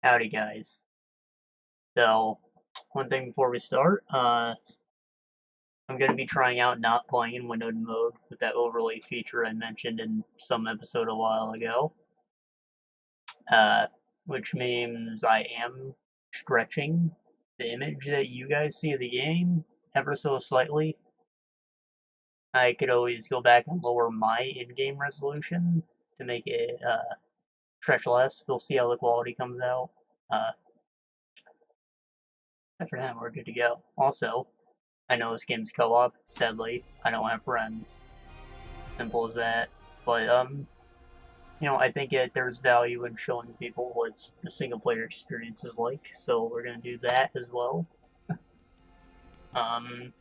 Howdy, guys. So, one thing before we start, I'm going to be trying out not playing in windowed mode with that overlay feature I mentioned in some episode a while ago, uh, which means I am stretching the image that you guys see of the game ever so slightly. I could always go back and lower my in-game resolution to make it stretch less. We'll see how the quality comes out. Uh, After that, we're good to go. Also, I know this game's co-op. Sadly, I don't have friends. Simple as that. But I think that there's value in showing people what the single-player experience is like. So we're gonna do that as well. um.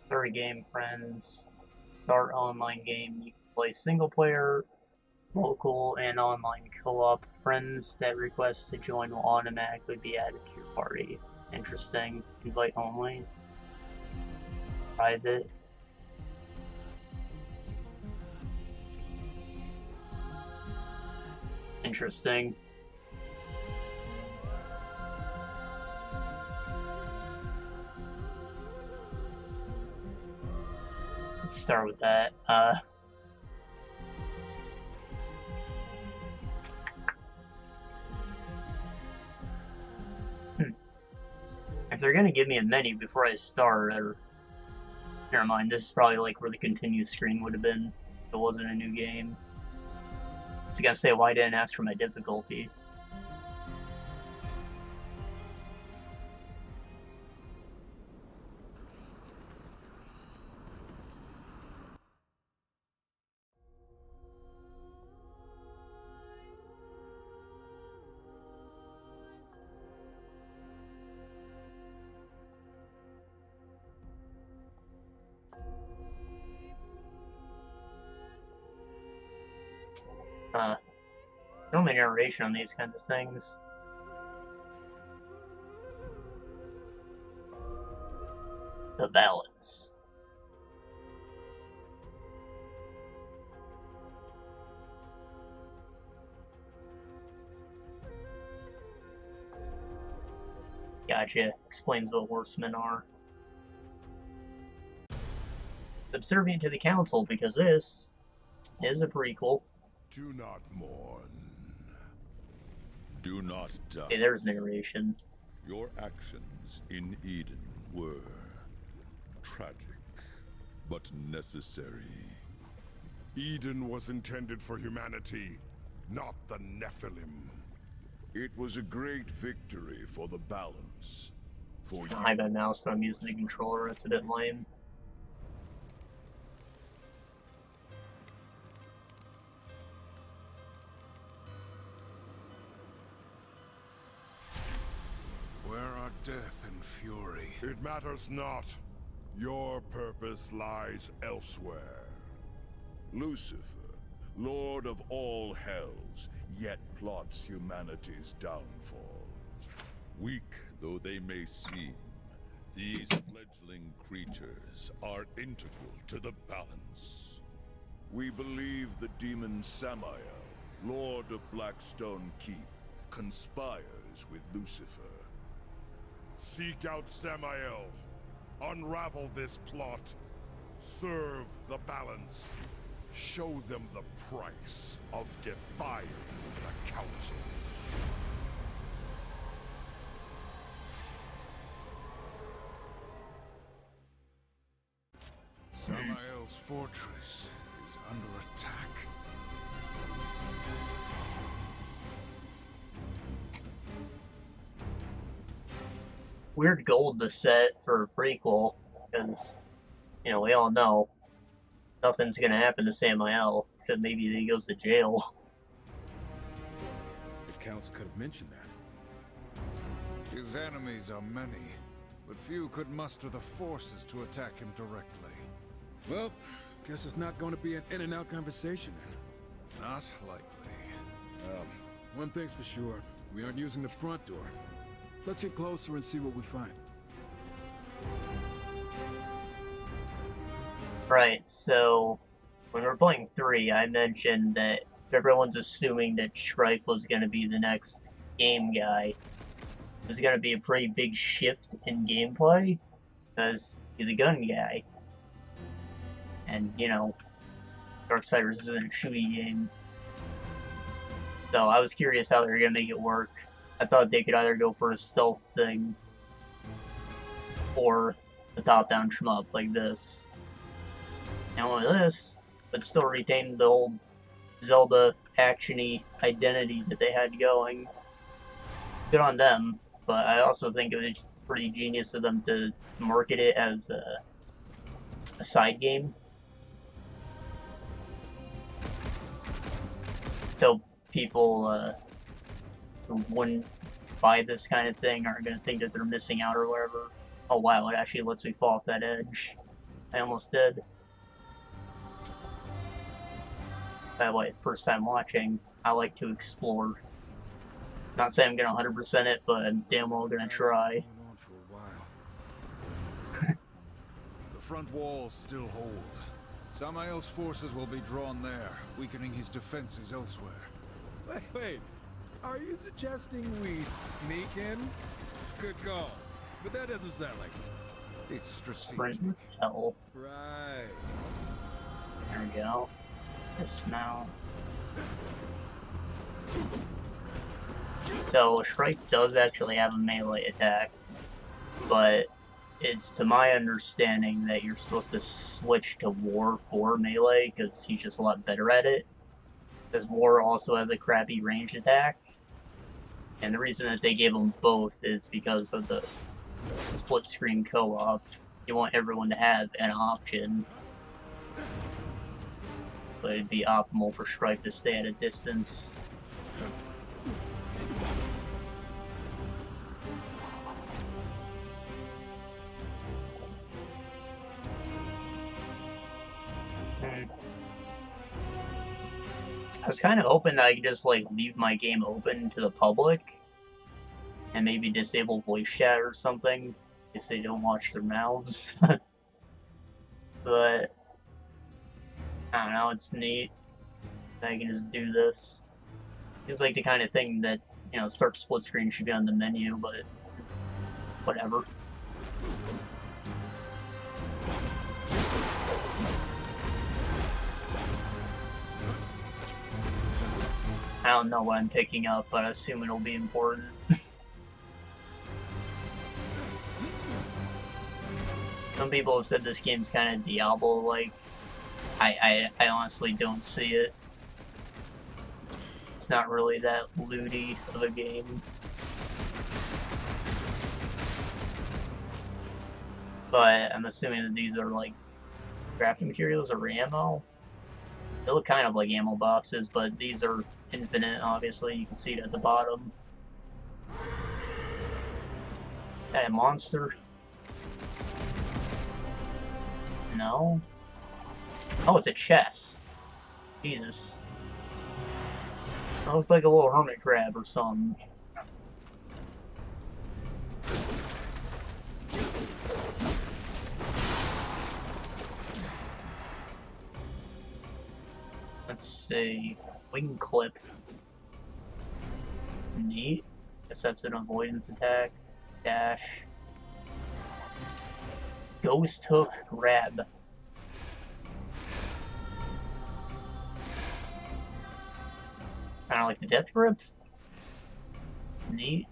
Third game, friends. Start online game. You can play single-player, local, and online co-op. Friends that request to join will automatically be added to your party. Interesting. Invite only. Private. Interesting. Let's start with that. If they're gonna give me a menu before I start, or never mind, this is probably like where the continue screen would have been if it wasn't a new game. I was gonna say, why didn't ask for my difficulty? No narration on these kinds of things. The balance. Gotcha. Explains what horsemen are. Subservient to the council, because this is a prequel. Do not mourn. Do not die. Okay, there's narration. Your actions in Eden were tragic, but necessary. Eden was intended for humanity, not the Nephilim. It was a great victory for the balance. For you. Hide my mouse when I'm using the controller, it's a bit lame. Where are death and fury? It matters not. Your purpose lies elsewhere. Lucifer, Lord of all hells, yet plots humanity's downfall. Weak though they may seem, these fledgling creatures are integral to the balance. We believe the demon Samael, Lord of Blackstone Keep, conspires with Lucifer. Seek out Samael. Unravel this plot. Serve the balance. Show them the price of defying the Council. Samael's fortress is under attack. Weird gold to set for a prequel, because, we all know nothing's gonna happen to Samael, except maybe he goes to jail. The council could have mentioned that. His enemies are many, but few could muster the forces to attack him directly. Well, guess it's not going to be an in-and-out conversation then. Not likely. One thing's for sure, we aren't using the front door. Let's get closer and see what we find. Right, so when we're playing 3, I mentioned that everyone's assuming that Stripe was going to be the next game guy. There's going to be a pretty big shift in gameplay, because he's a gun guy. And, you know, Darksiders isn't a shooting game. So I was curious how they were going to make it work. I thought they could either go for a stealth thing, or a top-down shmup like this. And with this, but still retain the old Zelda action-y identity that they had going. Good on them, but I also think it was pretty genius of them to market it as a side game. So people who wouldn't buy this kind of thing aren't going to think that they're missing out or whatever. Oh wow, it actually lets me fall off that edge. I almost did. By the way, first time watching, I like to explore. Not saying I'm gonna 100% it, but I'm damn well gonna try. The front walls still hold. Samael's forces will be drawn there, weakening his defenses elsewhere. Wait. Are you suggesting we sneak in? Good call. But that doesn't sound like it. It's strategic. Sprint hell. Right. There we go. Dismount. So Strike does actually have a melee attack, but it's to my understanding that you're supposed to switch to War for melee because he's just a lot better at it. Because War also has a crappy ranged attack, and the reason that they gave him both is because of the split screen co-op. You want everyone to have an option. But it'd be optimal for Stripe to stay at a distance. I was kind of hoping that I could just like leave my game open to the public and maybe disable voice chat or something if they don't watch their mouths. But I don't know, it's neat that I can just do this. Seems like the kind of thing that, you know, start split screen should be on the menu, but whatever. I don't know what I'm picking up, but I assume it'll be important. Some people have said this game's kind of Diablo-like. I honestly don't see it. It's not really that looty of a game. But I'm assuming that these are like crafting materials or ammo. They look kind of like ammo boxes, but these are infinite, obviously. You can see it at the bottom. Is that a monster? No? Oh, it's a chest. Jesus. That looks like a little hermit crab or something. Let's see. Wing clip. Neat. Guess that's an avoidance attack. Dash. Ghost hook grab. Kinda like the death grip. Neat.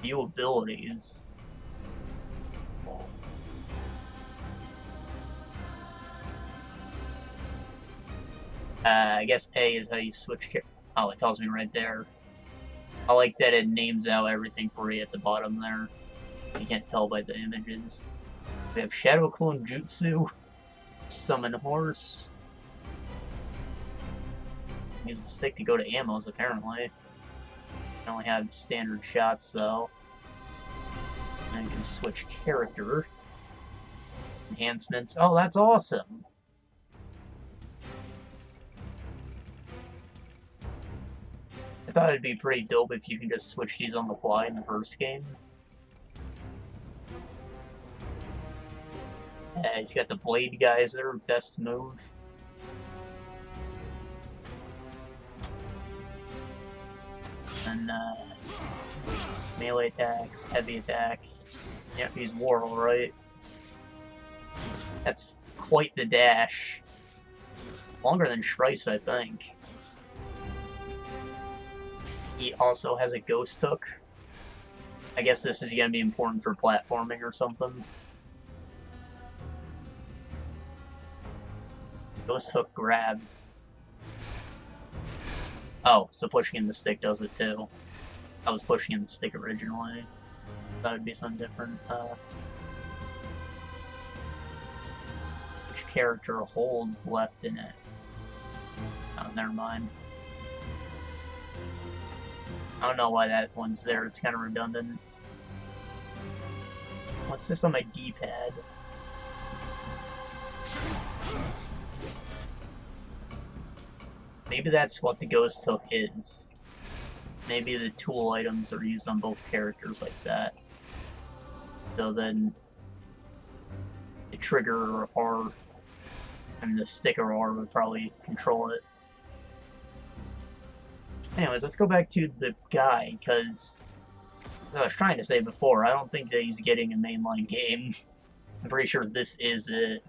View abilities. I guess A is how you switch oh, it tells me right there. I like that it names out everything for you at the bottom there. You can't tell by the images. We have Shadow Clone Jutsu. Summon Horse. Use the stick to go to ammos, apparently. I only have standard shots, though. And you can switch character. Enhancements. Oh, that's awesome! I thought it'd be pretty dope if you can just switch these on the fly in the first game. Yeah, he's got the blade geyser, best move. And melee attacks, heavy attack. Yep, he's Whirl, right? That's quite the dash. Longer than Shrice, I think. He also has a Ghost Hook. I guess this is going to be important for platforming or something. Ghost Hook grab. Oh, so pushing in the stick does it too. I was pushing in the stick originally. That would be something different. Which character hold left in it? Oh, never mind. I don't know why that one's there. It's kind of redundant. What's this on my D-pad? Maybe that's what the Ghost Hook is. Maybe the tool items are used on both characters like that. So then the trigger R and the sticker R would probably control it. Anyways, let's go back to the guy, because as I was trying to say before, I don't think that he's getting a mainline game. I'm pretty sure this is it.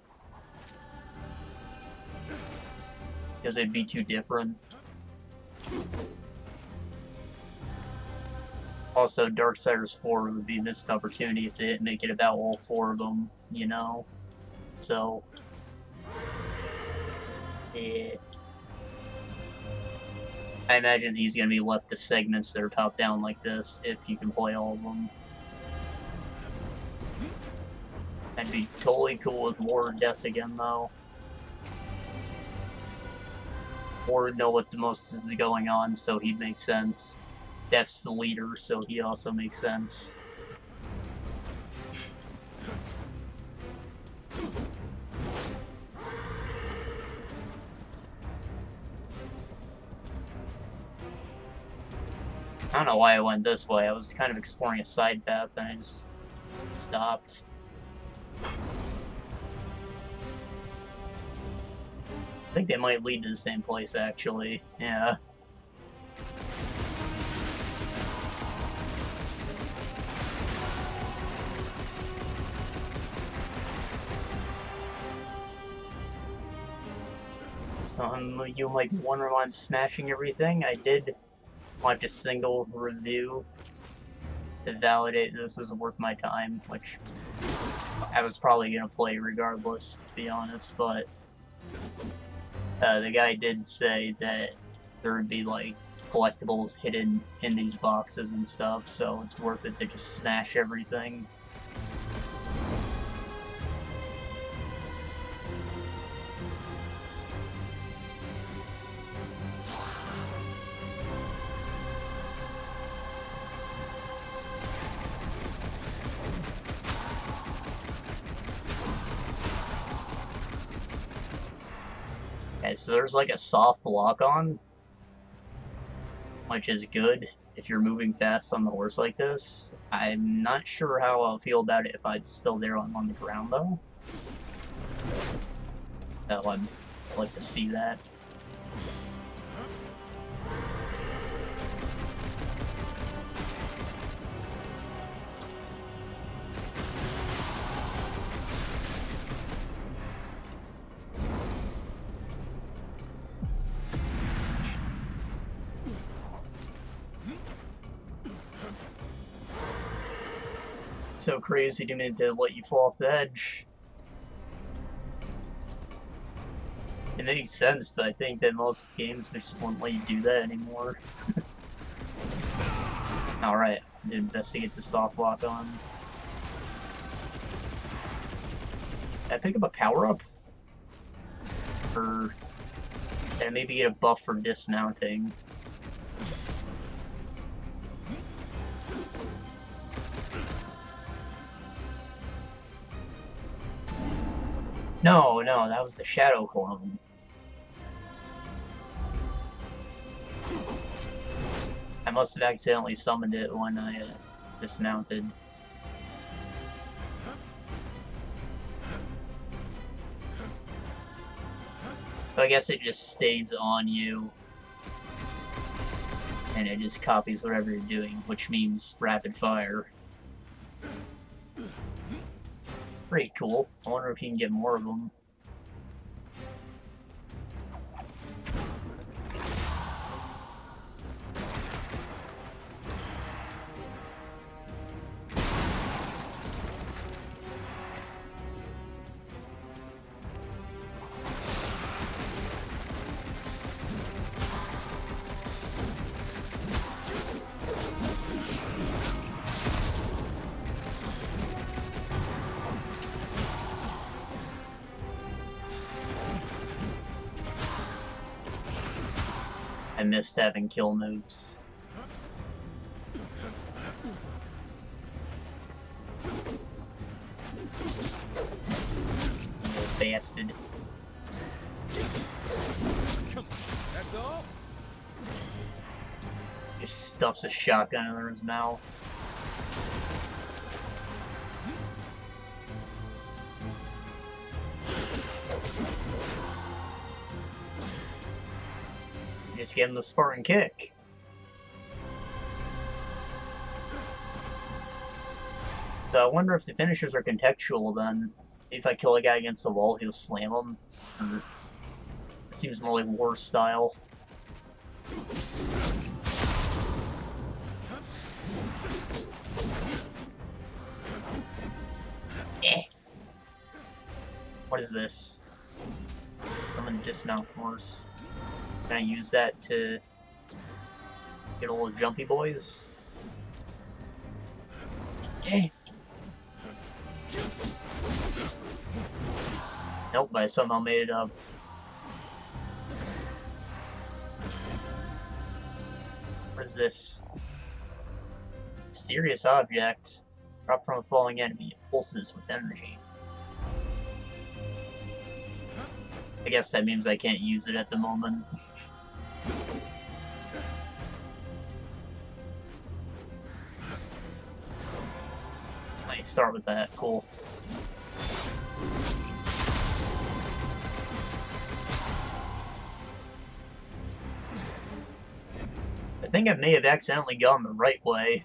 Because it'd be too different. Also, Darksiders 4 would be a missed opportunity if they didn't make it about all 4 of them, you know? So, yeah. I imagine these gonna be left to segments that are top down like this, if you can play all of them. I'd be totally cool with War of Death again, though. War would know what the most is going on, so he'd make sense. Death's the leader, so he also makes sense. I don't know why I went this way. I was kind of exploring a side path and I just stopped. I think they might lead to the same place, actually. Yeah. So you might be wondering why I'm smashing everything. I did watch a single review to validate this is worth my time, which I was probably going to play regardless, to be honest, but the guy did say that there would be, like, collectibles hidden in these boxes and stuff, so it's worth it to just smash everything. Okay, so there's like a soft lock-on, which is good if you're moving fast on the horse like this. I'm not sure how I'll feel about it if I'm still there on the ground, though. So I'd like to see that. So crazy to me to let you fall off the edge. It makes sense, but I think that most games just won't let you do that anymore. Alright, did investigate the soft lock on. Did I pick up a power-up? Or did I maybe get a buff for dismounting? No, that was the Shadow Clone. I must have accidentally summoned it when I dismounted. So I guess it just stays on you, and it just copies whatever you're doing, which means rapid fire. Pretty cool. I wonder if you can get more of them. I missed having kill moves. Bastard. That's all? Just stuffs a shotgun in his mouth. Just give him the Spartan kick. So I wonder if the finishers are contextual then. If I kill a guy against the wall, he'll slam him. Or it seems more like war style. Eh. What is this? I'm gonna dismount horse. Can I use that to get a little jumpy boys? Okay. Nope, but I somehow made it up. What is this? Mysterious object. Drop from a falling enemy. It pulses with energy. I guess that means I can't use it at the moment. I start with that. Cool. I think I may have accidentally gone the right way.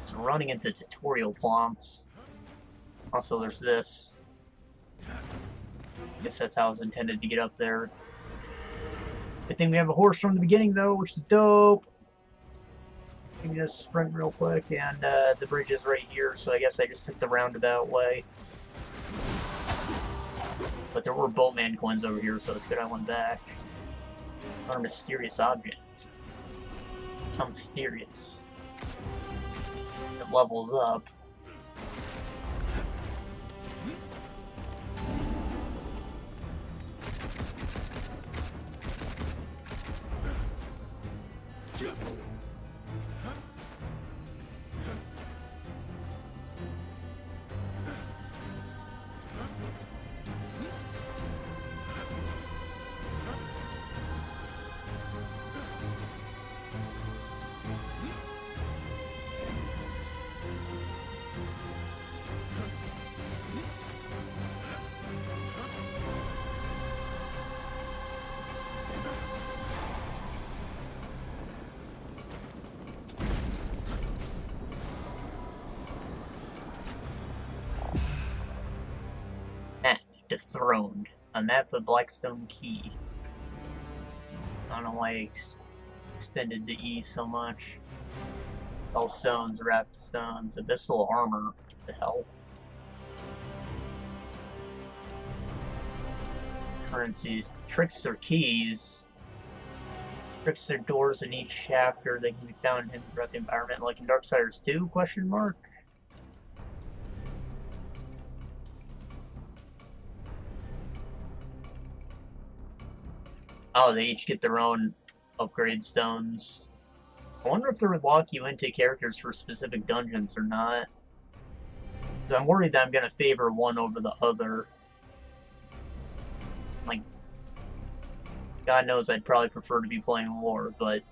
It's running into tutorial prompts. Also, there's this. I guess that's how it was intended to get up there. Good thing we have a horse from the beginning, though, which is dope. Let me just sprint real quick, and the bridge is right here, so I guess I just took the roundabout way. But there were boatman coins over here, so it's good I went back. Our mysterious object. How mysterious. It levels up. Dethroned. A map of Blackstone Key. I don't know why I extended the E so much. All stones, wrapped stones, abyssal armor. What the hell? Currencies. Trickster keys. Trickster doors in each chapter. They can be found hidden throughout the environment, like in Darksiders 2? Question mark. Oh, they each get their own upgrade stones. I wonder if they would lock you into characters for specific dungeons or not. Because I'm worried that I'm going to favor one over the other. Like, God knows I'd probably prefer to be playing War, but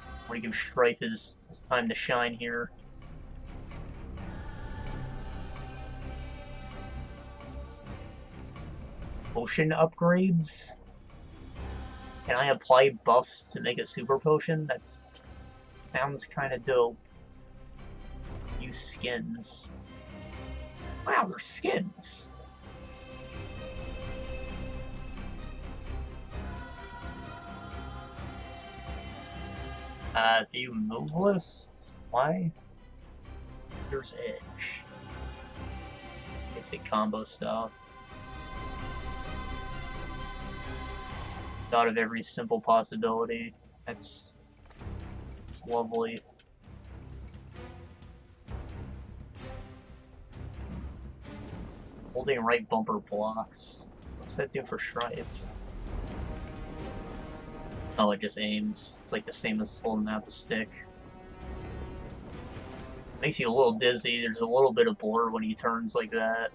I want to give Strife his time to shine here. potion upgrades? Can I apply buffs to make a super potion? That sounds kind of dope. Use skins. Wow, there's skins. View move lists? Why? There's Edge. Basic combo stuff. Thought of every simple possibility. It's lovely. Holding right bumper blocks. What's that do for Stripe? Oh, it just aims. It's like the same as holding out the stick. Makes you a little dizzy. There's a little bit of blur when he turns like that.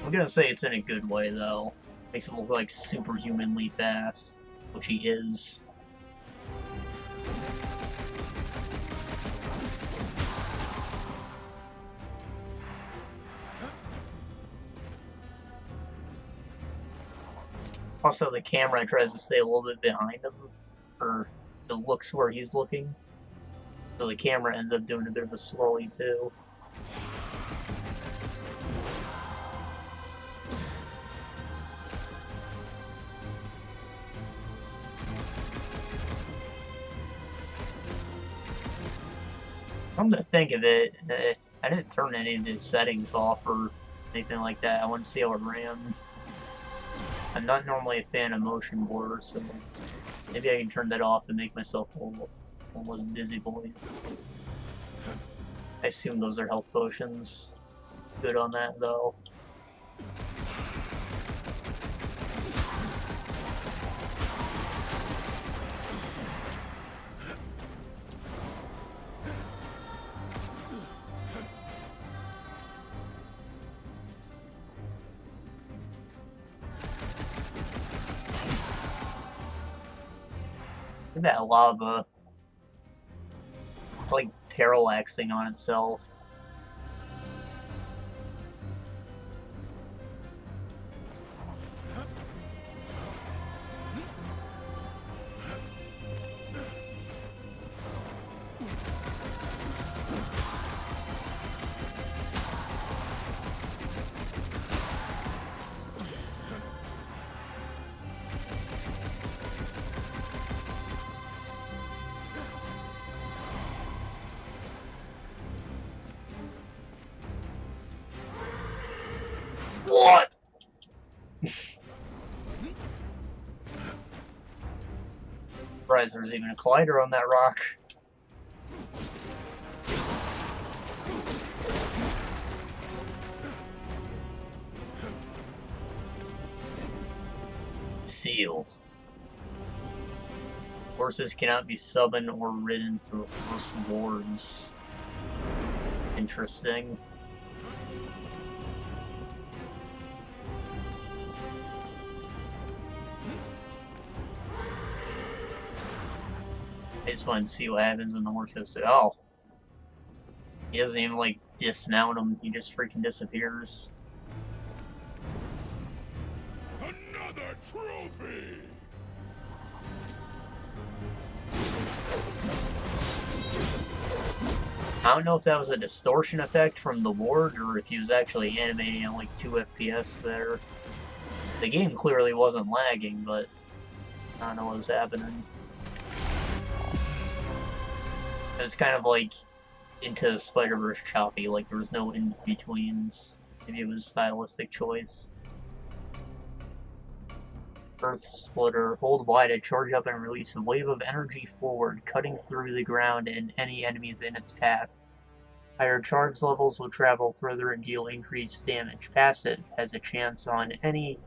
I'm gonna say it's in a good way, though. Makes him look like superhumanly fast, which he is. Also, the camera tries to stay a little bit behind him, or it looks where he's looking. So the camera ends up doing a bit of a swirly, too. Come to think of it, I didn't turn any of the settings off or anything like that. I want to see how it ran. I'm not normally a fan of motion blur, so maybe I can turn that off and make myself almost dizzy boys. I assume those are health potions. Good on that, though. Look at that lava. It's like parallaxing on itself. What? Surprised there was even a collider on that rock. Seal. Horses cannot be summoned or ridden through horse wards. Interesting. I just wanted to see what happens when the horse goes to. Oh. He doesn't even, like, dismount him, he just freaking disappears. Another trophy! I don't know if that was a distortion effect from the ward or if he was actually animating at like 2 FPS there. The game clearly wasn't lagging, but I don't know what was happening. It was kind of like Into the Spider-Verse choppy, like there was no in-betweens. Maybe it was a stylistic choice. Earth Splitter. Hold Y to charge up and release a wave of energy forward, cutting through the ground and any enemies in its path. Higher charge levels will travel further and deal increased damage. Passive has a chance on any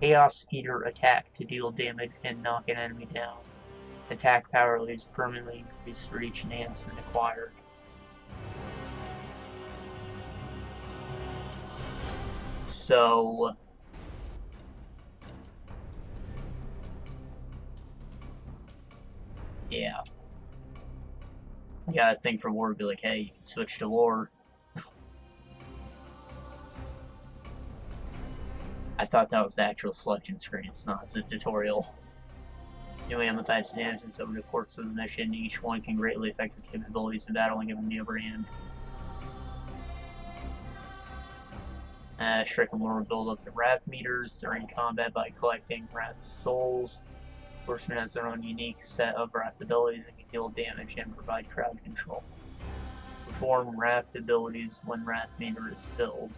Chaos Eater attack to deal damage and knock an enemy down. Attack power is permanently increased for each enhancement acquired. So yeah. I got a thing for war, be like, hey, you can switch to war. thought that was the actual selection screen. It's not. It's a tutorial. New ammo types and damages over the course of the mission. Each one can greatly affect your capabilities in battle and give them the upper hand. Stricken will build up the wrath meters during combat by collecting wrath souls. Horseman has their own unique set of wrath abilities and can deal damage and provide crowd control. Perform wrath abilities when wrath meter is filled.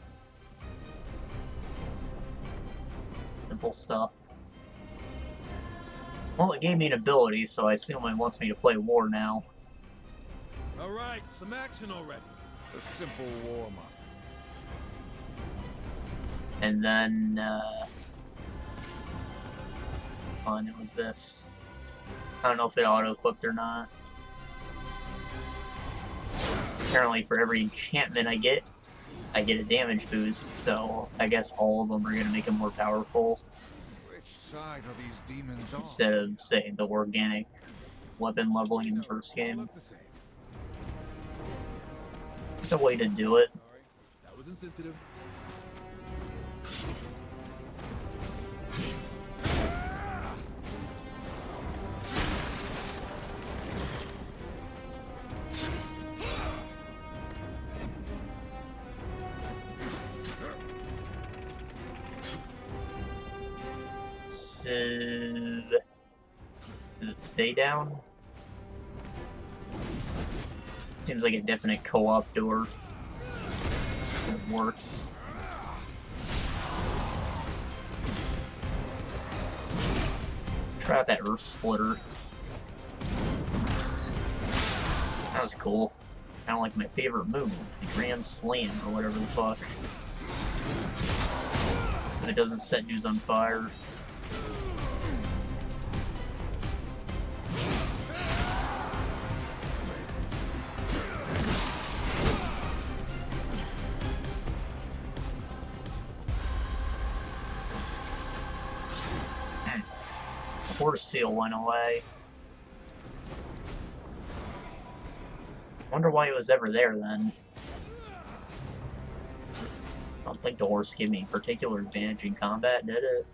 Simple stuff. Well, it gave me an ability, so I assume it wants me to play war now. Alright, some action already. A simple warm-up. And then, it was this. I don't know if it auto-equipped or not. Apparently for every enchantment I get a damage boost, so I guess all of them are going to make them more powerful. Which side are these demons on? Instead of, say, the organic weapon leveling in the first All game. look the same. It's a way to do it. Sorry, that was insensitive. Does it stay down? Seems like a definite co-op door. It works. Try out that Earth Splitter. That was cool. Kind of like my favorite move, the Grand Slam or whatever the fuck. It doesn't set dudes on fire. The horse seal went away. Wonder why it was ever there then. I don't think the horse gave me a particular advantage in combat, did it?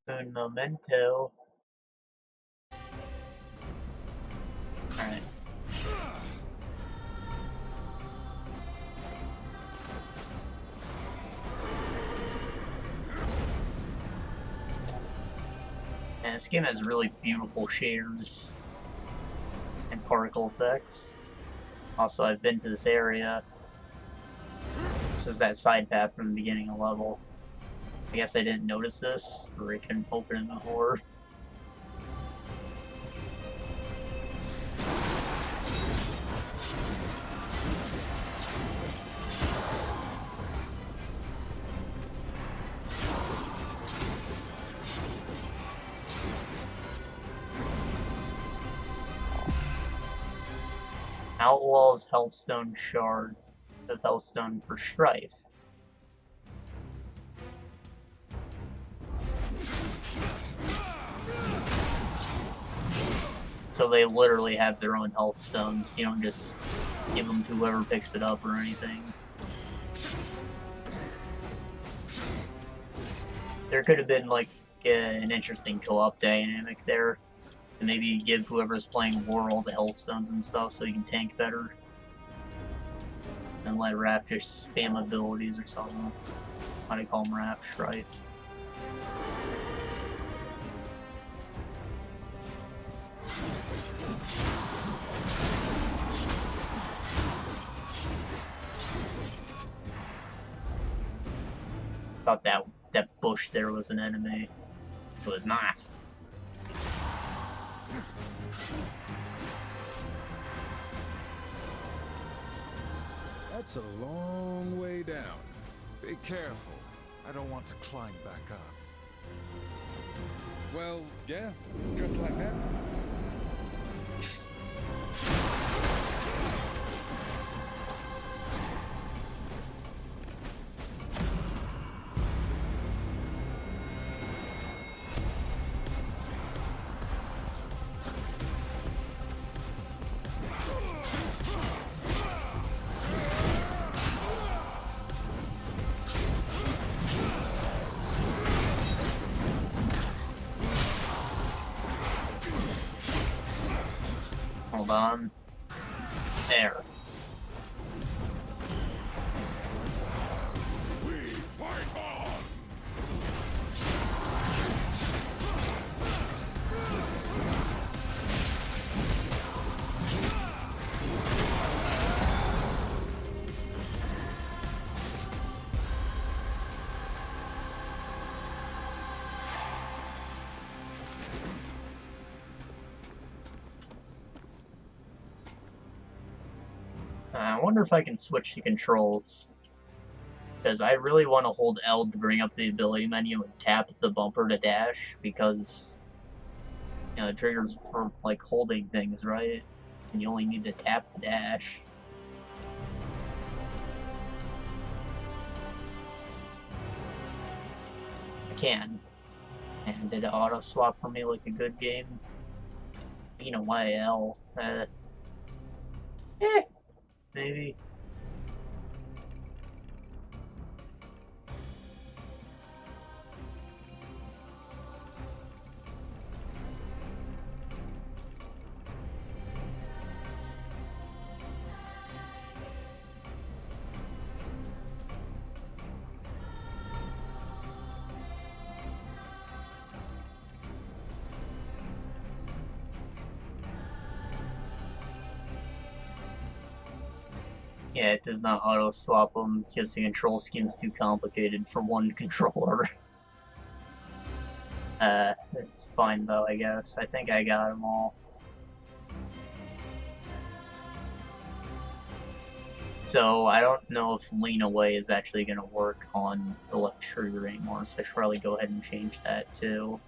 Un momento. Alright. And this game has really beautiful shaders and particle effects. Also, I've been to this area. This is that side path from the beginning of the level. I guess I didn't notice this, or I couldn't open it before. Outlaws Healthstone Shard of Healthstone for Strife. So they literally have their own health stones. You don't just give them to whoever picks it up or anything. There could have been like an interesting co-op dynamic there. And maybe give whoever's playing War all the health stones and stuff so you can tank better. And let Raph just spam abilities or something. How do you call them, Raph? Right? Thought that bush there was an enemy. It was not. That's a long way down. Be careful. I don't want to climb back up. Well, yeah, just like that. Hold on. There. We fight on! I wonder if I can switch to controls. Because I really want to hold L to bring up the ability menu and tap the bumper to dash, because, you know, it triggers for, like, holding things, right? And you only need to tap the dash. I can. And did it auto swap for me like a good game? You know, why L? Maybe. Yeah, it does not auto-swap them because the control scheme's too complicated for one controller. It's fine though, I guess. I think I got them all. So, I don't know if Lean Away is actually going to work on the left trigger anymore, so I should probably go ahead and change that too.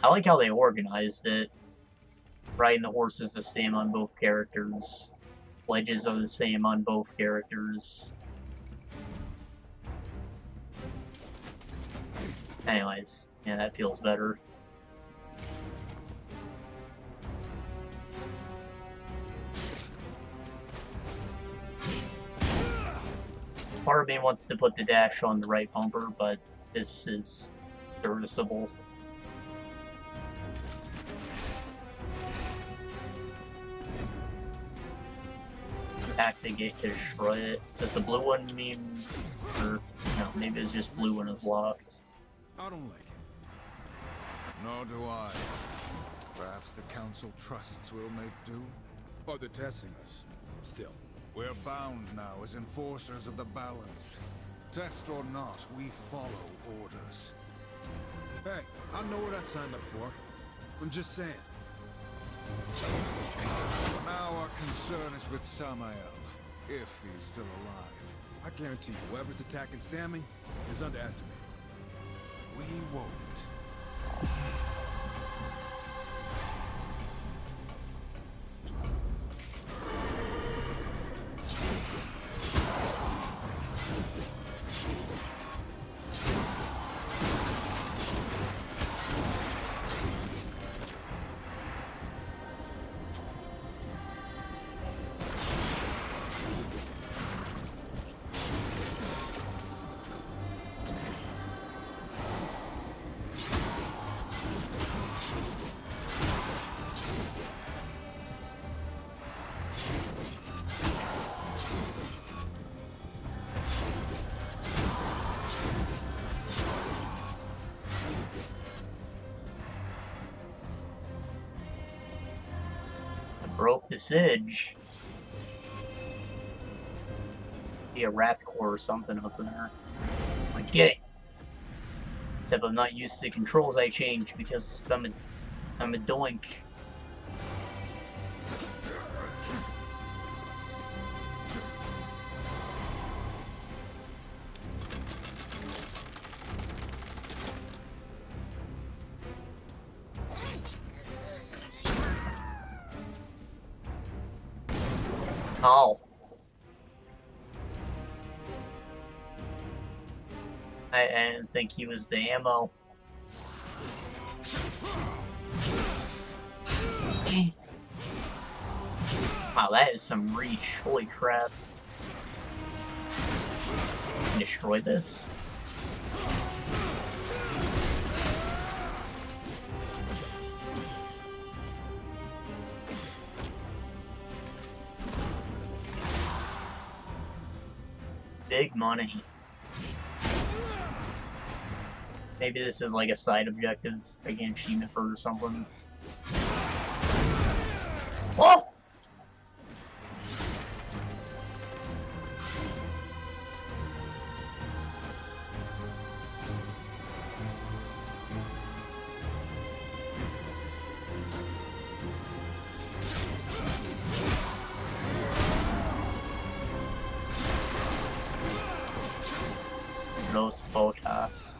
I like how they organized it. Riding the horse is the same on both characters. Ledges are the same on both characters. Anyways, yeah, that feels better. Part of me wants to put the dash on the right bumper, but this is serviceable. Activate to destroy it. Does the blue one mean, or no? Maybe it's just blue when it's locked. I don't like it. Nor do I. Perhaps the council trusts we'll make do. Or they're testing us. Still. We're bound now as enforcers of the balance. Test or not, we follow orders. Hey, I know what I signed up for. I'm just saying. Now our concern is with Samael, if he's still alive. I guarantee you, whoever's attacking Sammy is underestimated. We won't. Broke the Sidge. Be a rat core or something up there. Like, get it! Except I'm not used to the controls I change because I'm a doink. Oh. I didn't think he was the ammo. Wow, that is some reach. Holy crap. Destroy this? Big money. Maybe this is like a side objective against Shimifer or something. Oh! Los Botas.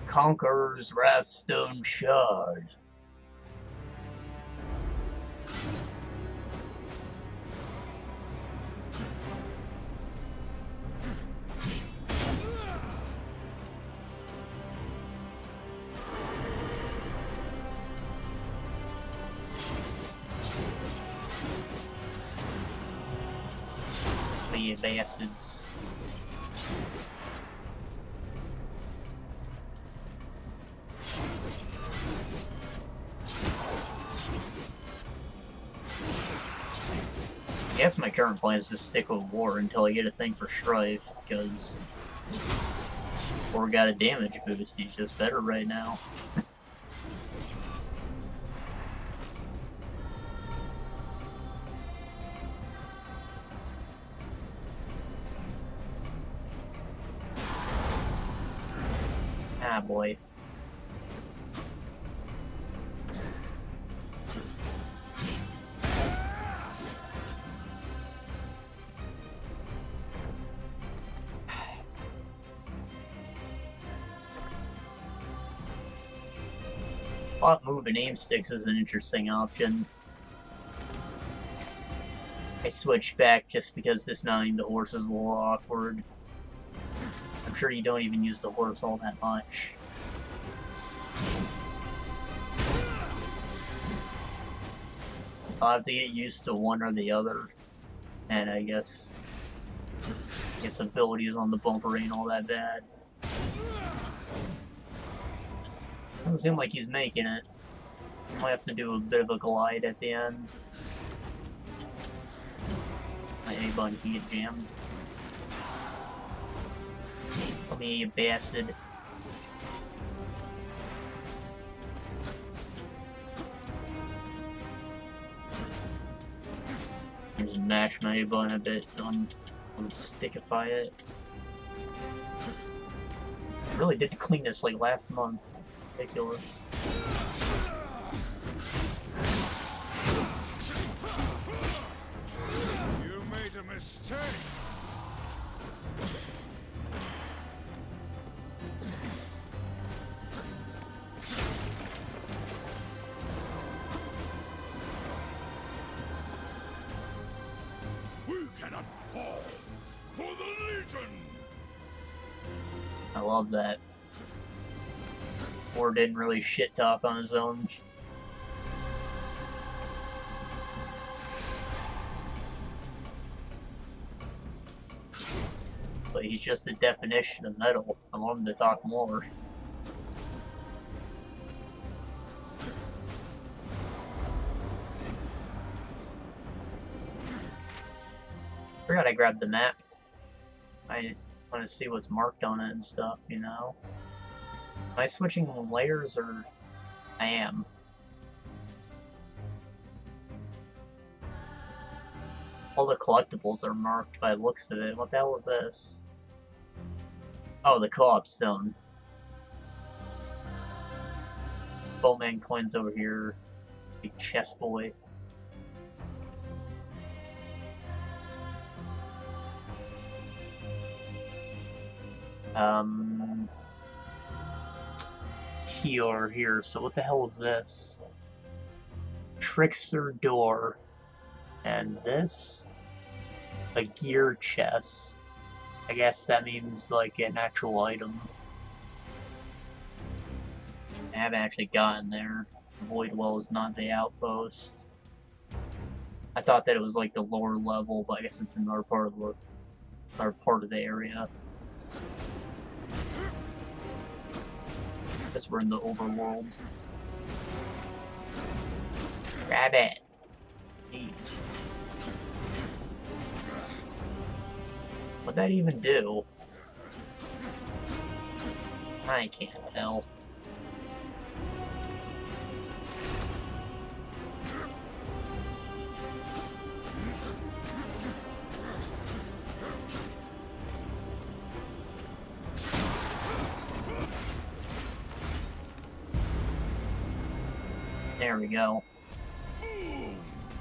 Conqueror's Wrathstone Shard. You bastards. I guess my current plan is to stick with War until I get a thing for Strife, because War got a damage boost, he's just better right now. Ah, boy. Thought moving aim sticks is an interesting option. I switched back just because dismounting the horse is a little awkward. I'm sure you don't even use the horse all that much. I'll have to get used to one or the other. And I guess abilities on the bumper ain't all that bad. Doesn't seem like he's making it. Might have to do a bit of a glide at the end. Might anybody can get jammed. Come here, you bastard. Just mash my button a bit on stickify it. I really did clean this like last month. Ridiculous. You made a mistake. We cannot fall for the Legion! I love that. Or didn't really shit talk on his own. But he's just a definition of metal. I want him to talk more. Forgot I grabbed the map. I want to see what's marked on it and stuff, you know? Am I switching layers or I am? All the collectibles are marked by the looks of it. What the hell is this? Oh, the co-op stone. Boatman coins over here. Big chest boy. Here. So what the hell is this? Trickster door. And this? A gear chest. I guess that means like an actual item. I haven't actually gotten there. Voidwell is not the outpost. I thought that it was like the lower level, but I guess it's another part of the area. Guess we're in the overworld. Grab it. Jeez. What'd that even do? I can't tell. There we go.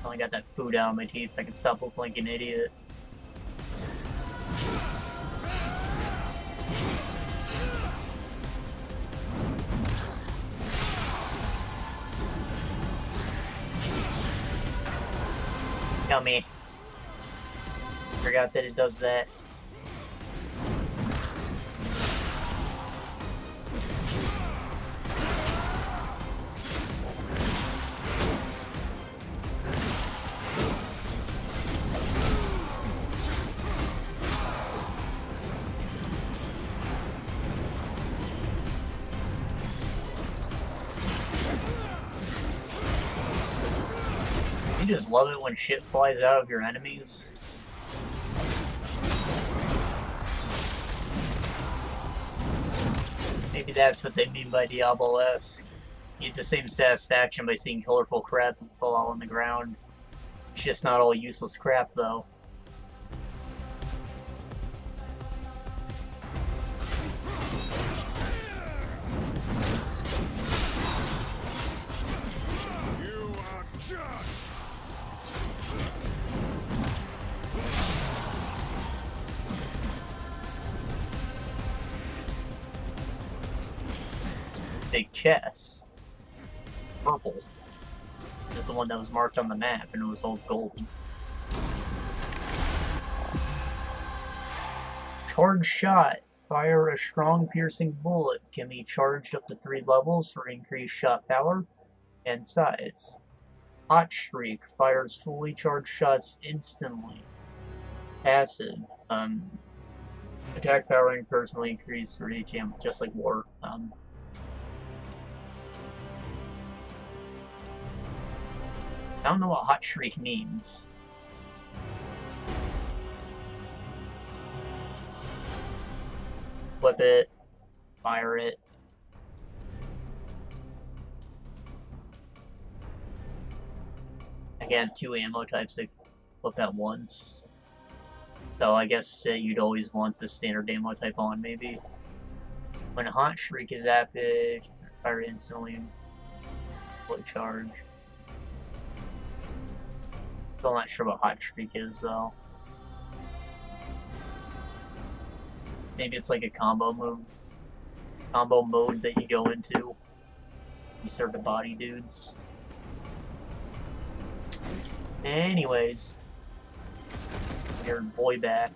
Finally got that food out of my teeth. I can stop looking like an idiot. Yummy. Forgot that it does that. You just love it when shit flies out of your enemies. Maybe that's what they mean by Diablo-esque. You get the same satisfaction by seeing colorful crap fall on the ground. It's just not all useless crap, though. You are just. Big chest. Purple. This is the one that was marked on the map, and it was all gold. Charge shot. Fire a strong piercing bullet. Can be charged up to 3 levels for increased shot power and size. Hot Streak. Fires fully charged shots instantly. Passive. Attack power and personally increased for each ammo, just like War. I don't know what Hot Shriek means. Flip it. Fire it. Again, 2 ammo types to flip at once. So I guess you'd always want the standard ammo type on, maybe. When Hot Shriek is active, fire instantly. Fully charge. Still not sure what Hot Shriek is, though. Maybe it's like a combo mode that you go into. You start to body dudes. Anyways, your boy back.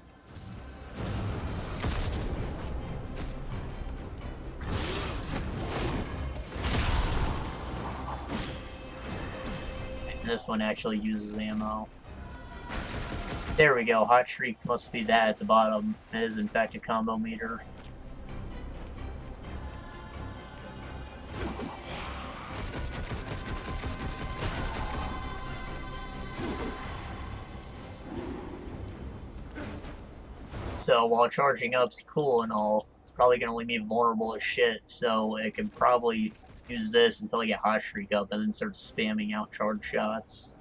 This one actually uses ammo. There we go. Hot Shriek must be that at the bottom. It is in fact a combo meter. So while charging up's cool and all, it's probably gonna leave me vulnerable as shit, so it can probably use this until I get Hot Shriek up and then start spamming out charge shots.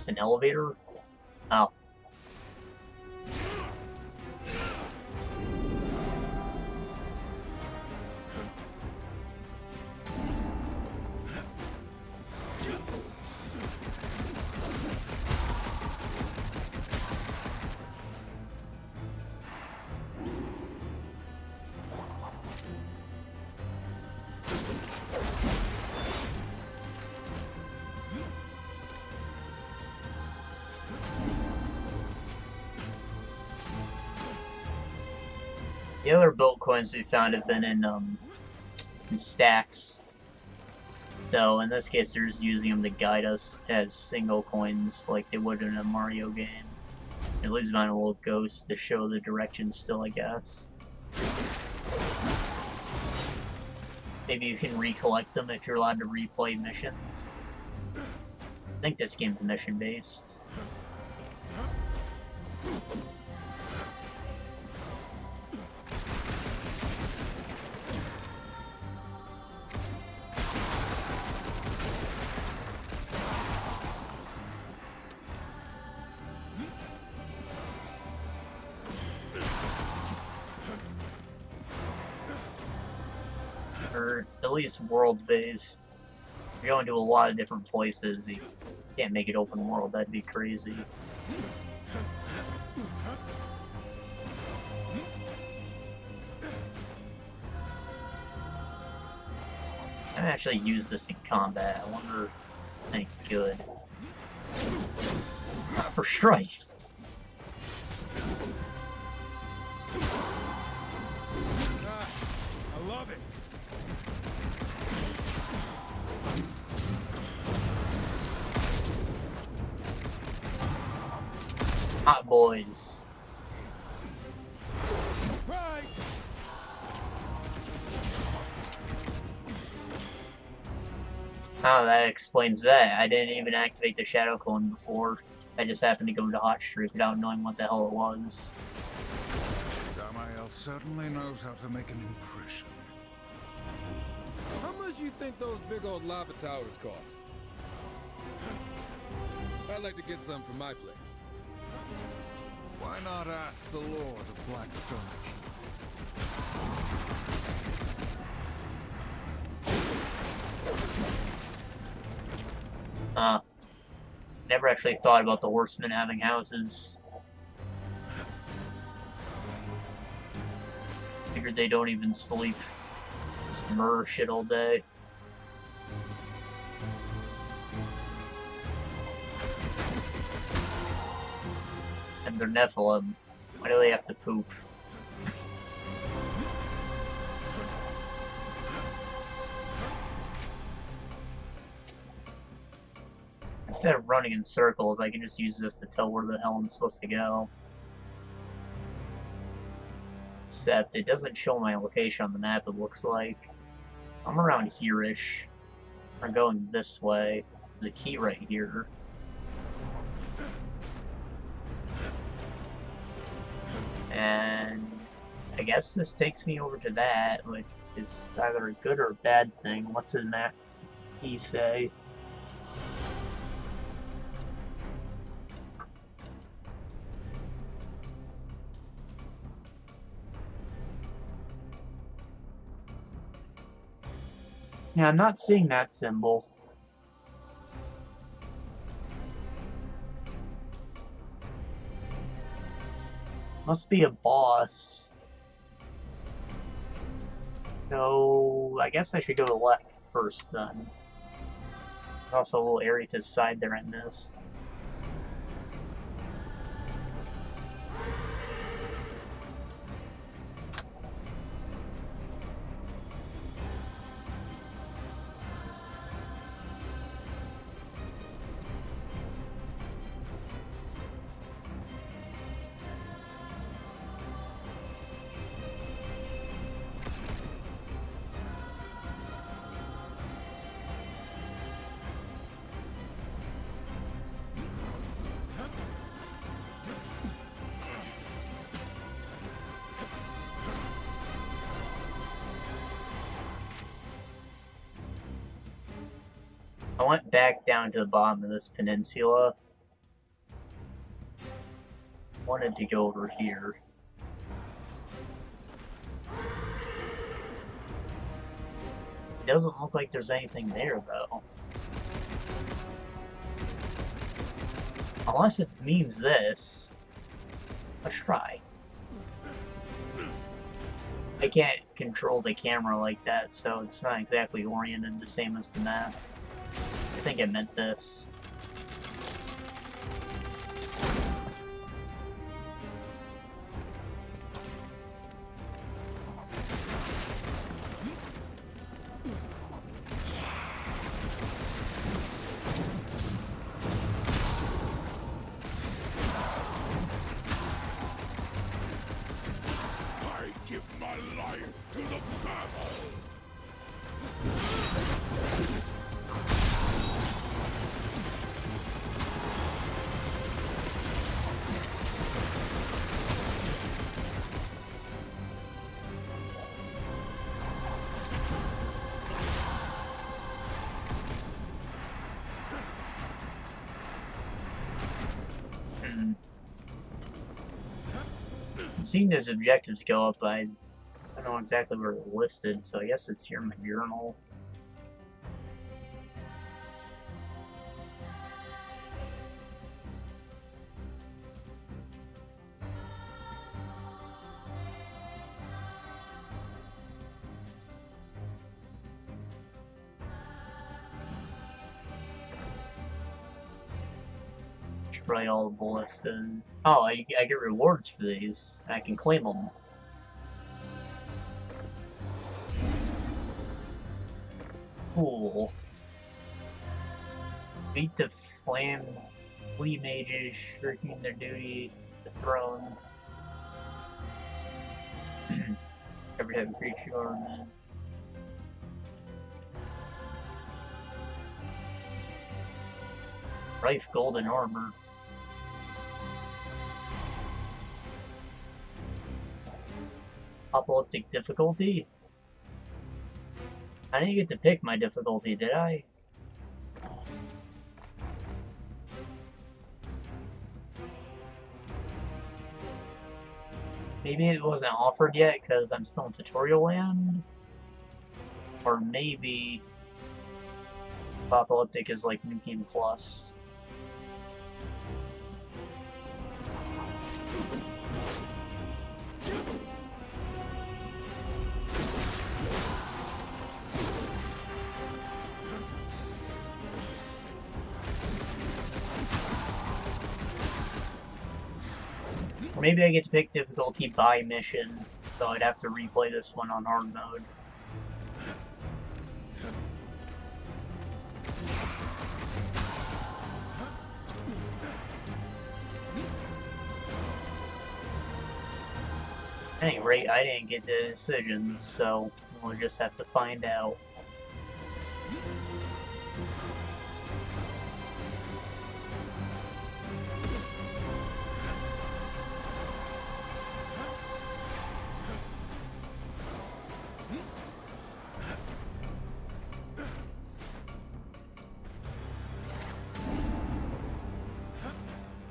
this an elevator? Oh. The other build coins we found have been in stacks. So in this case, they're just using them to guide us as single coins like they would in a Mario game. At least find a little ghost to show the direction still, I guess. Maybe you can recollect them if you're allowed to replay missions. I think this game's mission-based. Or at least world-based. You're going to a lot of different places. You can't make it open world. That'd be crazy. I actually use this in combat. I wonder if any good. For strike. I love it. Hot boys. Right. Oh, that explains that. I didn't even activate the Shadow Clone before. I just happened to go into Hot Streak without knowing what the hell it was. Samael certainly knows how to make an impression. How much you think those big old lava towers cost? I'd like to get some for my place. Why not ask the Lord of Blackstone? Never actually thought about the horsemen having houses. Figured they don't even sleep. Just murder shit all day. And they're Nephilim. Why do they have to poop? Instead of running in circles, I can just use this to tell where the hell I'm supposed to go. Except it doesn't show my location on the map, it looks like. I'm around here-ish. I'm going this way. There's a key right here. And I guess this takes me over to that, which is either a good or a bad thing. What's the map key say? Yeah, I'm not seeing that symbol. Must be a boss. So, I guess I should go to left first then. Also a little area to the side there I missed. I went back down to the bottom of this peninsula Wanted to go over here. It doesn't look like there's anything there, though. Unless it means this. Let's try. I can't control the camera like that, so it's not exactly oriented the same as the map. I think it meant this. Seeing those objectives go up, I don't know exactly where they're listed, so I guess it's here in my journal. Try all the ballistas. Oh, I get rewards for these. I can claim them. Cool. Beat the flame mages, shirking their duty, the throne. Every heavy creature armament. Rife golden armor. Apocalyptic difficulty? I didn't get to pick my difficulty, did I? Maybe it wasn't offered yet because I'm still in tutorial land? Or maybe Apocalyptic is like New Game Plus. Or maybe I get to pick difficulty by mission, so I'd have to replay this one on hard mode. At any rate, I didn't get the decisions, so we'll just have to find out.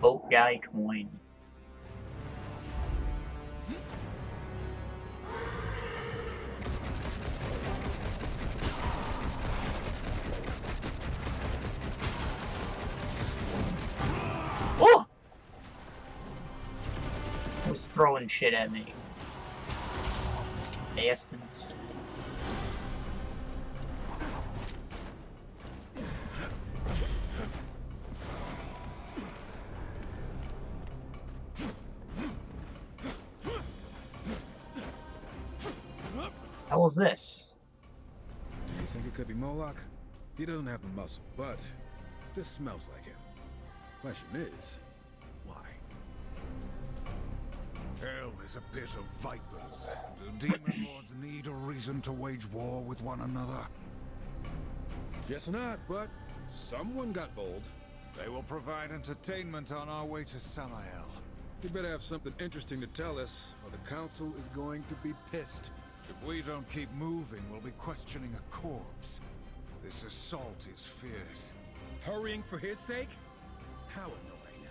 Boat guy coin. Oh! He was throwing shit at me. Bastards. How was this? Do you think it could be Moloch? He doesn't have the muscle, but this smells like him. Question is, why? Hell is a pit of vipers. Do demon lords need a reason to wage war with one another? Guess not, but someone got bold. They will provide entertainment on our way to Samael. You better have something interesting to tell us, or the council is going to be pissed. If we don't keep moving, we'll be questioning a corpse. This assault is fierce. Hurrying for his sake? How annoying.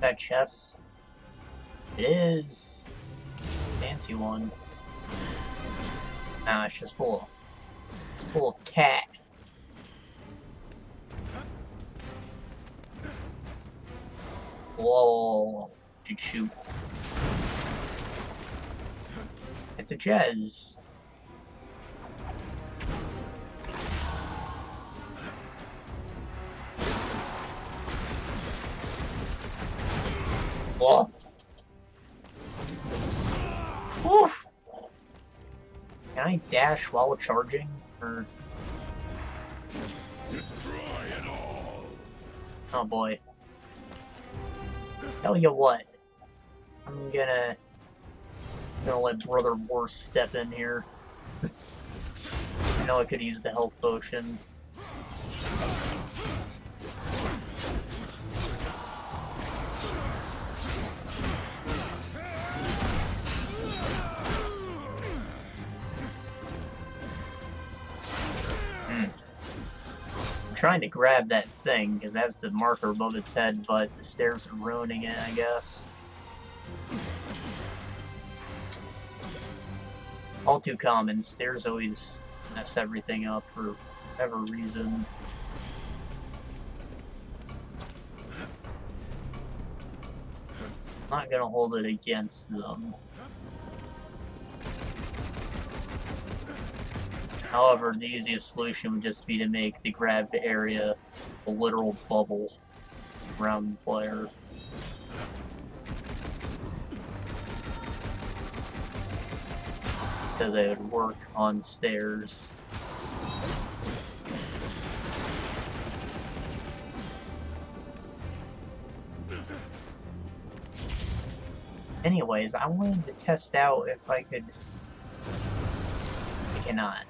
That chest? It is. Fancy one. Nah, it's just full of cat. Whoa. Should shoot. It's a Jez. Whoa. Oof. Can I dash while charging? Or... Destroy it all. Oh boy. Tell you what. I'm gonna let Brother Worse step in here. I know I could use the health potion. Trying to grab that thing, because that's the marker above its head, but the stairs are ruining it, I guess. All too common. Stairs always mess everything up for whatever reason. I'm not gonna hold it against them. However, the easiest solution would just be to make the grabbed area a literal bubble around the player. So they would work on stairs. Anyways, I wanted to test out if I could... I cannot.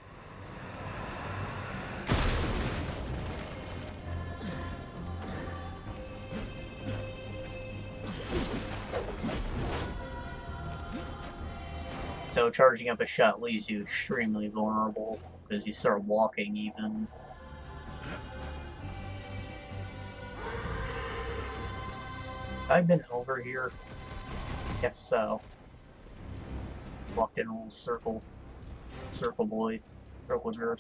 So charging up a shot leaves you extremely vulnerable, because you start walking even. Have I been over here? Guess so. Walked in a little circle. Circle boy. Circle jerk.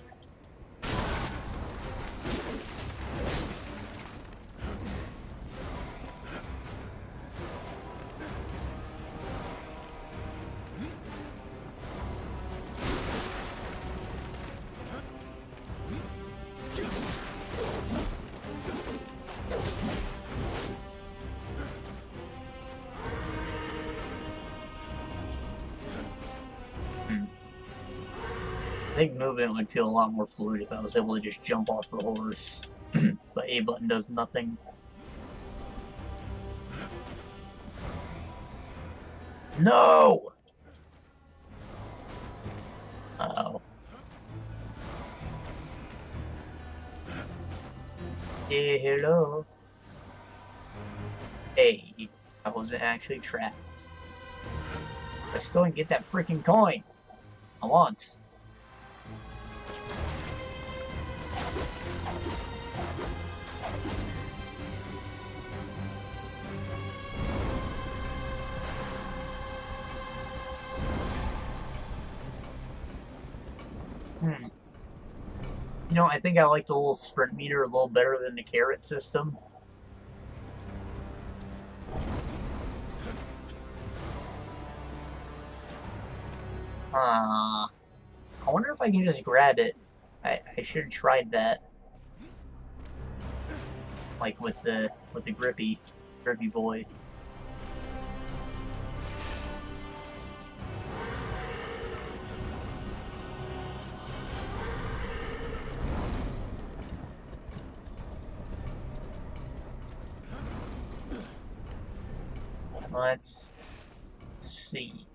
I think movement would feel a lot more fluid if I was able to just jump off the horse. But A button does nothing. No! Uh-oh. Hey, hello. Hey, I wasn't actually trapped. I still didn't get that freaking coin I want. You know, I think I like the little sprint meter a little better than the carrot system. I wonder if I can just grab it. I should have tried that. Like with the grippy boy. Let's see.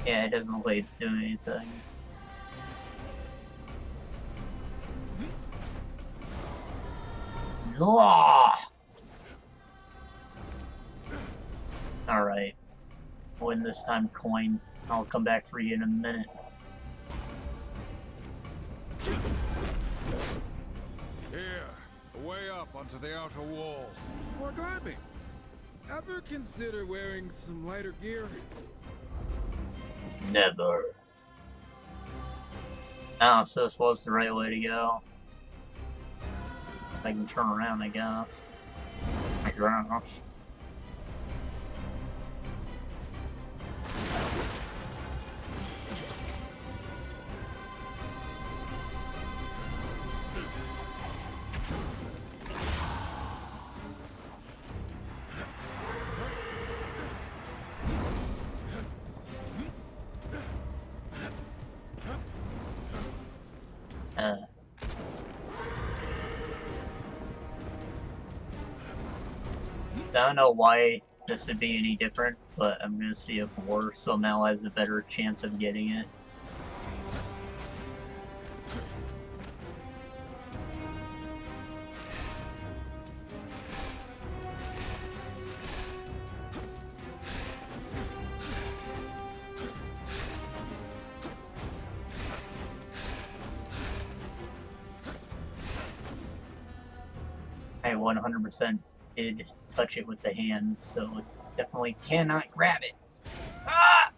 Yeah, it doesn't look like it's doing anything. Alright. Win this time, coin. I'll come back for you in a minute. onto the outer wall. Or climbing. Ever consider wearing some lighter gear? Never. Ah, so this was the right way to go. I can turn around, I guess. I guess. I don't know why this would be any different, but I'm gonna see if War somehow has a better chance of getting it. I 100% did touch it with the hands, so it definitely cannot grab it. Ah!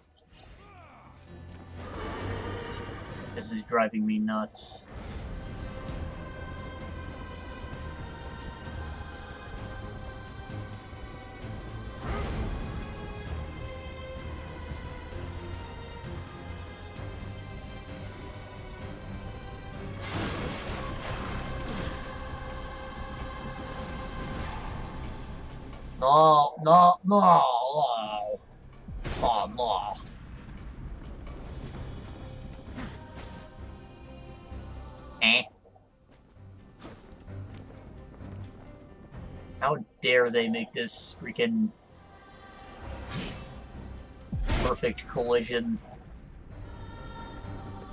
This is driving me nuts. No, no, no, no. Oh, no. Eh? How dare they make this freaking perfect collision?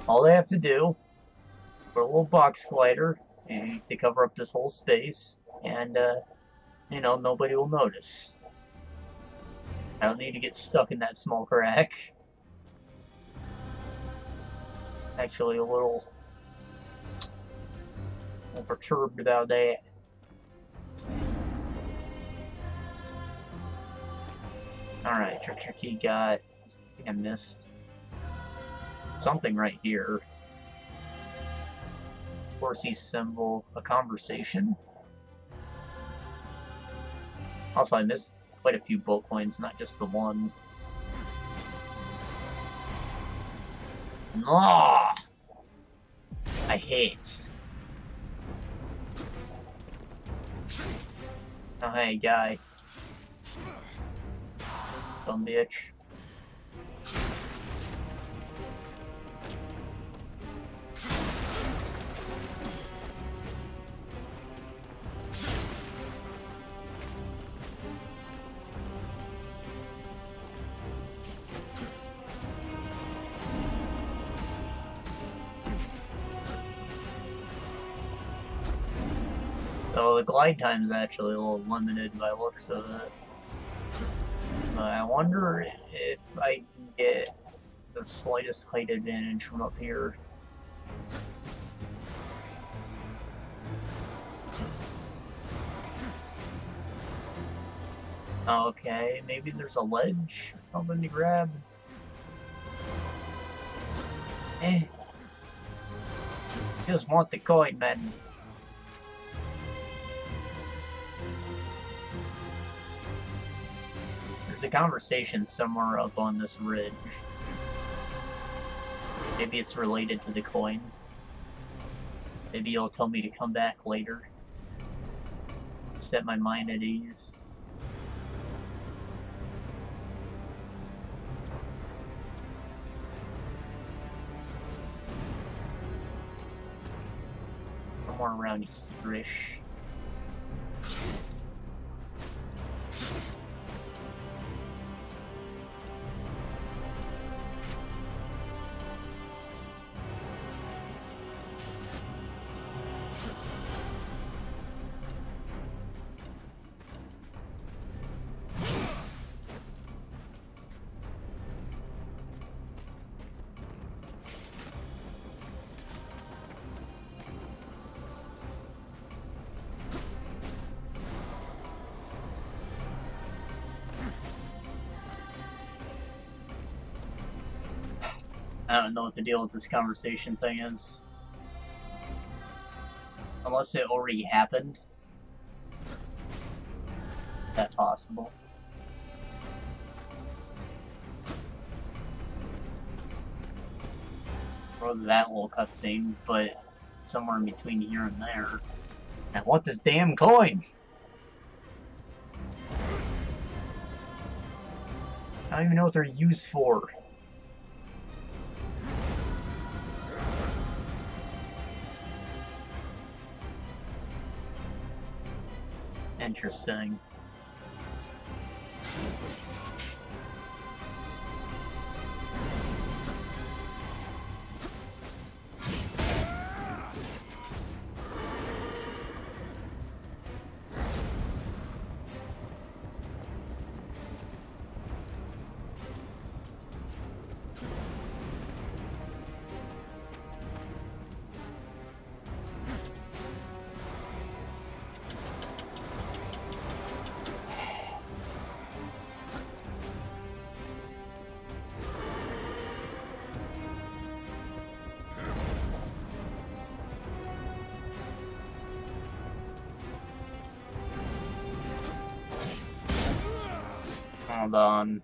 All they have to do, put a little box glider to cover up this whole space, and you know, nobody will notice. I don't need to get stuck in that small crack. Actually, a little perturbed about that. Alright, treasure key got... I think I missed something right here. Horsey symbol, a conversation. Also, I missed quite a few bolt coins, not just the one. No! I hate. Oh, hey, guy. Dumb bitch. So the glide time is actually a little limited by looks of it. But I wonder if I can get the slightest height advantage from up here. Okay, maybe there's a ledge or something to grab. Just want the coin, man. There's a conversation somewhere up on this ridge. Maybe it's related to the coin. Maybe you'll tell me to come back later. Set my mind at ease. Somewhere around here-ish. I don't know what the deal with this conversation thing is. Unless it already happened. Is that possible? What was that little cutscene? But somewhere in between here and there. And what this damn coin? I don't even know what they're used for. Interesting. Hold on.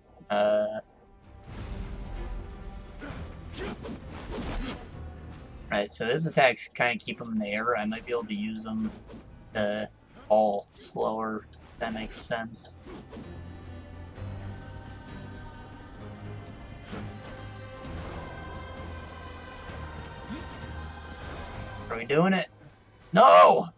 Right, so his attacks kind of keep him in the air. I might be able to use them to fall slower, if that makes sense. Are we doing it? No!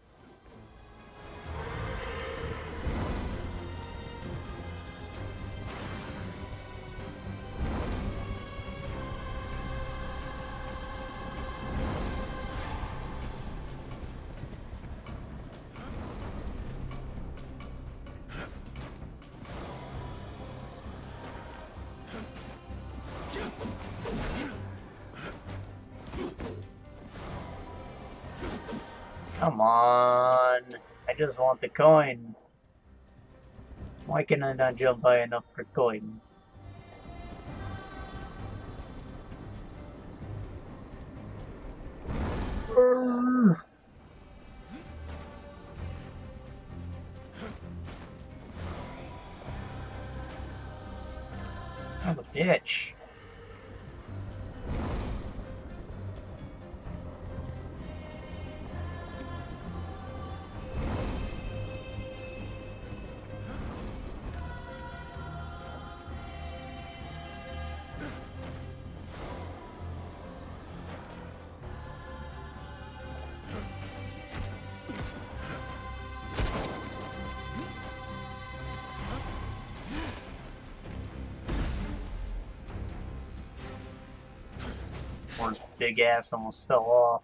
Come on. I just want the coin. Why can I not jump high enough for coin? I'm a bitch. Or his big ass almost fell off.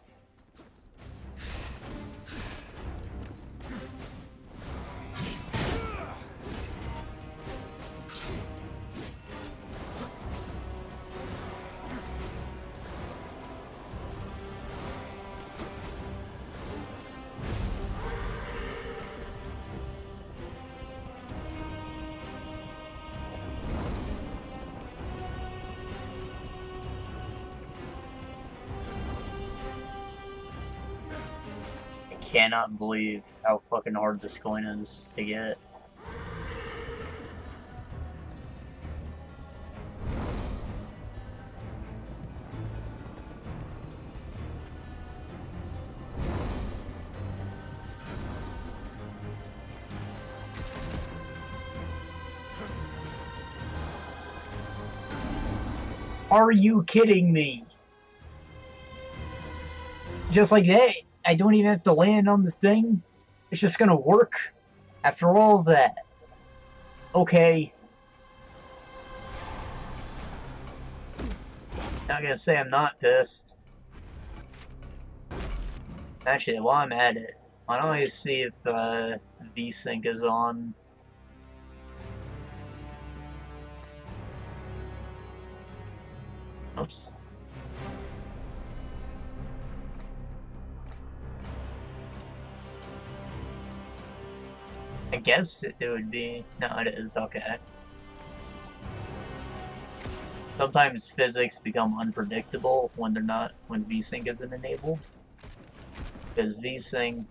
Cannot believe how fucking hard this coin is to get. Are you kidding me? Just like that? I don't even have to land on the thing. It's just gonna work after all of that. Okay. Not gonna say I'm not pissed. Actually, while I'm at it, why don't I see if VSync is on? Oops. I guess it would be. No, it is. Okay. Sometimes physics become unpredictable when VSync isn't enabled. Because VSync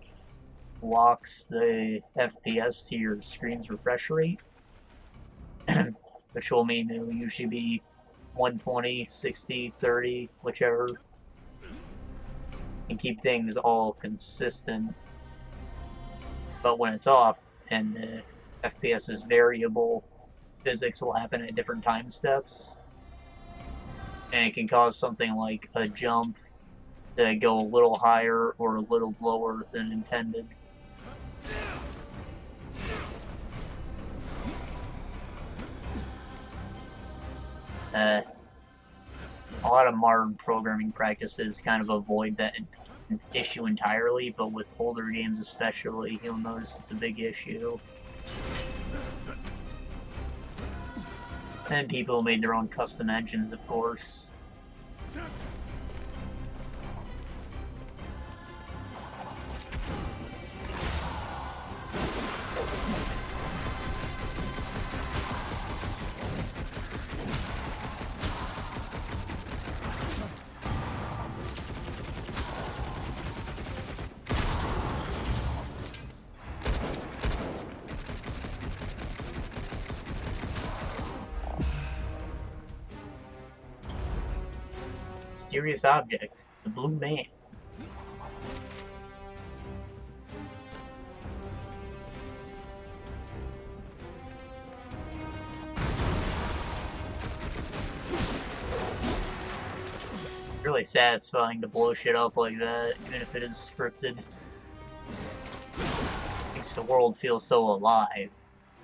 locks the FPS to your screen's refresh rate, which will mean it'll usually be 120, 60, 30, whichever, and keep things all consistent. But when it's off and the FPS is variable, physics will happen at different time steps, and it can cause something like a jump to go a little higher or a little lower than intended. A lot of modern programming practices kind of avoid that issue entirely, but with older games especially, you'll notice it's a big issue. And people made their own custom engines, of course. Mysterious object, the blue man. Really satisfying to blow shit up like that, even if it is scripted. Makes the world feel so alive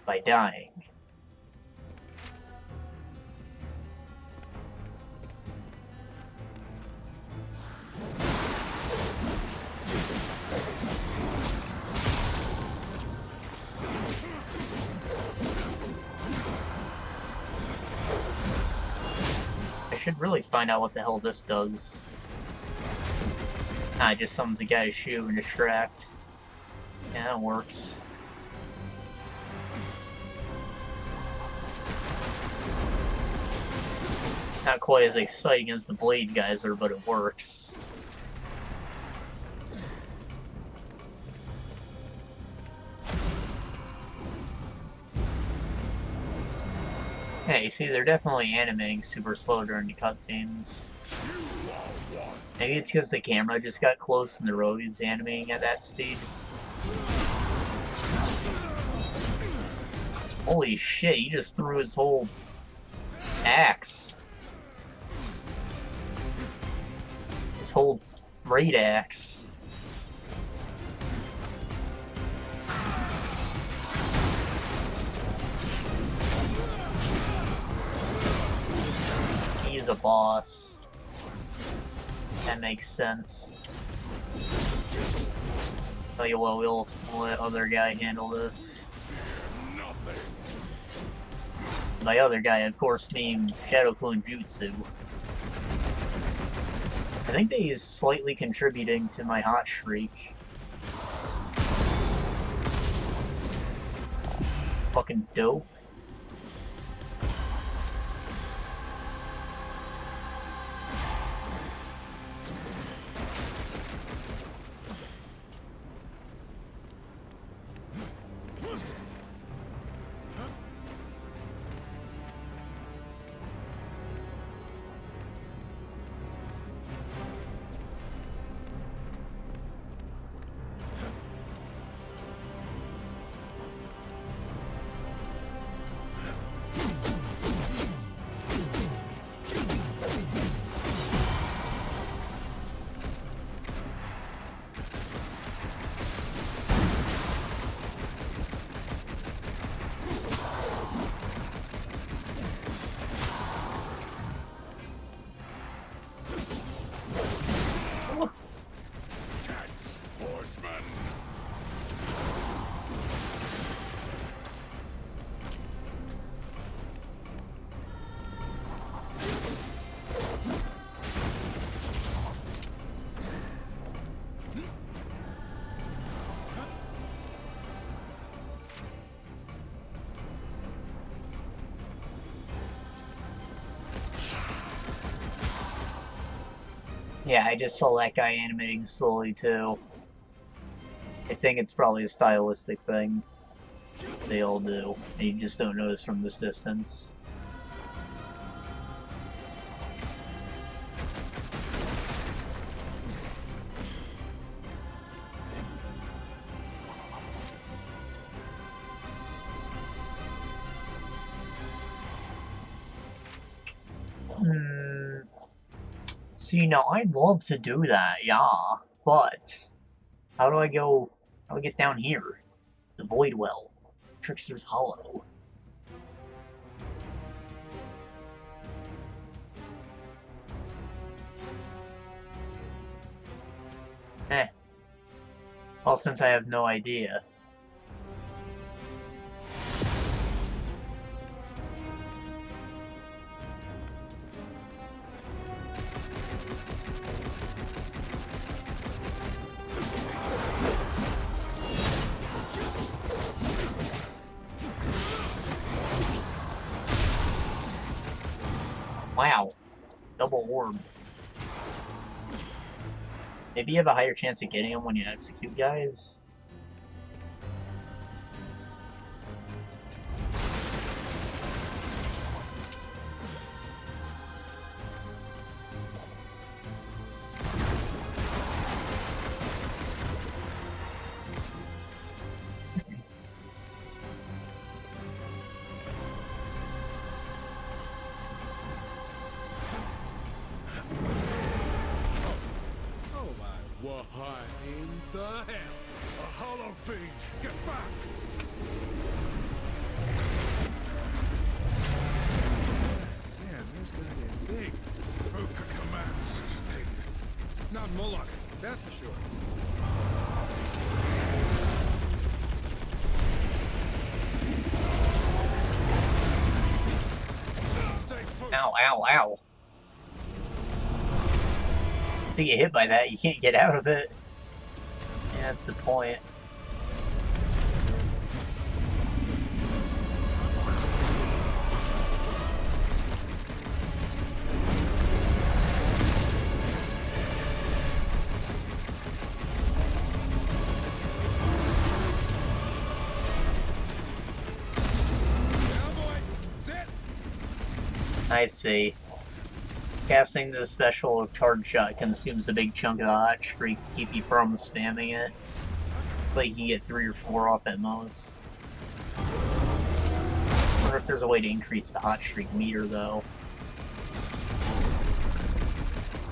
by dying. I should really find out what the hell this does. Ah, it just summons a guy's shoe and distract. Yeah, that works. Not quite as exciting as the Blade Geyser, but it works. Yeah, you see, they're definitely animating super slow during the cutscenes. Maybe it's because the camera just got close and the rogue is animating at that speed. Holy shit, he just threw his whole axe. His whole great axe. He's a boss. That makes sense. Tell you what, we'll let other guy handle this. By other guy, of course, mean Shadow Clone Jutsu. I think that he's slightly contributing to my hot streak. Fucking dope. Yeah, I just saw that guy animating slowly too. I think it's probably a stylistic thing. They all do, and you just don't notice from this distance. See, now I'd love to do that, yeah, but how do I go? How do I get down here? The Void Well, Trickster's Hollow. Well, since I have no idea. Wow. Double orb. Maybe you have a higher chance of getting them when you execute guys? Why in the hell? A hollow fiend! Get back! Damn, this guy is big. Who could command such a thing? Not Moloch, that's for sure. Stay focused. Ow, ow, ow. So you get hit by that, you can't get out of it. Yeah, that's the point. I see. Casting the special charge shot consumes a big chunk of the hot streak to keep you from spamming it. Like you can get 3 or 4 off at most. I wonder if there's a way to increase the hot streak meter though.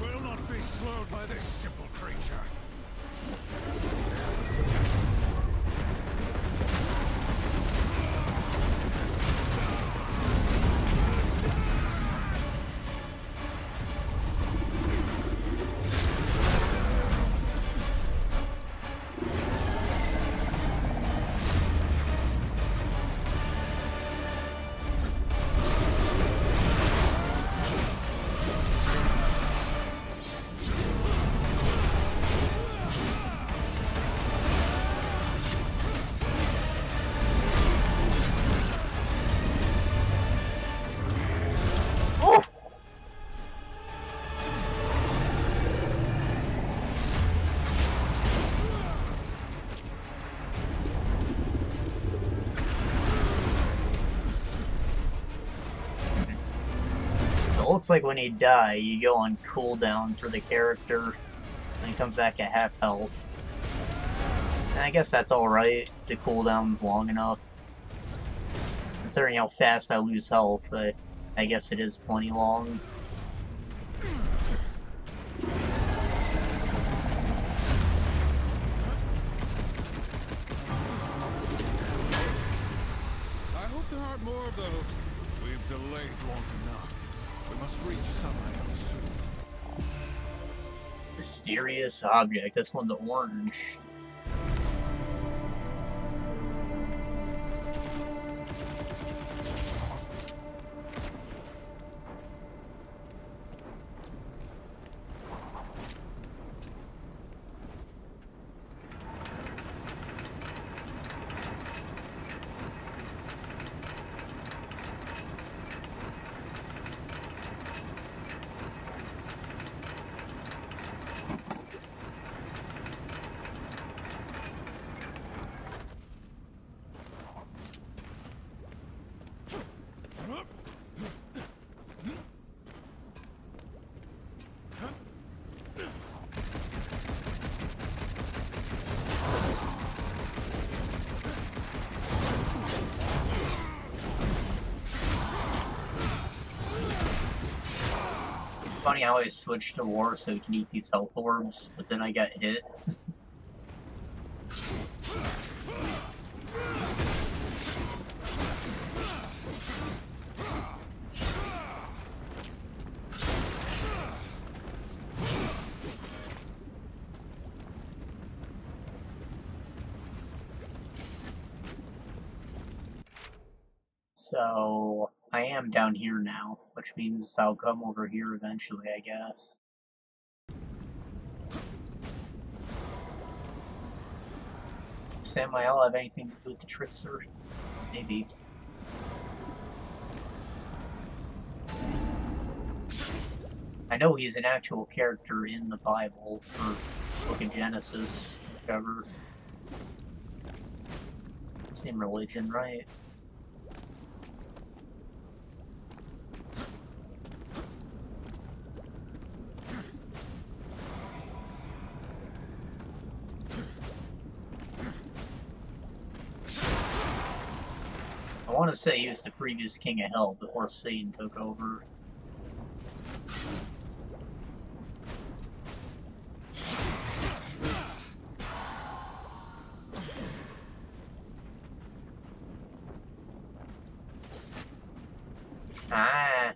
Will not be slowed by this simple creature. It looks like when you die, you go on cooldown for the character, and it comes back at half health. And I guess that's alright, the cooldown's long enough. Considering how fast I lose health, I guess it is plenty long. I hope there aren't more of those. We've delayed long enough. We must reach Samael soon. Mysterious object. This one's orange. Funny how I switched to war so we can eat these health orbs, but then I got hit. So, I am down here now, which means I'll come over here eventually, I guess. Samael have anything to do with the trickster? Maybe. I know he's an actual character in the Bible for Book of Genesis, whichever. Same religion, right? I want to say he was the previous king of hell before Satan took over. Ah,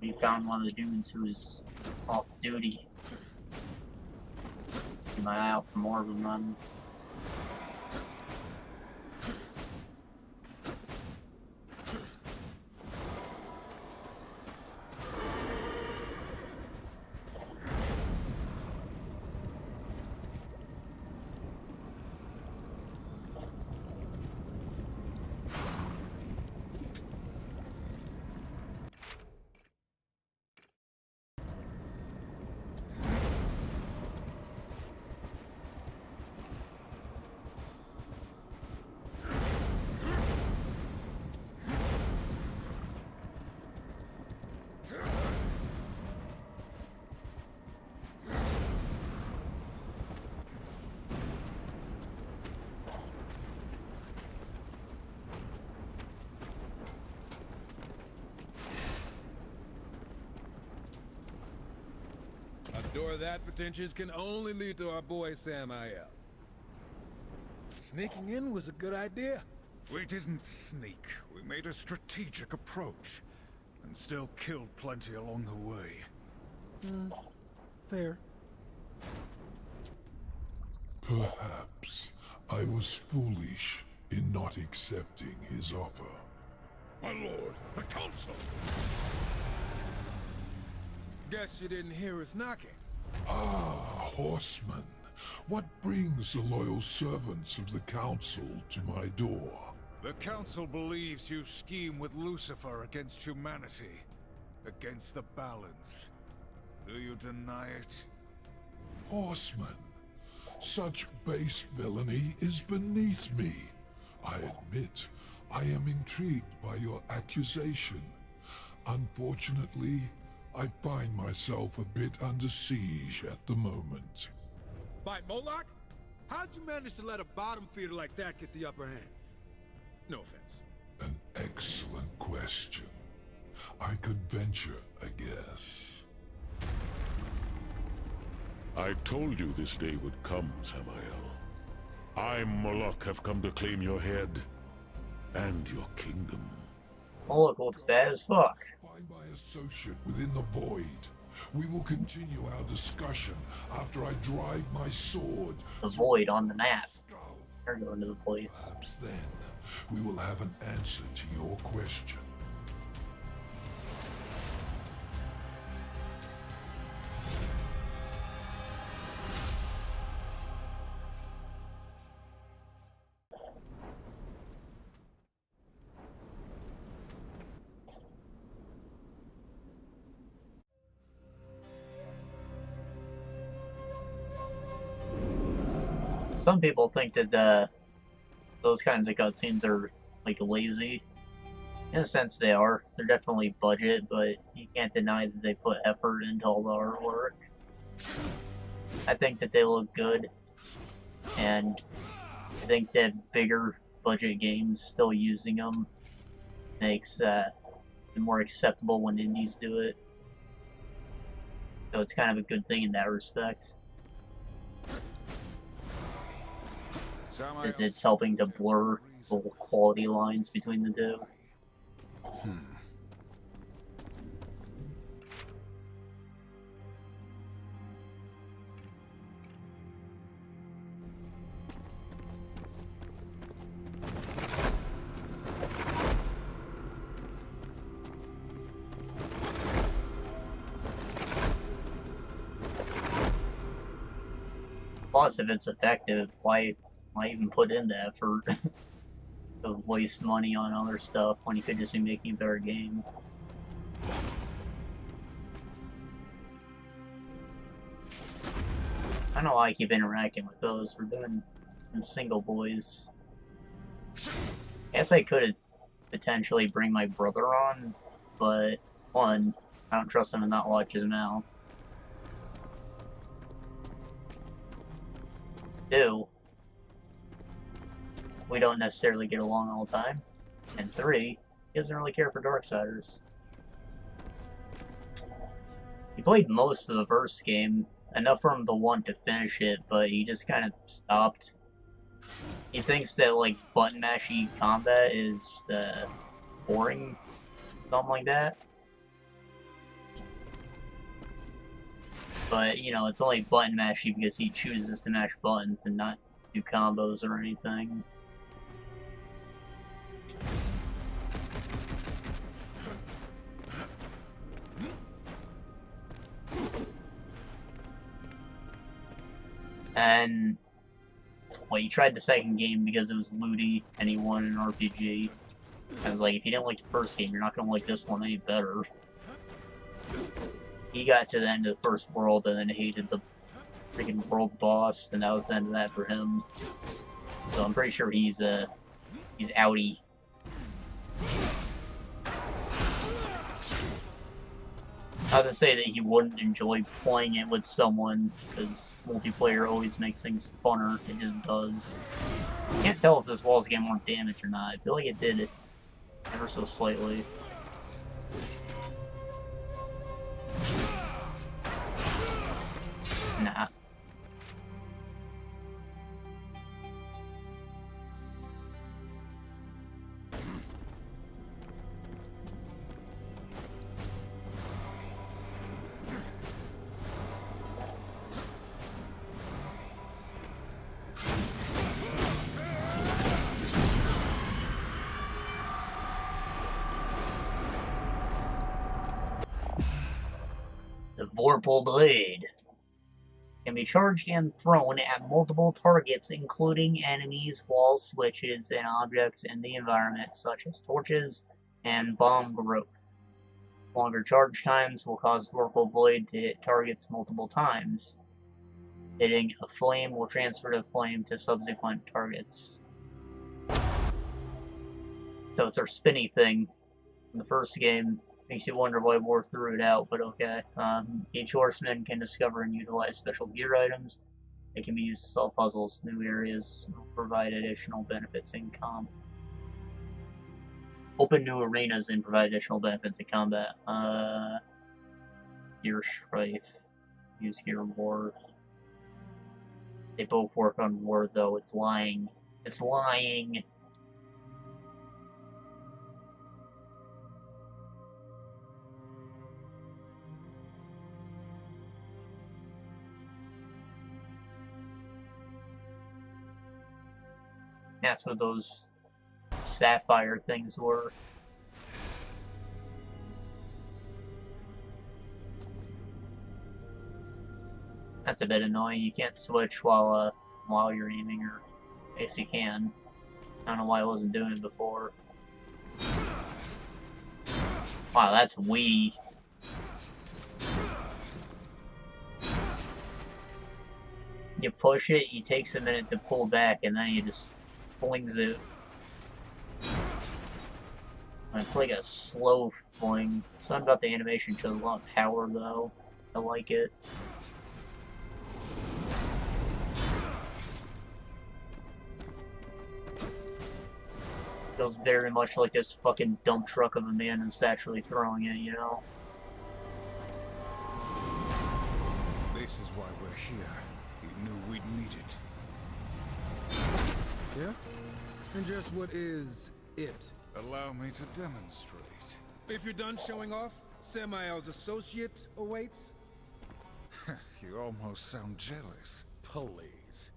we found one of the dudes who was off duty. Keep my eye out for more of them then. A door that pretentious can only lead to our boy Samael. Sneaking in was a good idea. We didn't sneak. We made a strategic approach. And still killed plenty along the way. Fair. Perhaps I was foolish in not accepting his offer. My lord, the council! Guess you didn't hear us knocking. Ah, horseman. What brings the loyal servants of the council to my door? The council believes you scheme with Lucifer against humanity. Against the balance. Do you deny it? Horseman, such base villainy is beneath me. I admit, I am intrigued by your accusation. Unfortunately, I find myself a bit under siege at the moment. By Moloch? How'd you manage to let a bottom feeder like that get the upper hand? No offense. An excellent question. I could venture a guess. I told you this day would come, Samael. I, Moloch, have come to claim your head and your kingdom. Moloch looks bad as fuck. Find my associate within the void. We will continue our discussion after I drive my sword. The void on the map. Skull. They're going to the place. Perhaps then we will have an answer to your question. Some people think that those kinds of cutscenes are like lazy. In a sense, they are. They're definitely budget, but you can't deny that they put effort into all the artwork. I think that they look good, and I think that bigger budget games still using them makes it more acceptable when indies do it. So it's kind of a good thing in that respect. It's helping to blur the quality lines between the two. Plus, if it's effective, why even put in the effort to waste money on other stuff when you could just be making a better game? I don't know why I keep interacting with those. We're doing some single boys. I guess I could potentially bring my brother on, but one, I don't trust him to not watch his mouth. Two, we don't necessarily get along all the time. And three, he doesn't really care for Darksiders. He played most of the first game, enough for him to want to finish it, but he just kind of stopped. He thinks that, like, button mashy combat is boring, something like that. But, you know, it's only button mashy because he chooses to mash buttons and not do combos or anything. And, well, he tried the second game because it was looty and he won an RPG. I was like, if you didn't like the first game, you're not going to like this one any better. He got to the end of the first world and then hated the freaking world boss, and that was the end of that for him. So I'm pretty sure he's outie. Not to say that he wouldn't enjoy playing it with someone, because multiplayer always makes things funner. It just does. Can't tell if this wall's getting more damage or not. I feel like it did it ever so slightly. Nah. The Vorpal Blade can be charged and thrown at multiple targets, including enemies, walls, switches, and objects in the environment, such as torches and bomb growth. Longer charge times will cause Vorpal Blade to hit targets multiple times. Hitting a flame will transfer the flame to subsequent targets. So it's our spinny thing in the first game. Makes you wonder why War threw it out, but okay. Each horseman can discover and utilize special gear items. They can be used to solve puzzles, new areas, provide additional benefits in combat. Open new arenas and provide additional benefits in combat. Gear Strife. Use Gear War. They both work on War, though. It's lying. It's lying! That's what those sapphire things were. That's a bit annoying. You can't switch while you're aiming, or I guess you can. I don't know why I wasn't doing it before. Wow, that's wee. You push it, it takes a minute to pull back, and then you just flings it. It's like a slow fling. Something about the animation shows a lot of power, though. I like it. Feels very much like this fucking dump truck of a man that's actually throwing it, you know? why we're here. He knew we'd need it. Yeah? And just what is it? Allow me to demonstrate. If you're done showing off, Samael's associate awaits? You almost sound jealous. Please.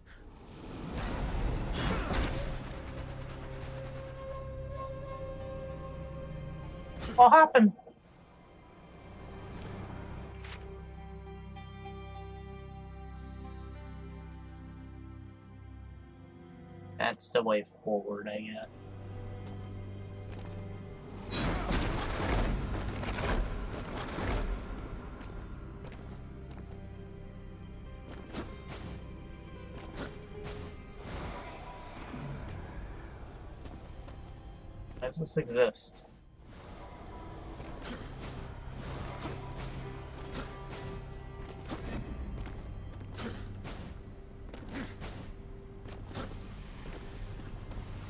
What happened? That's the way forward, I guess. Does this exist?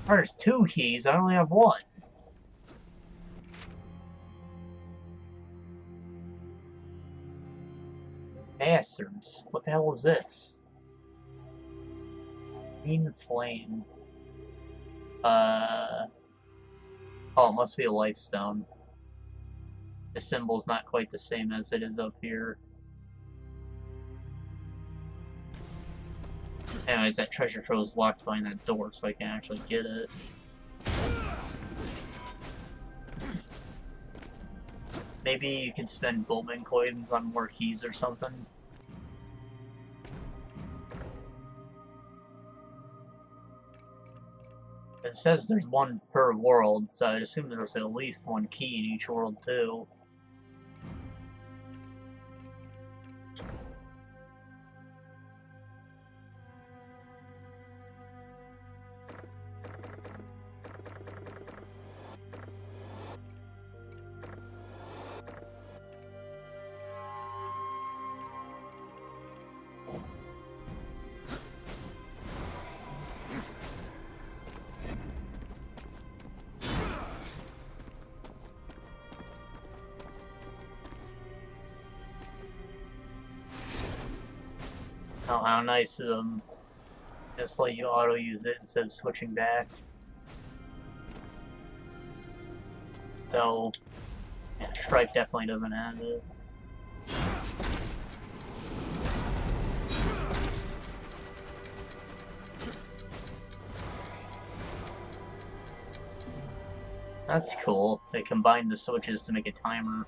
There's 2 keys, I only have 1. Bastards. What the hell is this? Green flame. Oh, it must be a life stone. The symbol's not quite the same as it is up here. Anyways, that treasure trove is locked behind that door, so I can't actually get it. Maybe you can spend Bowman coins on more keys or something. It says there's 1 per world, so I'd assume there's at least 1 key in each world too. Oh, how nice of them. Just let you auto-use it instead of switching back. So, yeah, Strike definitely doesn't have it. That's cool. They combined the switches to make a timer.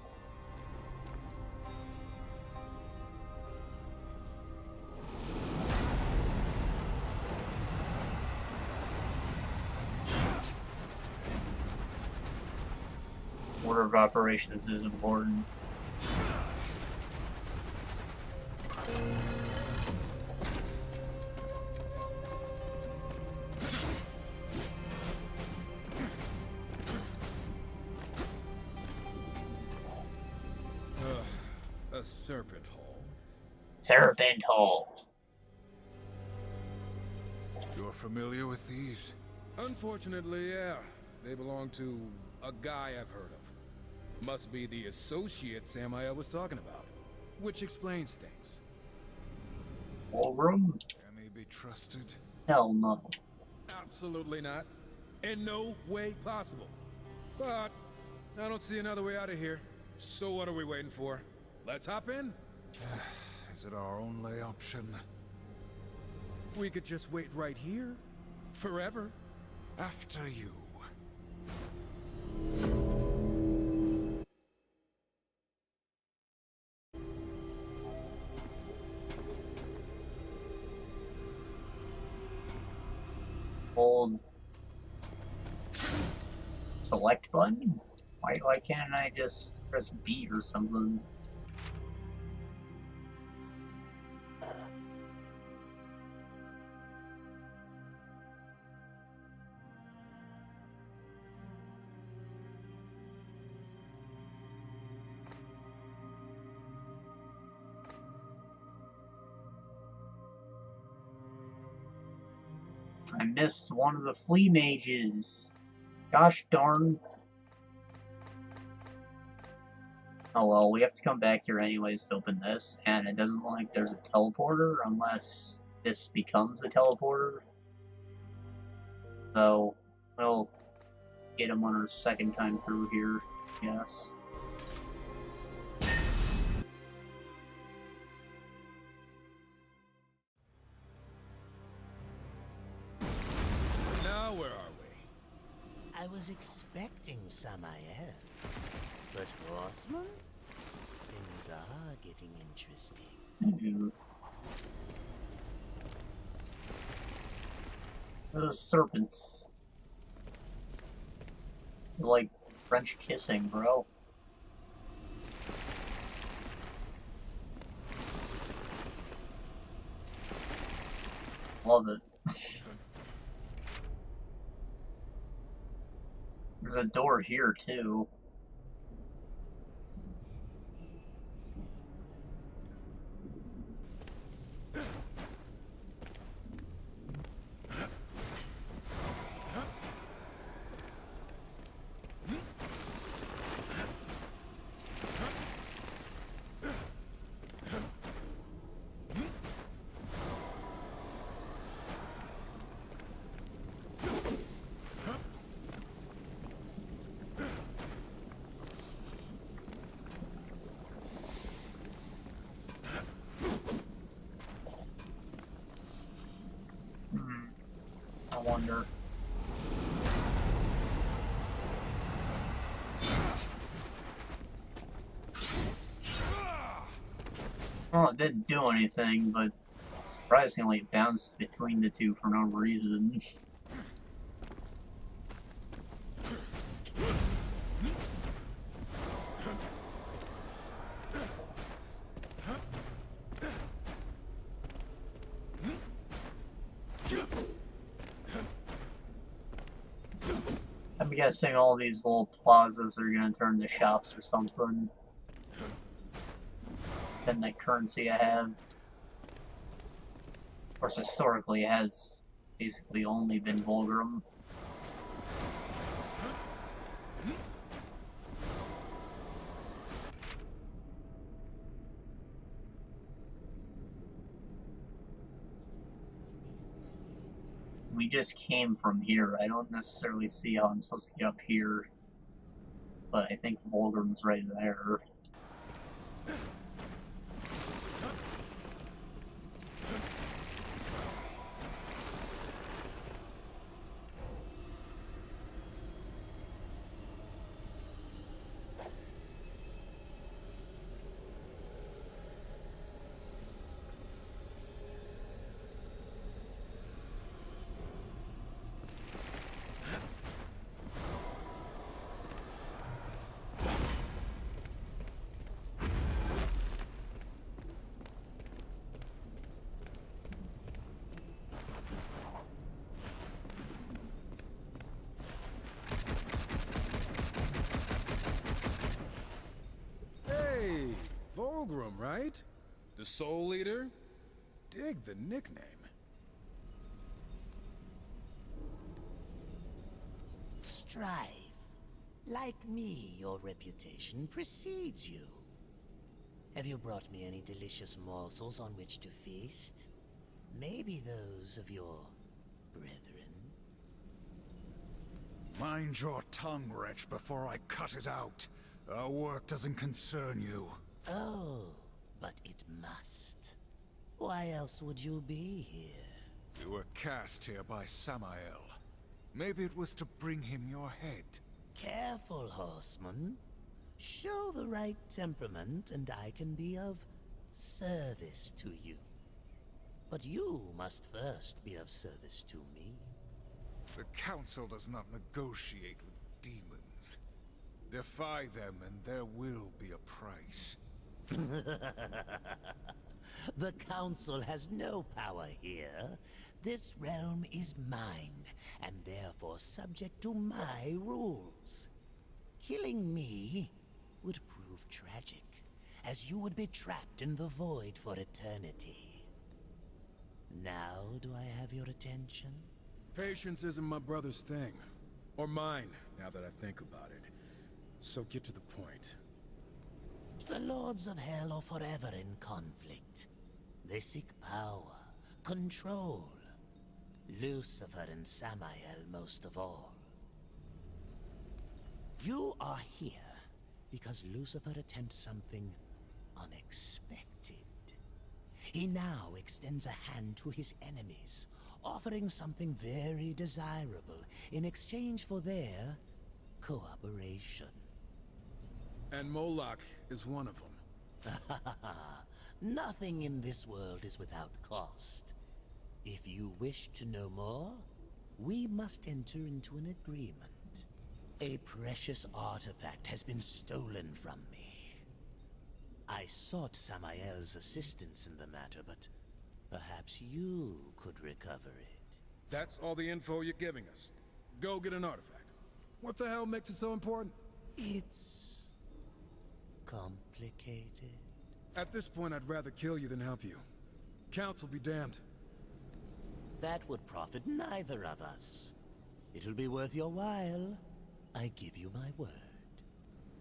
Order of operations is important. A serpent hole. Serpent hole. You're familiar with these? Unfortunately, yeah. They belong to a guy I've heard of. Must be the associate Samael was talking about. Which explains things. Vulgrim? Can he be trusted? Hell no. Absolutely not. In no way possible. But I don't see another way out of here. So what are we waiting for? Let's hop in? Is it our only option? We could just wait right here. Forever. After you. Hold select button? Why can't I just press B or something? I missed one of the flea mages. Gosh darn. Oh well, we have to come back here anyways to open this, and it doesn't look like there's a teleporter unless this becomes a teleporter. So, we'll get him on our second time through here, yes. Now where are we? I was expecting Samael, but Horseman? Things are getting interesting. Those serpents. They're like French kissing, bro. Love it. There's a door here, too. I wonder. Well, it didn't do anything, but surprisingly it bounced between the two for no reason. I'm guessing all these little plazas are gonna turn to shops or something. And that currency I have. Of course, historically it has basically only been Vulgrim. We just came from here. I don't necessarily see how I'm supposed to get up here. But I think Vulgrim's right there. Vulgrim, right? The Soul Leader? Dig the nickname. Strive. Like me, your reputation precedes you. Have you brought me any delicious morsels on which to feast? Maybe those of your brethren? Mind your tongue, wretch, before I cut it out. Our work doesn't concern you. Oh, but it must. Why else would you be here? You were cast here by Samael. Maybe it was to bring him your head. Careful, horseman. Show the right temperament and I can be of service to you. But you must first be of service to me. The Council does not negotiate with demons. Defy them and there will be a price. The Council has no power here. This realm is mine, and therefore subject to my rules. Killing me would prove tragic, as you would be trapped in the void for eternity. Now do I have your attention? Patience isn't my brother's thing. Or mine, now that I think about it. So get to the point. The Lords of Hell are forever in conflict. They seek power, control. Lucifer and Samael most of all. You are here because Lucifer attempts something unexpected. He now extends a hand to his enemies, offering something very desirable in exchange for their cooperation. And Moloch is one of them. Nothing in this world is without cost. If you wish to know more, we must enter into an agreement. A precious artifact has been stolen from me. I sought Samael's assistance in the matter, but perhaps you could recover it. That's all the info you're giving us. Go get an artifact. What the hell makes it so important? It's complicated. At this point, I'd rather kill you than help you. Council be damned. That would profit neither of us. It'll be worth your while. I give you my word.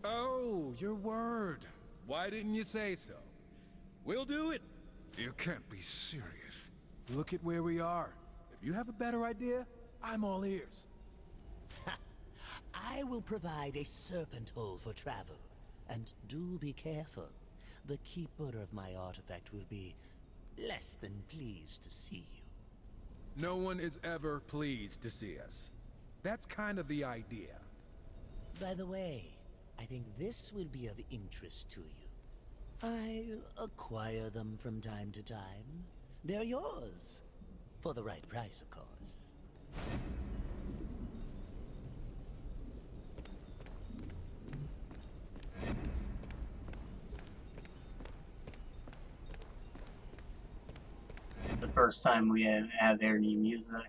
Oh, your word. Why didn't you say so? We'll do it. You can't be serious. Look at where we are. If you have a better idea, I'm all ears. I will provide a serpent hole for travel. And do be careful. The keeper of my artifact will be less than pleased to see you. No one is ever pleased to see us. That's kind of the idea. By the way, I think this will be of interest to you. I acquire them from time to time. They're yours. For the right price, of course. The first time we have any music.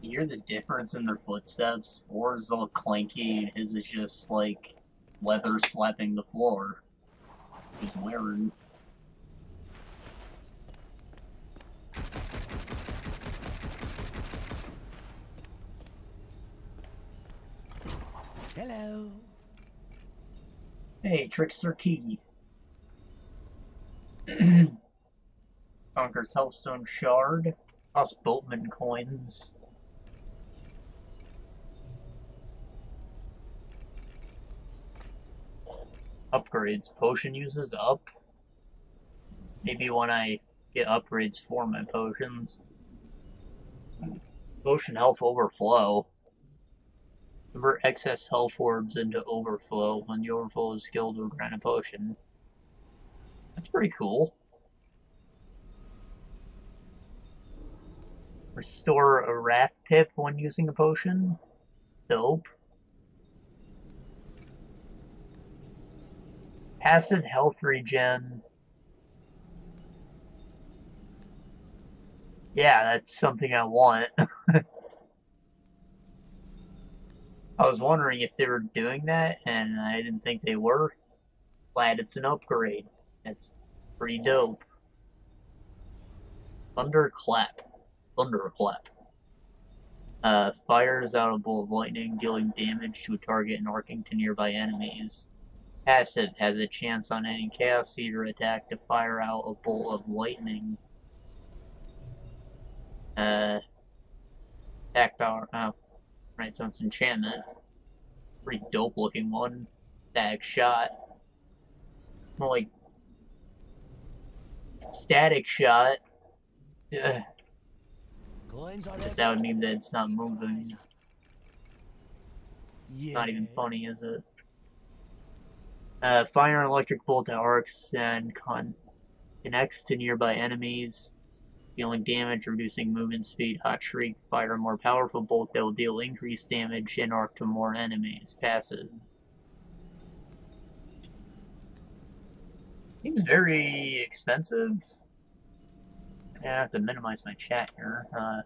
You hear the difference in their footsteps? Ours is all clanky, and his is just like leather slapping the floor. He's wearing. Hello. Hey, Trickster Key. Conquers Hellstone Shard. Cost Boatman coins. Upgrades. Potion uses up. Maybe when I get upgrades for my potions. Potion health overflow. Convert excess health orbs into overflow. When the overflow is skilled, will grant a potion. That's pretty cool. Restore a rat pip when using a potion. Dope. Passive health regen. Yeah, that's something I want. I was wondering if they were doing that, and I didn't think they were. Glad it's an upgrade. That's pretty dope. Thunderclap. Fires out a bolt of lightning, dealing damage to a target and arcing to nearby enemies. Passive has a chance on any Chaos Eater attack to fire out a bolt of lightning. Attack power. Oh, right, so it's enchantment. Pretty dope looking one. Static shot. More like static shot. Guess that would mean that it's not moving. Yeah. Not even funny, is it? Fire an electric bolt that arcs and connects to nearby enemies, dealing damage, reducing movement speed. Hot Shriek. Fire a more powerful bolt that will deal increased damage and arc to more enemies. Passive. Seems very expensive. I have to minimize my chat here. I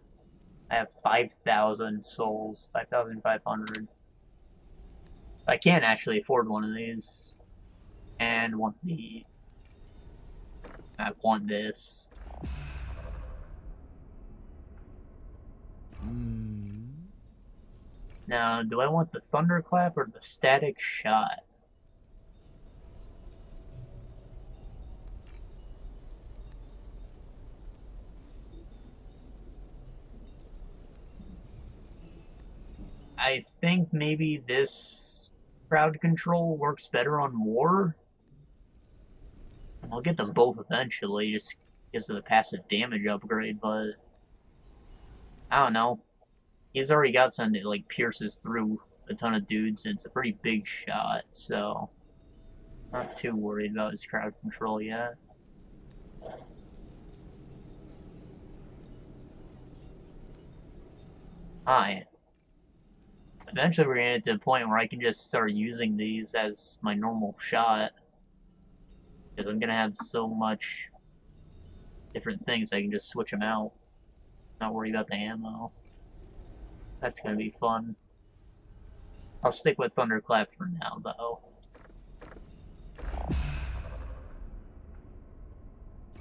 have 5,000 souls, 5,500. I can't actually afford one of these. And want the I want this. Now, do I want the thunderclap or the static shot? I think maybe this crowd control works better on war. I'll get them both eventually, just because of the passive damage upgrade, but I don't know. He's already got something that like pierces through a ton of dudes, and it's a pretty big shot, so not too worried about his crowd control yet. Hi. Eventually we're gonna get to a point where I can just start using these as my normal shot. Because I'm gonna have so much different things, I can just switch them out. Not worry about the ammo. That's gonna be fun. I'll stick with Thunderclap for now, though.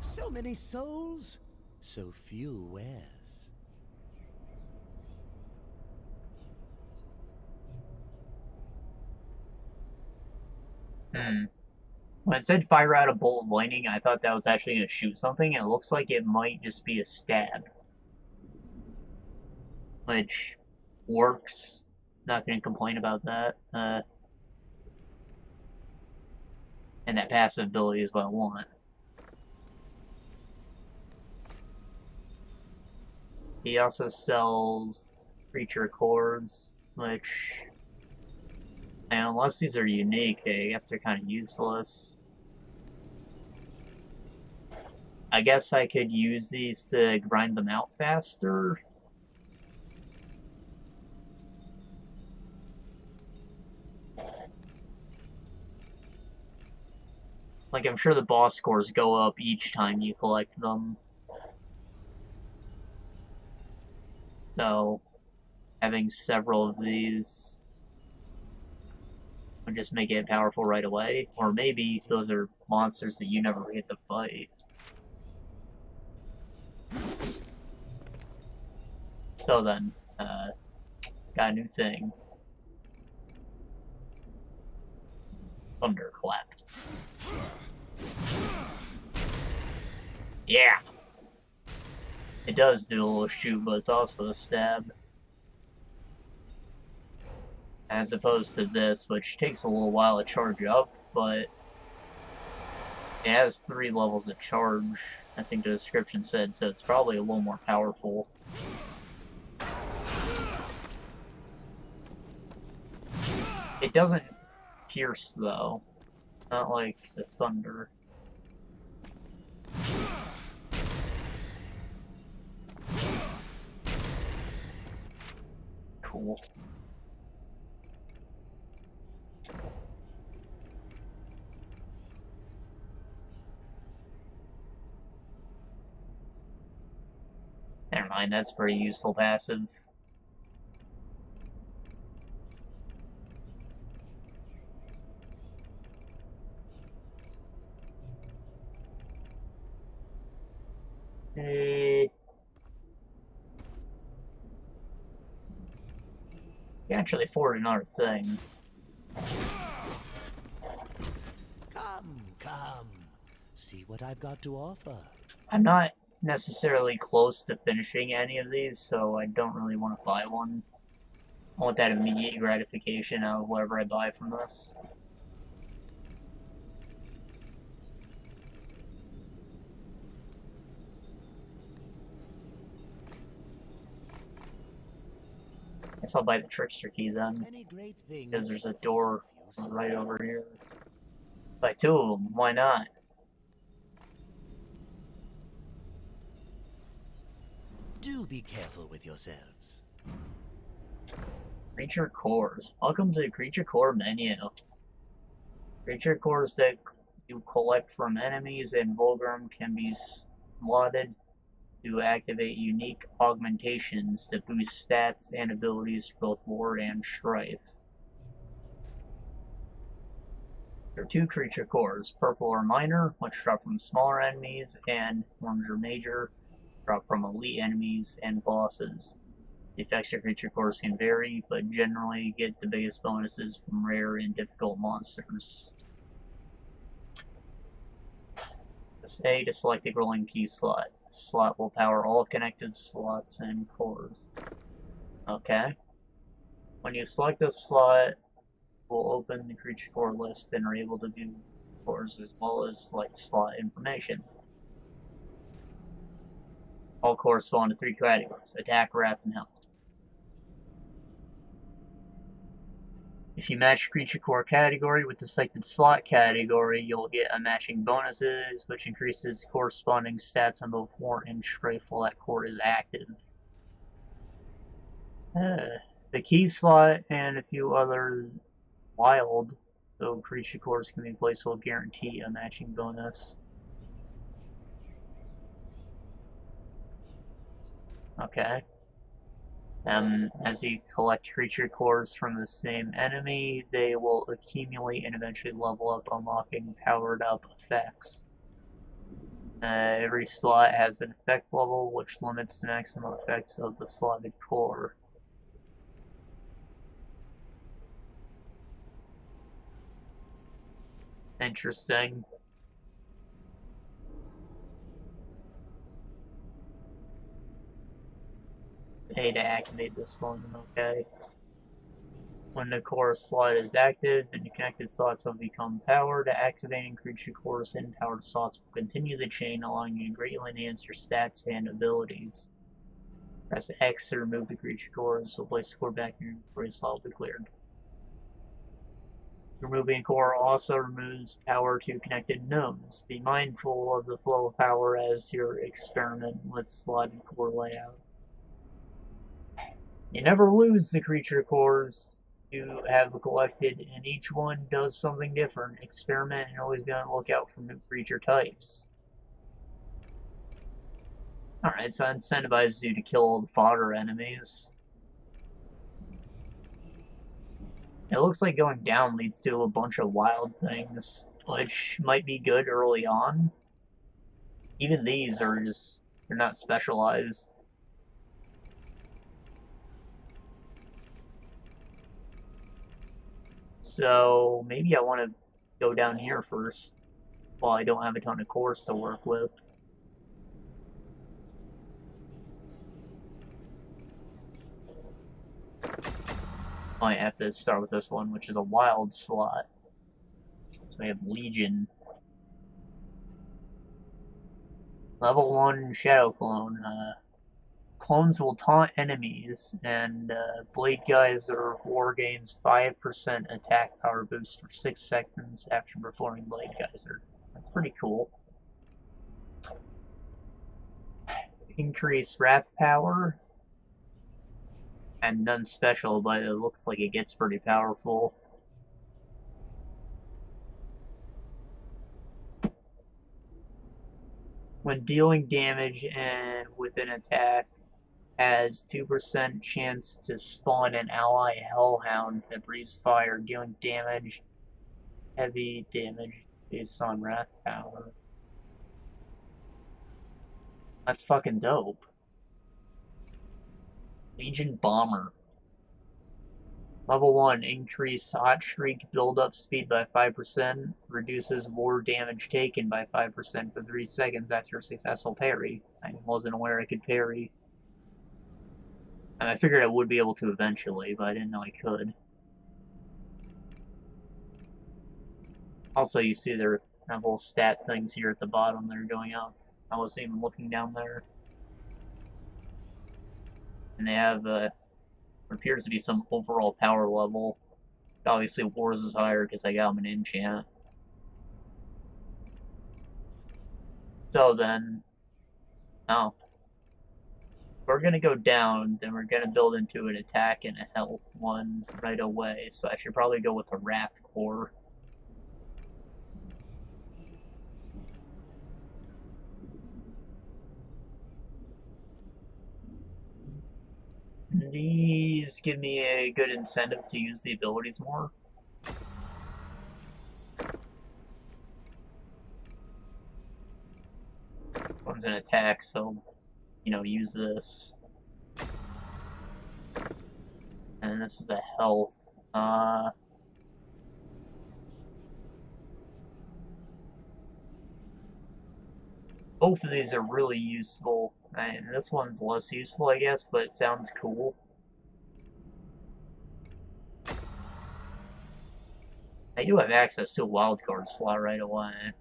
So many souls, so few wares. When it said fire out a bolt of lightning, I thought that was actually going to shoot something, and it looks like it might just be a stab. Which works. Not going to complain about that. And that passive ability is what I want. He also sells creature cores, which... And unless these are unique, I guess they're kind of useless. I guess I could use these to grind them out faster. Like, I'm sure the boss scores go up each time you collect them. So, having several of these would just make it powerful right away. Or maybe those are monsters that you never get to fight. So then, got a new thing. Thunderclap. Yeah! It does do a little shoot, but it's also a stab. As opposed to this, which takes a little while to charge up, but it has 3 levels of charge, I think the description said, so it's probably a little more powerful. It doesn't pierce, though. Not like the thunder. Cool. Never mind, that's pretty useful passive. You actually afford another thing. Come. See what I've got to offer. I'm not necessarily close to finishing any of these, so I don't really want to buy one. I want that immediate gratification out of whatever I buy from this. Guess I'll buy the trickster key then, because there's a door right over here. Buy 2 of them, why not? Do be careful with yourselves. Creature cores. Welcome to the creature core menu. Creature cores that you collect from enemies and Vulgrim can be slotted to activate unique augmentations to boost stats and abilities for both War and Strife. There are 2 creature cores. Purple or minor, which drop from smaller enemies, and orange or major, drop from elite enemies and bosses. The effects of creature cores can vary, but generally get the biggest bonuses from rare and difficult monsters. Press A to select a rolling key slot. The slot will power all connected slots and cores. Okay. When you select a slot, it will open the creature core list and are able to view cores as well as select slot information. All cores fall into 3 categories: attack, wrath, and health. If you match creature core category with the selected slot category, you'll get a matching bonuses, which increases corresponding stats on both war and strafe while that core is active. The key slot and a few other wild, so creature cores can be placed will guarantee a matching bonus. Okay. As you collect creature cores from the same enemy, they will accumulate and eventually level up, unlocking powered up effects. Every slot has an effect level, which limits the maximum effects of the slotted core. Interesting. Pay to activate this one, okay. When the core slot is active, the connected slots will become powered. Activating creature cores in powered slots will continue the chain, allowing you to greatly enhance your stats and abilities. Press X to remove the creature cores, so place the core back in your inventory slot will be cleared. Removing a core also removes power to connected nodes. Be mindful of the flow of power as you experiment with slotted core layout. You never lose the creature cores you have collected, and each one does something different. Experiment and always be on the lookout for new creature types. Alright, so it incentivizes you to kill all the fodder enemies. It looks like going down leads to a bunch of wild things, which might be good early on. Even these are just, they're not specialized. So maybe I want to go down here first, while I don't have a ton of cores to work with. Might have to start with this one, which is a wild slot. So we have Legion. Level 1 Shadow Clone. Clones will taunt enemies, and Blade Geyser War gains 5% attack power boost for 6 seconds after performing Blade Geyser. That's pretty cool. Increase Wrath power. And none special, but it looks like it gets pretty powerful. When dealing damage and with an attack, has 2% chance to spawn an ally Hellhound that breathes fire, dealing damage, heavy damage based on Wrath power. That's fucking dope. Legion Bomber. Level 1, increase Hot Streak build-up speed by 5%, reduces war damage taken by 5% for 3 seconds after a successful parry. I wasn't aware I could parry. And I figured I would be able to eventually, but I didn't know I could. Also, you see there have little stat things here at the bottom that are going up. I wasn't even looking down there. And they have, there appears to be some overall power level. Obviously, Wars is higher because I got him an enchant. So then, oh. We're gonna go down, then we're gonna build into an attack and a health one right away, so I should probably go with a Wrath core. These give me a good incentive to use the abilities more. one's an attack, so, you know, use this. And this is a health. Both of these are really useful. And this one's less useful, I guess, but it sounds cool. I do have access to a wildcard slot right away.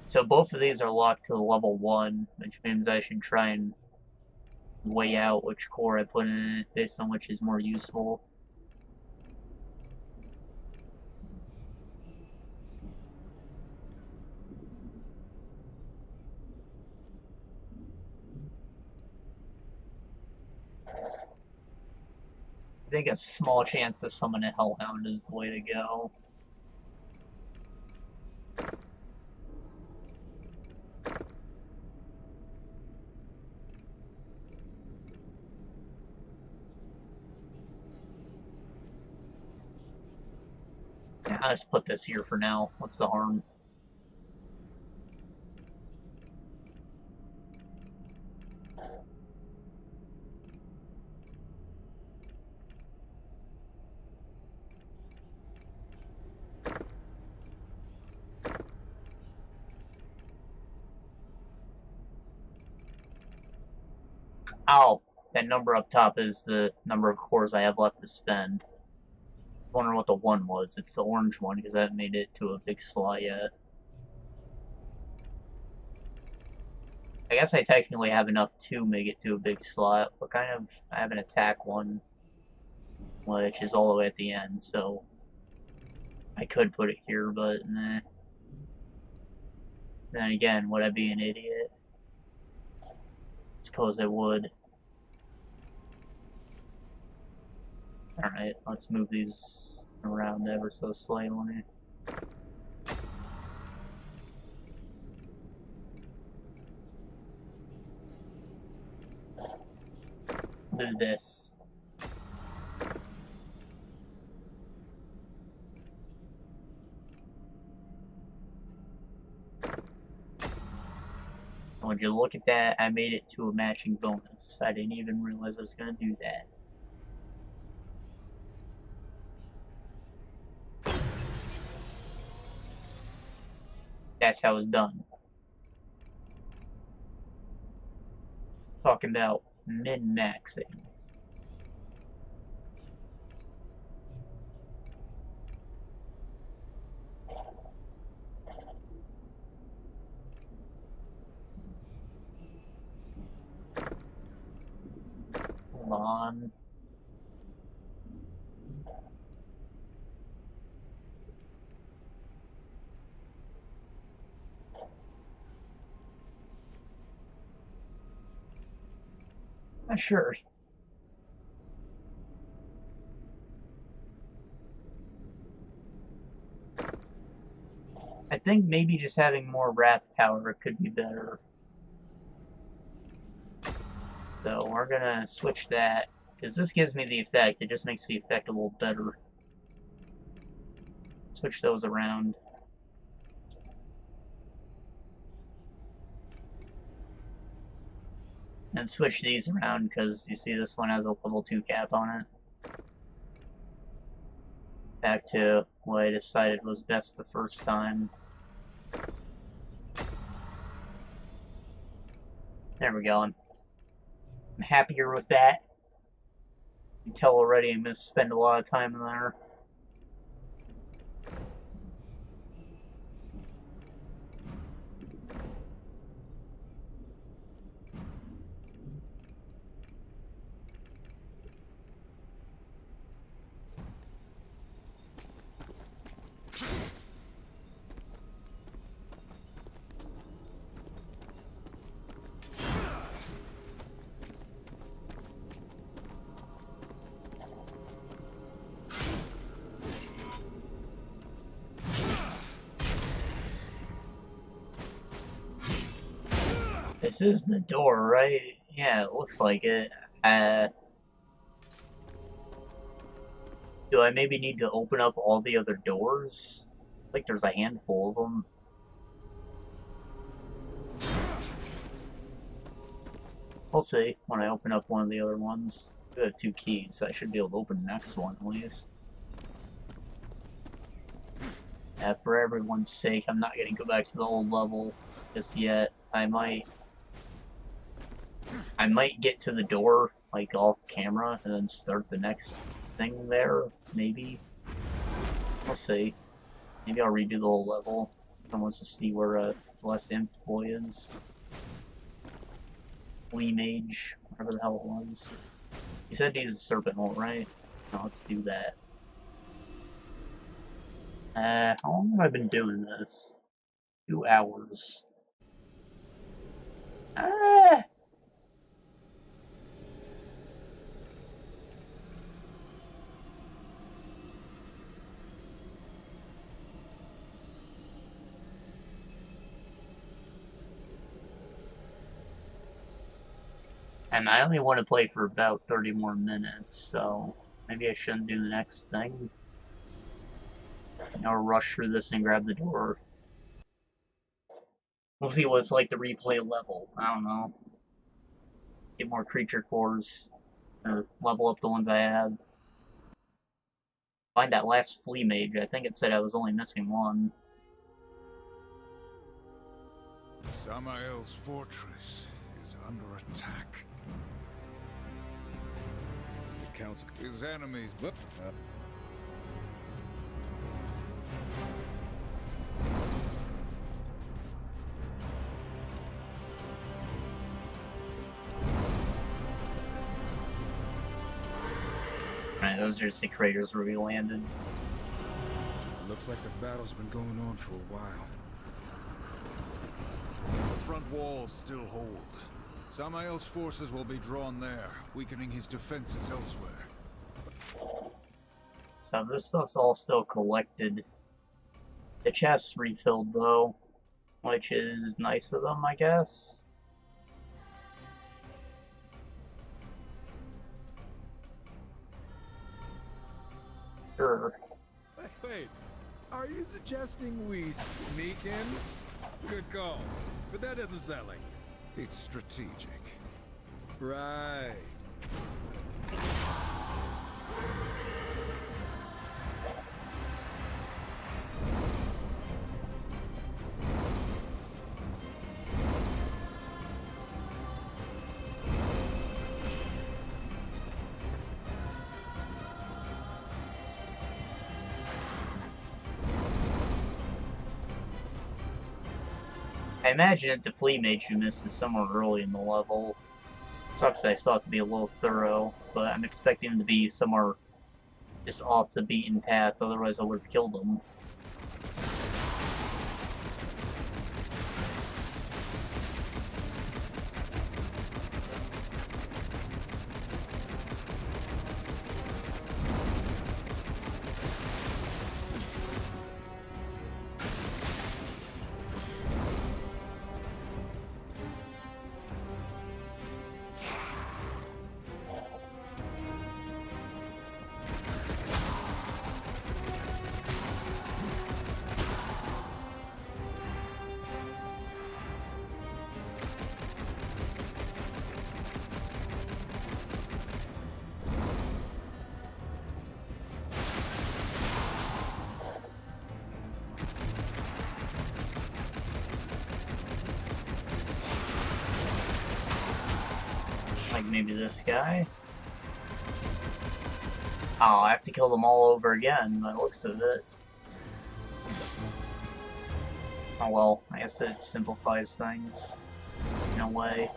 So both of these are locked to level 1, which means I should try and weigh out which core I put in it based on which is more useful. I think a small chance to summon a Hellhound is the way to go. Yeah, I'll just put this here for now. What's the harm? Oh, that number up top is the number of cores I have left to spend. I wonder what the 1 was. It's the orange one, because I haven't made it to a big slot yet. I guess I technically have enough to make it to a big slot, but kind of, I have an attack one, which is all the way at the end, so I could put it here, but nah. Then again, would I be an idiot? Suppose I would. Alright, let's move these around ever so slightly. Do this. Would you look at that? I made it to a matching bonus. I didn't even realize I was gonna do that. That's how it's done. Talking about min-maxing. Hold on. Not sure. I think maybe just having more wrath power could be better. So we're gonna switch that, because this gives me the effect. It just makes the effect a little better. Switch those around. And switch these around, because you see this one has a level 2 cap on it. Back to what I decided was best the first time. There we go. I'm happier with that. You can tell already I'm going to spend a lot of time in there. This is the door, right? Yeah, it looks like it. Do I maybe need to open up all the other doors? Like there's a handful of them. We'll see when I open up one of the other ones. I have 2 keys, so I should be able to open the next one at least. For everyone's sake, I'm not gonna go back to the old level just yet. I might get to the door, like, off camera, and then start the next thing there, maybe. We'll see. Maybe I'll redo the whole level. I want to see where the last imp boy is. Flea Mage, whatever the hell it was. He said he's a serpent ult, right? No, let's do that. How long have I been doing this? 2 hours. Ah! And I only want to play for about 30 more minutes, so maybe I shouldn't do the next thing. Or rush through this and grab the door. We'll see what it's like to replay a level. I don't know. Get more creature cores. Or level up the ones I have. Find that last flea mage. I think it said I was only missing one. Samael's fortress is under attack. The council, his enemies. Alright, those are just the craters where we landed. Looks like the battle's been going on for a while. The front walls still hold. Samael's forces will be drawn there, weakening his defenses elsewhere. So this stuff's all still collected. The chest's refilled though, which is nice of them, I guess. Sure. Wait, are you suggesting we sneak in? Good call, but that doesn't sound like it. It's strategic. Right. I imagine that the flea mage you missed is somewhere early in the level. Sucks that I still have to be a little thorough, but I'm expecting him to be somewhere just off the beaten path, otherwise I would have killed him. Like maybe this guy? Oh, I have to kill them all over again by the looks of it. Oh well, I guess it simplifies things in a way.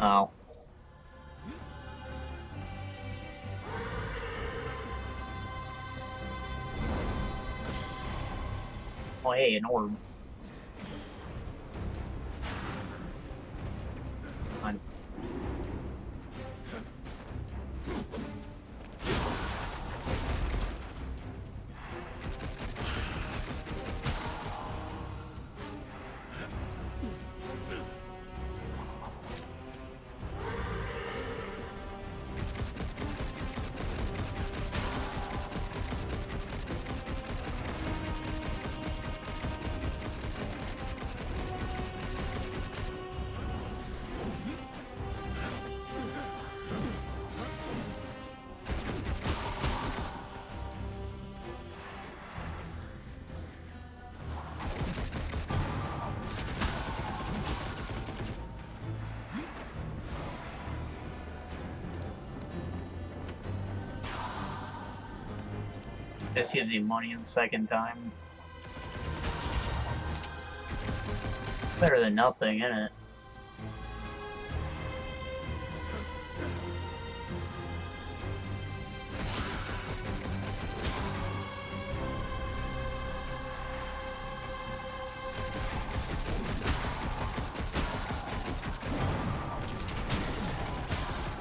Oh. Oh, hey, an orb. Fine. This gives you money the second time. Better than nothing, isn't it?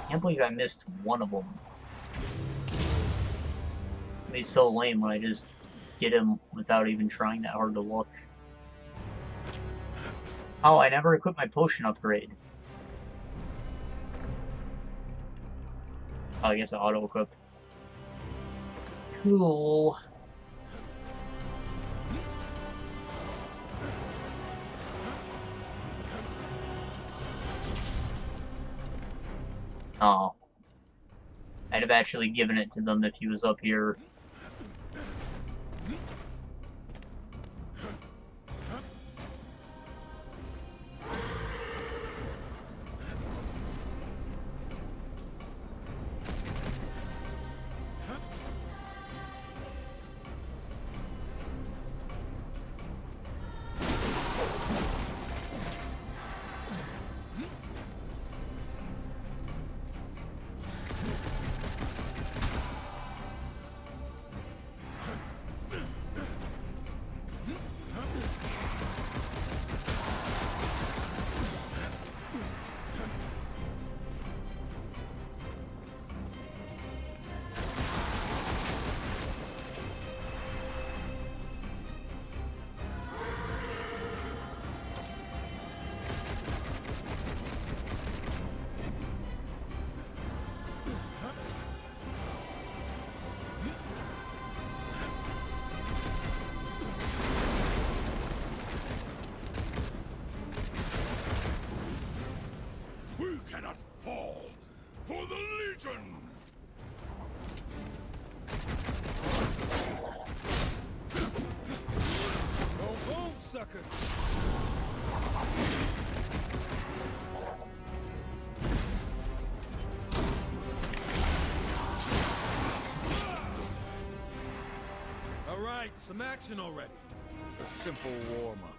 Can't believe I missed one of them. It'd be so lame when I just get him without even trying that hard to look. Oh, I never equipped my potion upgrade. Oh, I guess I auto-equip. Cool. Oh. I'd have actually given it to them if he was up here. Some action already. A simple warm-up.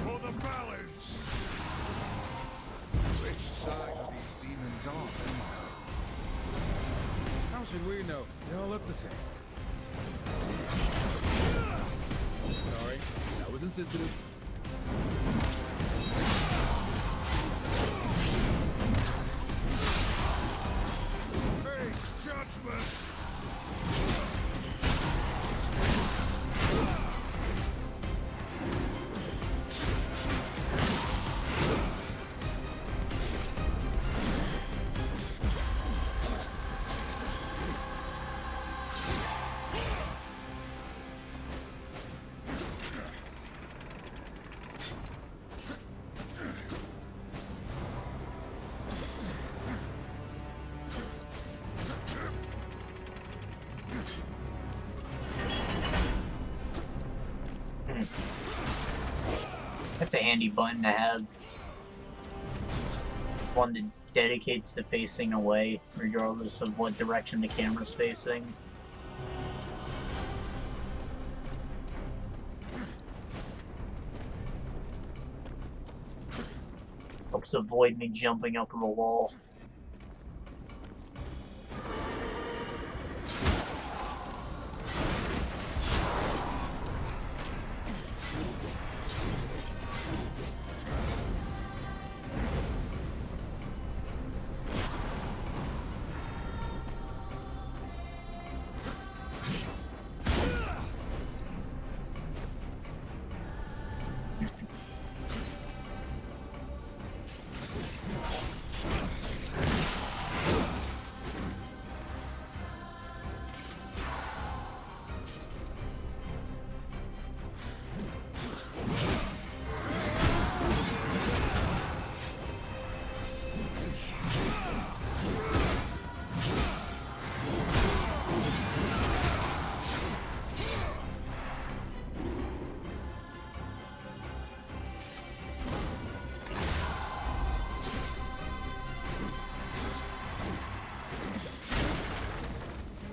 For the balance! Which side are these demons on? How should we know? They all look the same. Sorry, that was insensitive. Judgment! That's a handy button to have. One that dedicates to facing away, regardless of what direction the camera's facing. helps avoid me jumping up the wall.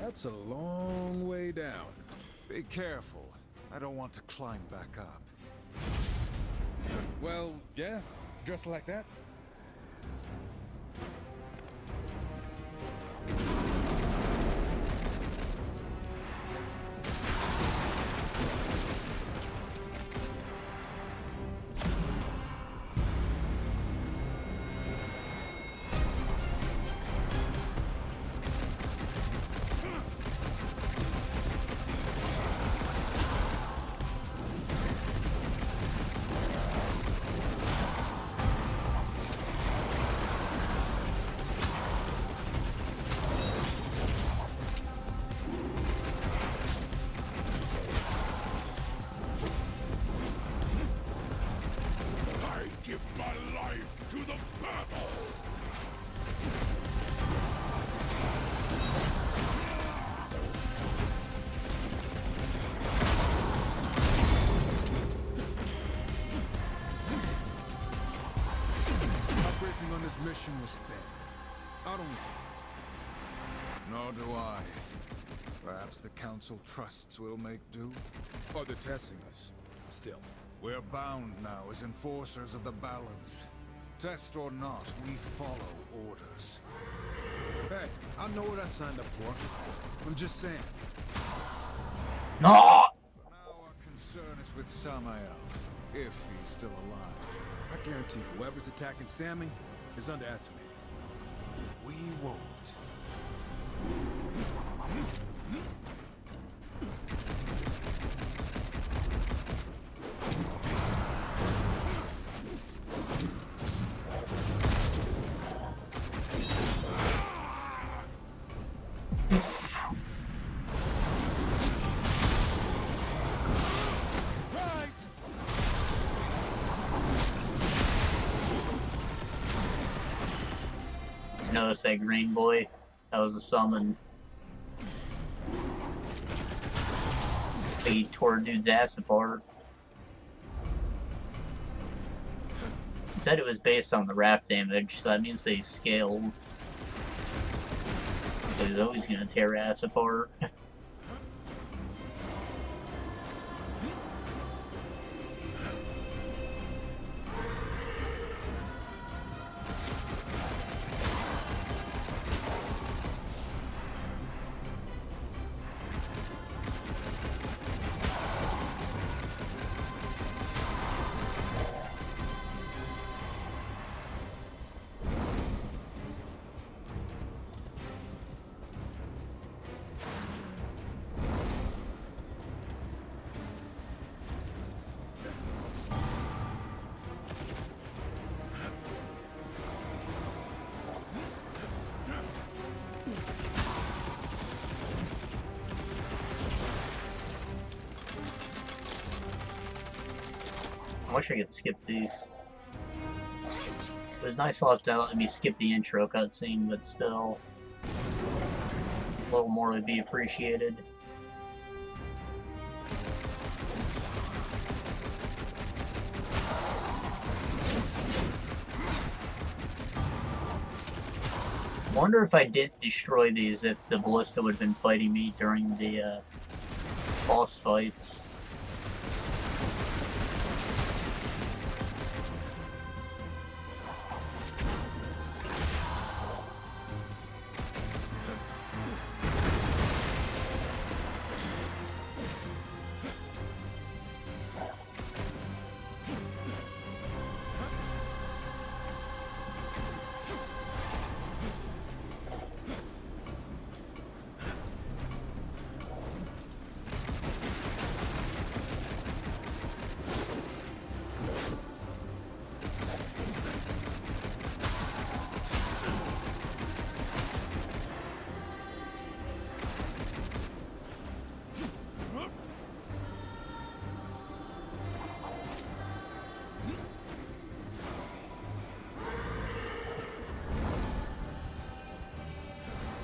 That's a long way down. Be careful. I don't want to climb back up. Well, yeah, just like that. Mission was thin. I don't like Nor do I. Perhaps the Council trusts we'll make do? it. Or they're testing us. Still. We're bound now as enforcers of the balance. Test or not, we follow orders. Hey, I know what I signed up for. I'm just saying. No! For now, our concern is with Samael, if he's still alive. I guarantee whoever's attacking Sammy is underestimated. We won't. Notice that green boy? That was a summon. He tore a dude's ass apart. He said it was based on the raft damage, so that means that he scales. So he's always gonna tear ass apart. I wish I could skip these. It was nice enough to let me skip the intro cutscene, but still, a little more would be appreciated. I wonder if I did destroy these, if the ballista would have been fighting me during the boss fights.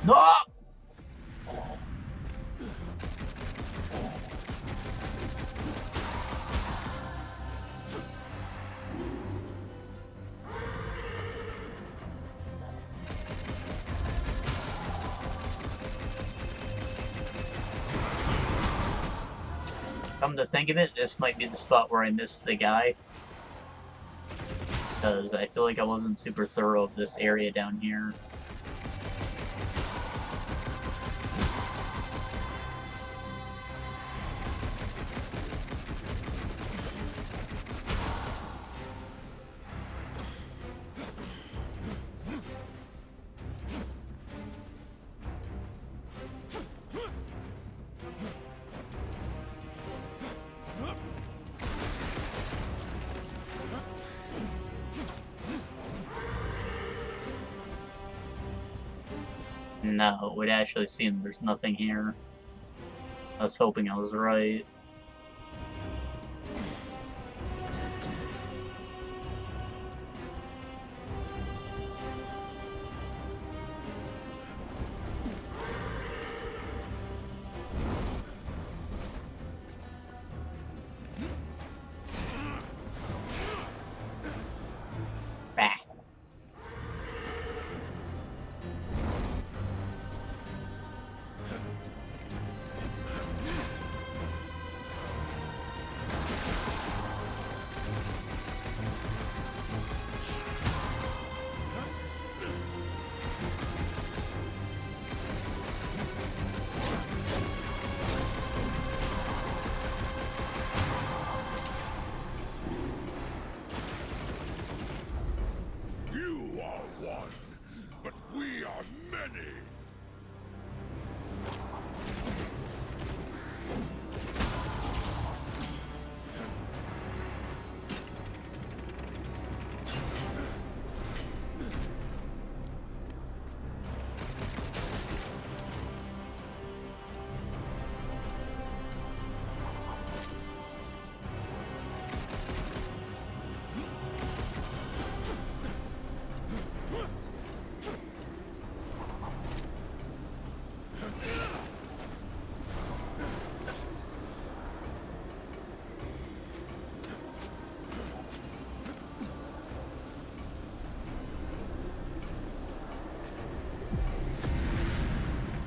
No! Come to think of it, this might be the spot where I missed the guy. Because I feel like I wasn't super thorough of this area down here. No, it actually seemed there's nothing here. I was hoping I was right. Bah. You are one, but we are many.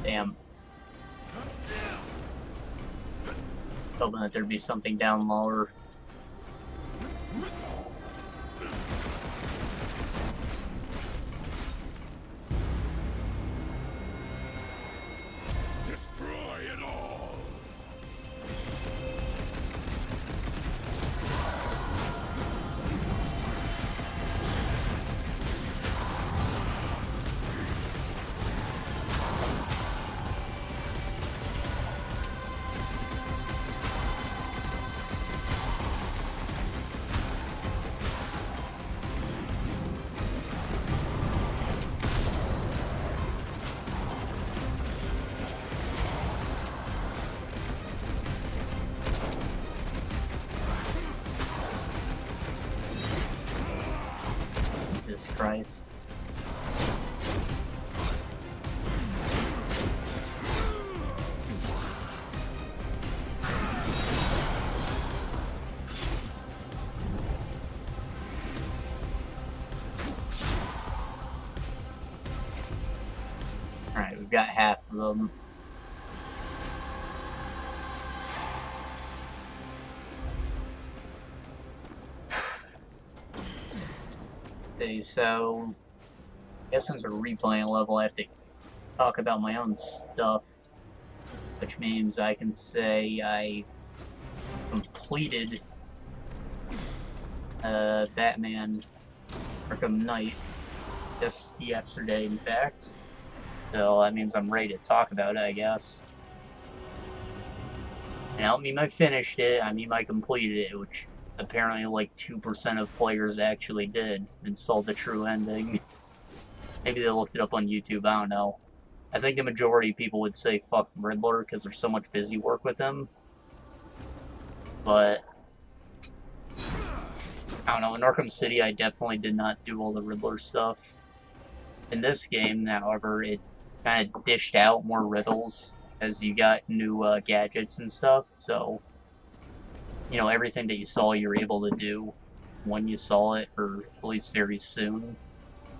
Damn. Hoping that there'd be something down lower. Destroy it all. Jesus Christ. Alright, we've got half of them. Okay, so I guess since we're replaying a level, I have to talk about my own stuff, which means I can say I completed Batman Arkham Knight just yesterday, in fact. So that means I'm ready to talk about it, I guess. And I don't mean I finished it, I mean I completed it, which apparently like 2% of players actually did and saw the true ending. Maybe they looked it up on YouTube, I don't know. I think the majority of people would say fuck Riddler because there's so much busy work with him. But I don't know, in Arkham City I definitely did not do all the Riddler stuff. In this game, however, it kind of dished out more riddles as you got new gadgets and stuff. So, you know, everything that you saw, you were able to do when you saw it, or at least very soon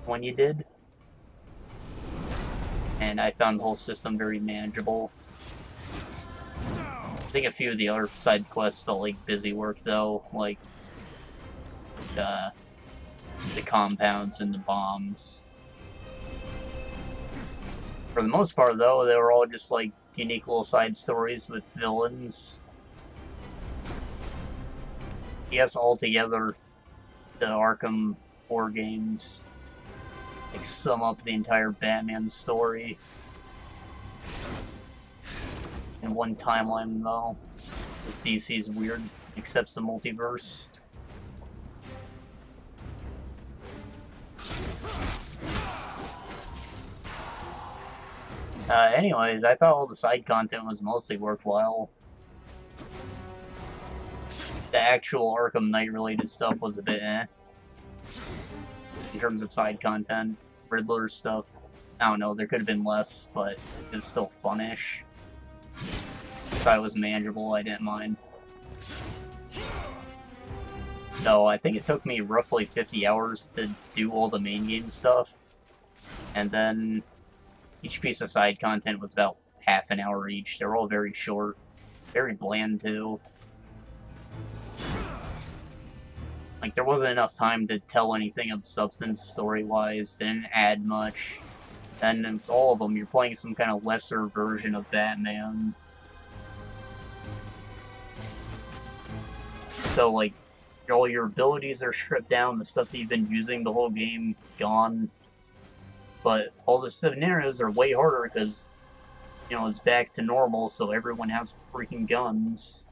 when you did. And I found the whole system very manageable. I think a few of the other side quests felt like busy work, though, like the compounds and the bombs. For the most part, though, they were all just like unique little side stories with villains. I guess altogether, the Arkham 4 games like sum up the entire Batman story in one timeline, though. Because DC's weird, accepts the multiverse. Anyways, I thought all the side content was mostly worthwhile. The actual Arkham Knight related stuff was a bit eh. In terms of side content, Riddler stuff, I don't know, there could have been less, but it was still fun-ish. If I was manageable, I didn't mind. So I think it took me roughly 50 hours to do all the main game stuff, and then each piece of side content was about half an hour each. They're all very short, very bland too. Like, there wasn't enough time to tell anything of substance story-wise. They didn't add much. And in all of them, you're playing some kind of lesser version of Batman. So, like, all your abilities are stripped down, the stuff that you've been using the whole game, gone. But all the scenarios are way harder because, you know, it's back to normal, so everyone has freaking guns.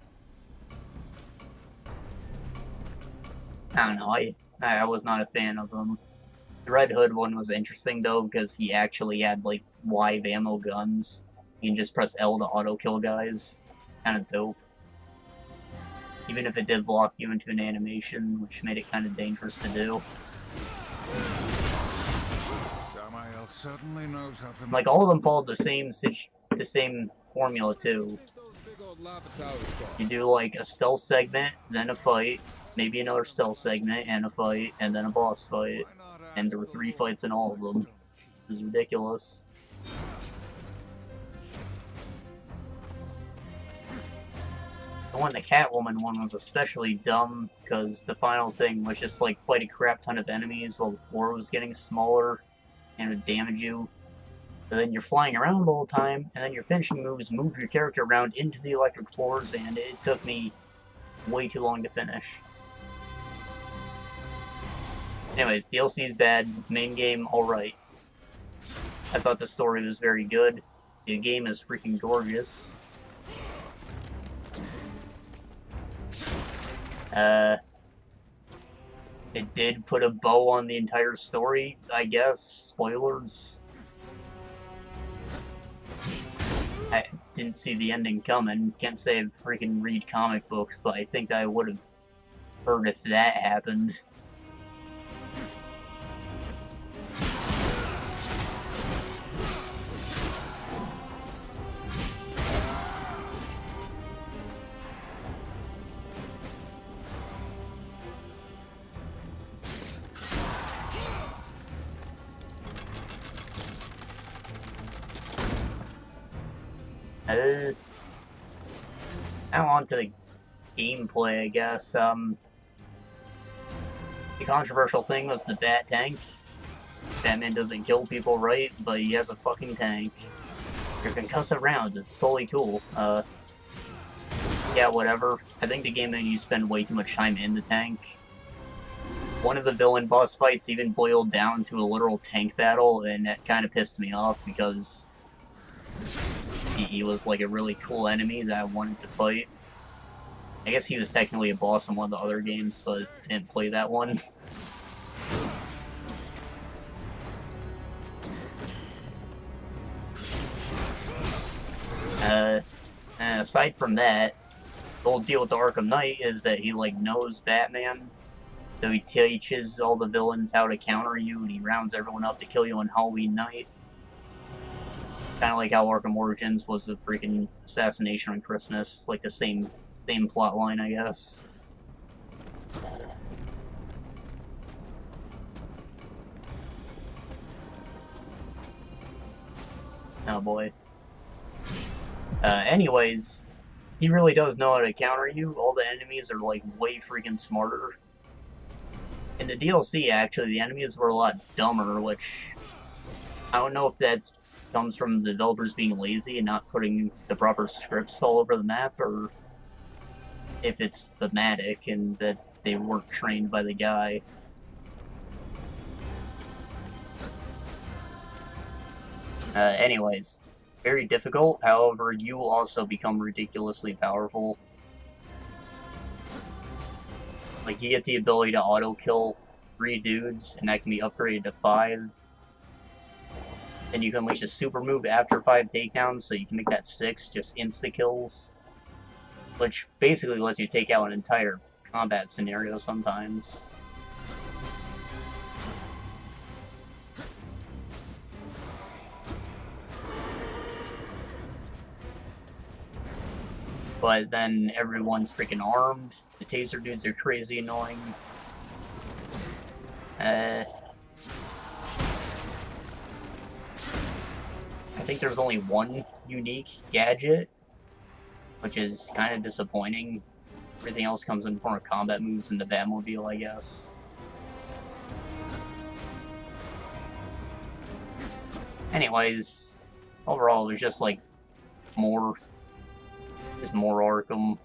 I don't know, I was not a fan of them. The Red Hood one was interesting, though, because he actually had, like, live ammo guns. You can just press L to auto-kill guys. Kind of dope. Even if it did block you into an animation, which made it kind of dangerous to do. Samael certainly knows how to Like, all of them followed the same formula, too. You do, like, a stealth segment, then a fight, maybe another stealth segment, and a fight, and then a boss fight. And there were 3 fights in all of them. It was ridiculous. The one, the Catwoman one, was especially dumb, because the final thing was just, like, fight a crap ton of enemies while the floor was getting smaller, and it would damage you. And then you're flying around the whole time, and then your finishing moves move your character around into the electric floors, and it took me way too long to finish. Anyways, DLC's bad, main game alright. I thought the story was very good. The game is freaking gorgeous. It did put a bow on the entire story, I guess. Spoilers. I didn't see the ending coming. Can't say I freaking read comic books, but I think I would have heard if that happened. Now on to the gameplay, I guess. The controversial thing was the Bat Tank. Batman doesn't kill people, right? But he has a fucking tank. Your concussive rounds, it's totally cool. Yeah, whatever. I think the game made you spend way too much time in the tank. One of the villain boss fights even boiled down to a literal tank battle, and that kind of pissed me off because he was like a really cool enemy that I wanted to fight. I guess he was technically a boss in one of the other games, but I didn't play that one. And aside from that, the whole deal with the Arkham Knight is that he, like, knows Batman, so he teaches all the villains how to counter you, and he rounds everyone up to kill you on Halloween night. Kind of like how Arkham Origins was a freaking assassination on Christmas, like the same plot line, I guess. Oh boy. Anyways, he really does know how to counter you. All the enemies are like way freaking smarter. In the DLC, actually, the enemies were a lot dumber, which I don't know if that comes from the developers being lazy and not putting the proper scripts all over the map, or if it's thematic and that they weren't trained by the guy. Anyways, very difficult, however, you also become ridiculously powerful. Like, you get the ability to auto-kill 3 dudes, and that can be upgraded to 5. And you can unleash a super move after 5 takedowns, so you can make that 6 just insta-kills. Which basically lets you take out an entire combat scenario sometimes. But then everyone's freaking armed. The taser dudes are crazy annoying. I think there's only one unique gadget, which is kind of disappointing. Everything else comes in the form of combat moves in the Batmobile, I guess. Anyways, overall, there's just like more Arkham.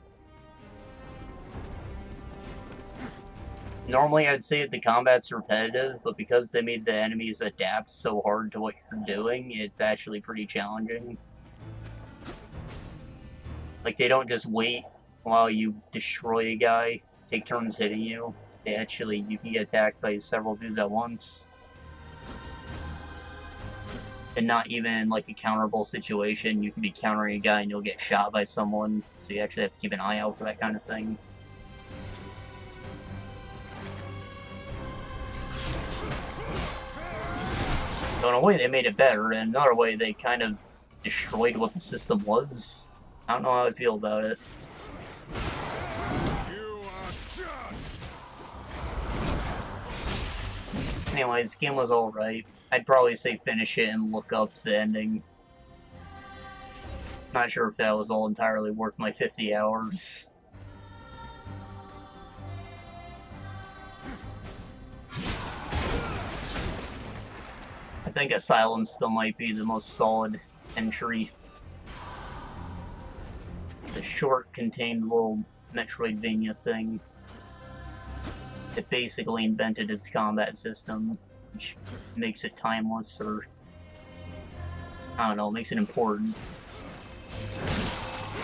Normally, I'd say the combat's repetitive, but because they made the enemies adapt so hard to what you're doing, it's actually pretty challenging. Like, they don't just wait while you destroy a guy, take turns hitting you. They actually, you can get attacked by several dudes at once. And not even in, like, a counterable situation. You can be countering a guy and you'll get shot by someone, so you actually have to keep an eye out for that kind of thing. So in a way, they made it better, and another way, they kind of destroyed what the system was. I don't know how I feel about it. You are judged. Anyways, game was alright. I'd probably say finish it and look up the ending. Not sure if that was all entirely worth my 50 hours. I think Asylum still might be the most solid entry. The short, contained little Metroidvania thing. It basically invented its combat system, which makes it timeless, or I don't know, makes it important.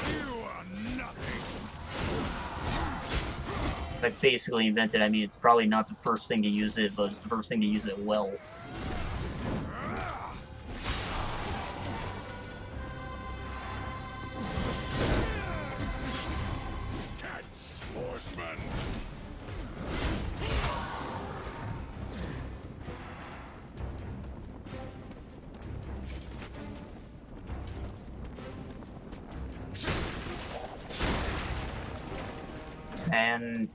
You are nothing. By basically invented, I mean it's probably not the first thing to use it, but it's the first thing to use it well. Horseman. And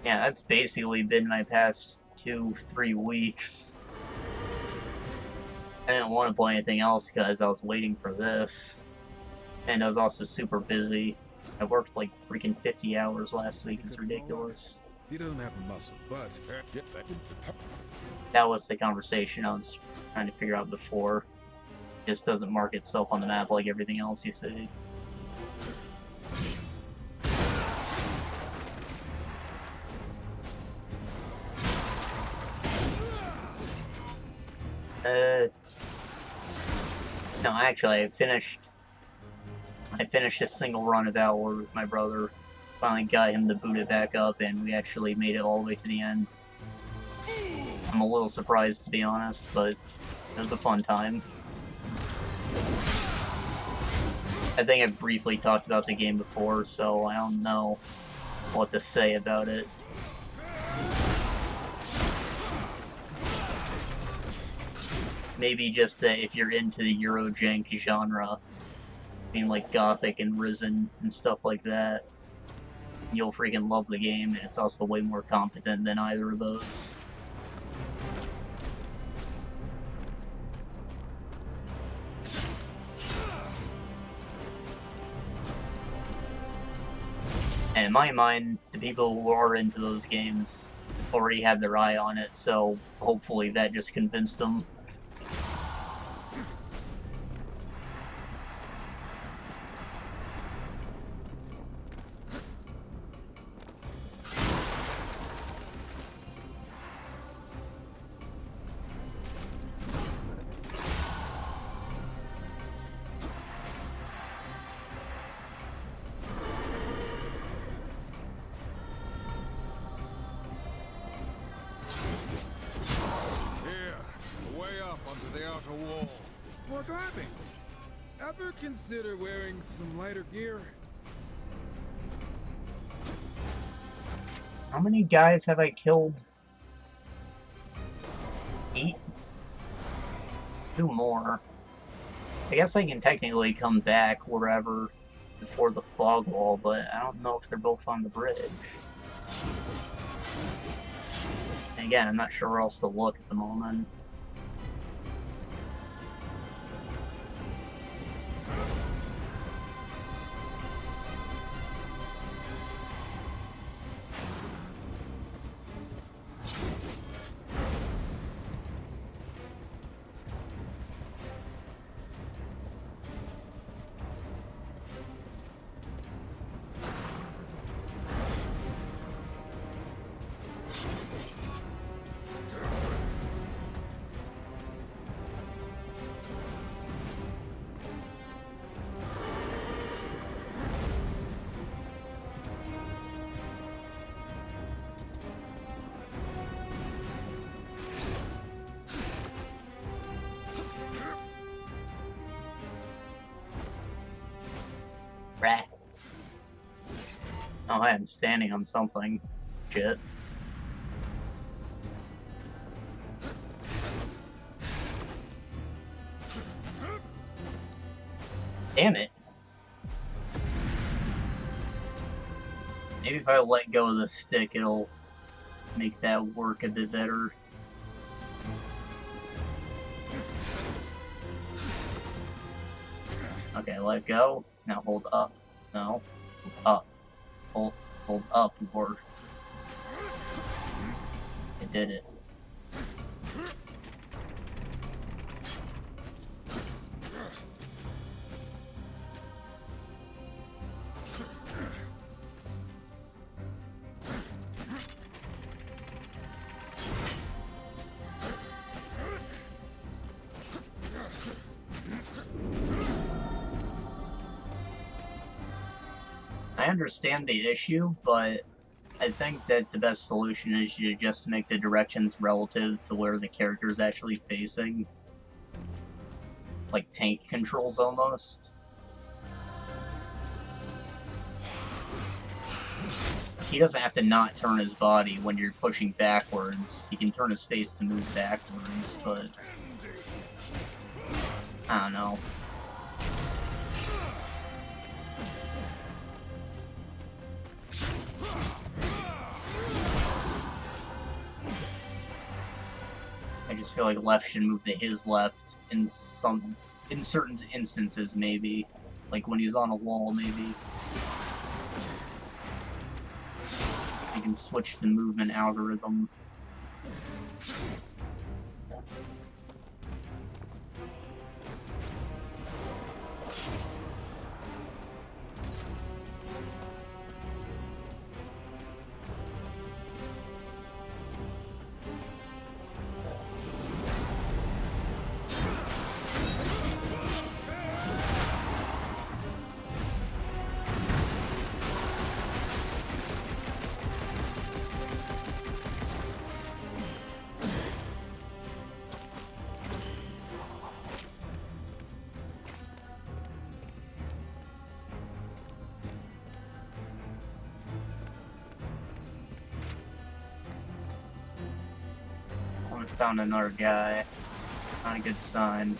yeah, that's basically been my past 2-3 weeks. I didn't want to play anything else because I was waiting for this. And I was also super busy. I worked like freaking 50 hours last week. It's ridiculous. He doesn't have a muscle, but That was the conversation I was trying to figure out before. It just doesn't mark itself on the map like everything else you see. No, actually, I finished a single run of Outward with my brother. Finally got him to boot it back up, and we actually made it all the way to the end. I'm a little surprised, to be honest, but it was a fun time. I think I briefly talked about the game before, so I don't know what to say about it. maybe just that if you're into the Eurojank genre, being like Gothic and Risen and stuff like that, you'll freaking love the game, and it's also way more competent than either of those. And in my mind, the people who are into those games already have their eye on it, so hopefully that just convinced them. More climbing. Ever consider wearing some lighter gear? How many guys have I killed? 8? 2 more. I guess I can technically come back wherever before the fog wall, but I don't know if they're both on the bridge. And again, I'm not sure where else to look at the moment. Rat. Oh, I'm standing on something. Shit. Damn it. Maybe if I let go of the stick, it'll make that work a bit better. Okay, let go. Now hold up. No. Hold up. Hold up, or... I did it. I understand the issue, but I think that the best solution is you just make the directions relative to where the character is actually facing. Like tank controls, almost. He doesn't have to not turn his body when you're pushing backwards. He can turn his face to move backwards, but... I don't know. I just feel like left should move to his left in certain instances, maybe. Like when he's on a wall, maybe. I can switch the movement algorithm. Found another guy. Not a good sign.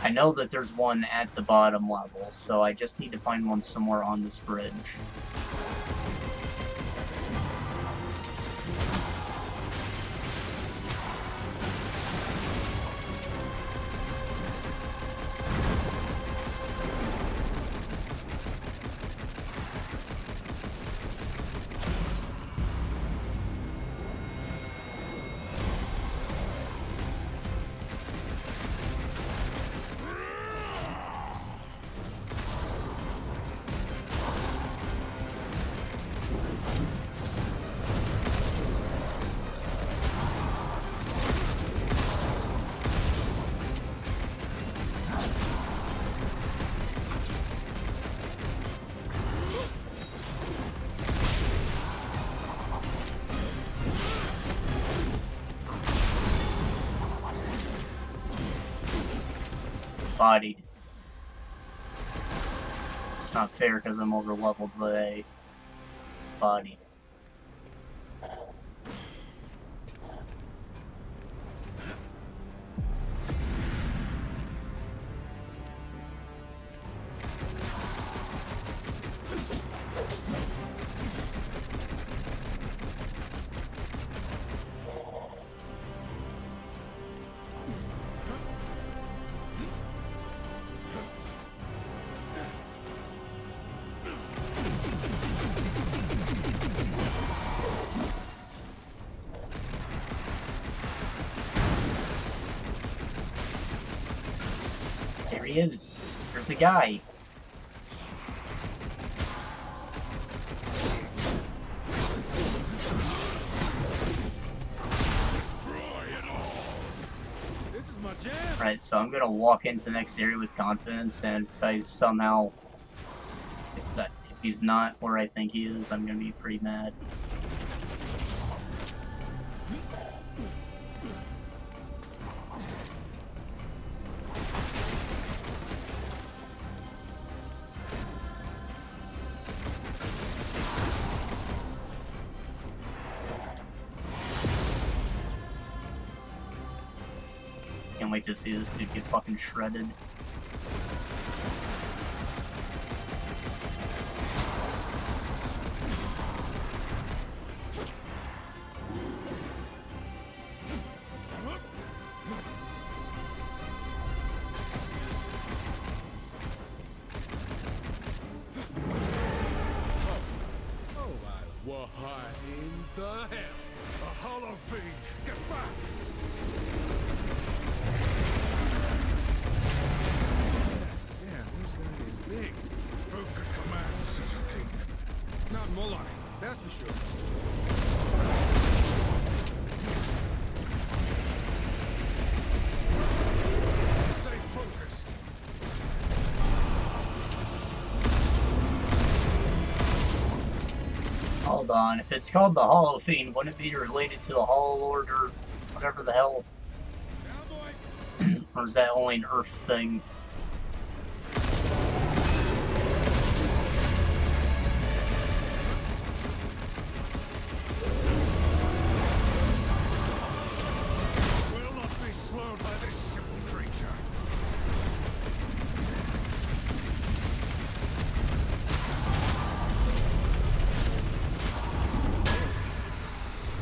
I know that there's one at the bottom level, so I just need to find one somewhere on this bridge. Bodied. It's not fair because I'm over leveled, but I bodied. There he is. There's the guy. This is my jam. Right, so I'm gonna walk into the next area with confidence, and if I somehow, if he's not where I think he is, I'm gonna be pretty mad. Can't wait to see this dude get fucking shredded. What in the hell? A hollow fiend! Get back! Damn, this guy is big. Who could command such a thing? Not Moloch, that's for sure. Stay focused. Hold on, if it's called the Hollow Fiend, wouldn't it be related to the Hollow Lord or whatever the hell? Or is that only an Earth thing? Will not be slowed by this simple creature.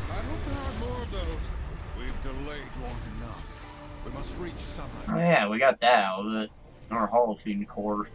I hope there are more of those. We've delayed long enough. We must reach sunlight. Oh yeah, we got that out of it. Our Hollow Fiend core.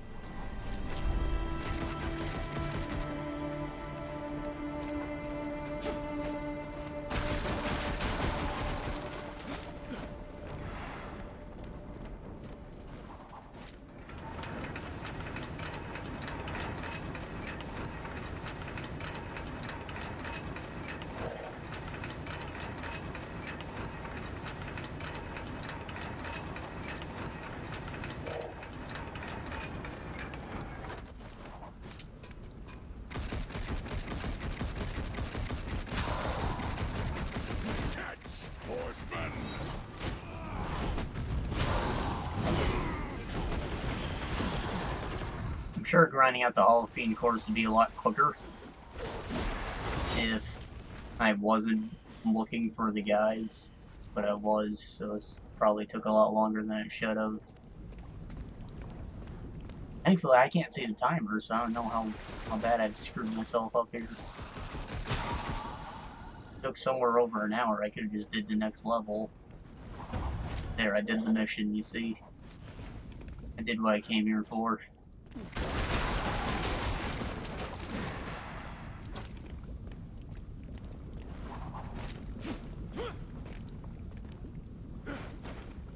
I'm sure grinding out the Hollow Fiend cores would be a lot quicker if I wasn't looking for the guys. but I was, so it probably took a lot longer than it should have. Thankfully, I can't see the timer, so I don't know how bad I've screwed myself up here. It took somewhere over an hour. I could have just did the next level. There, I did the mission, you see? I did what I came here for.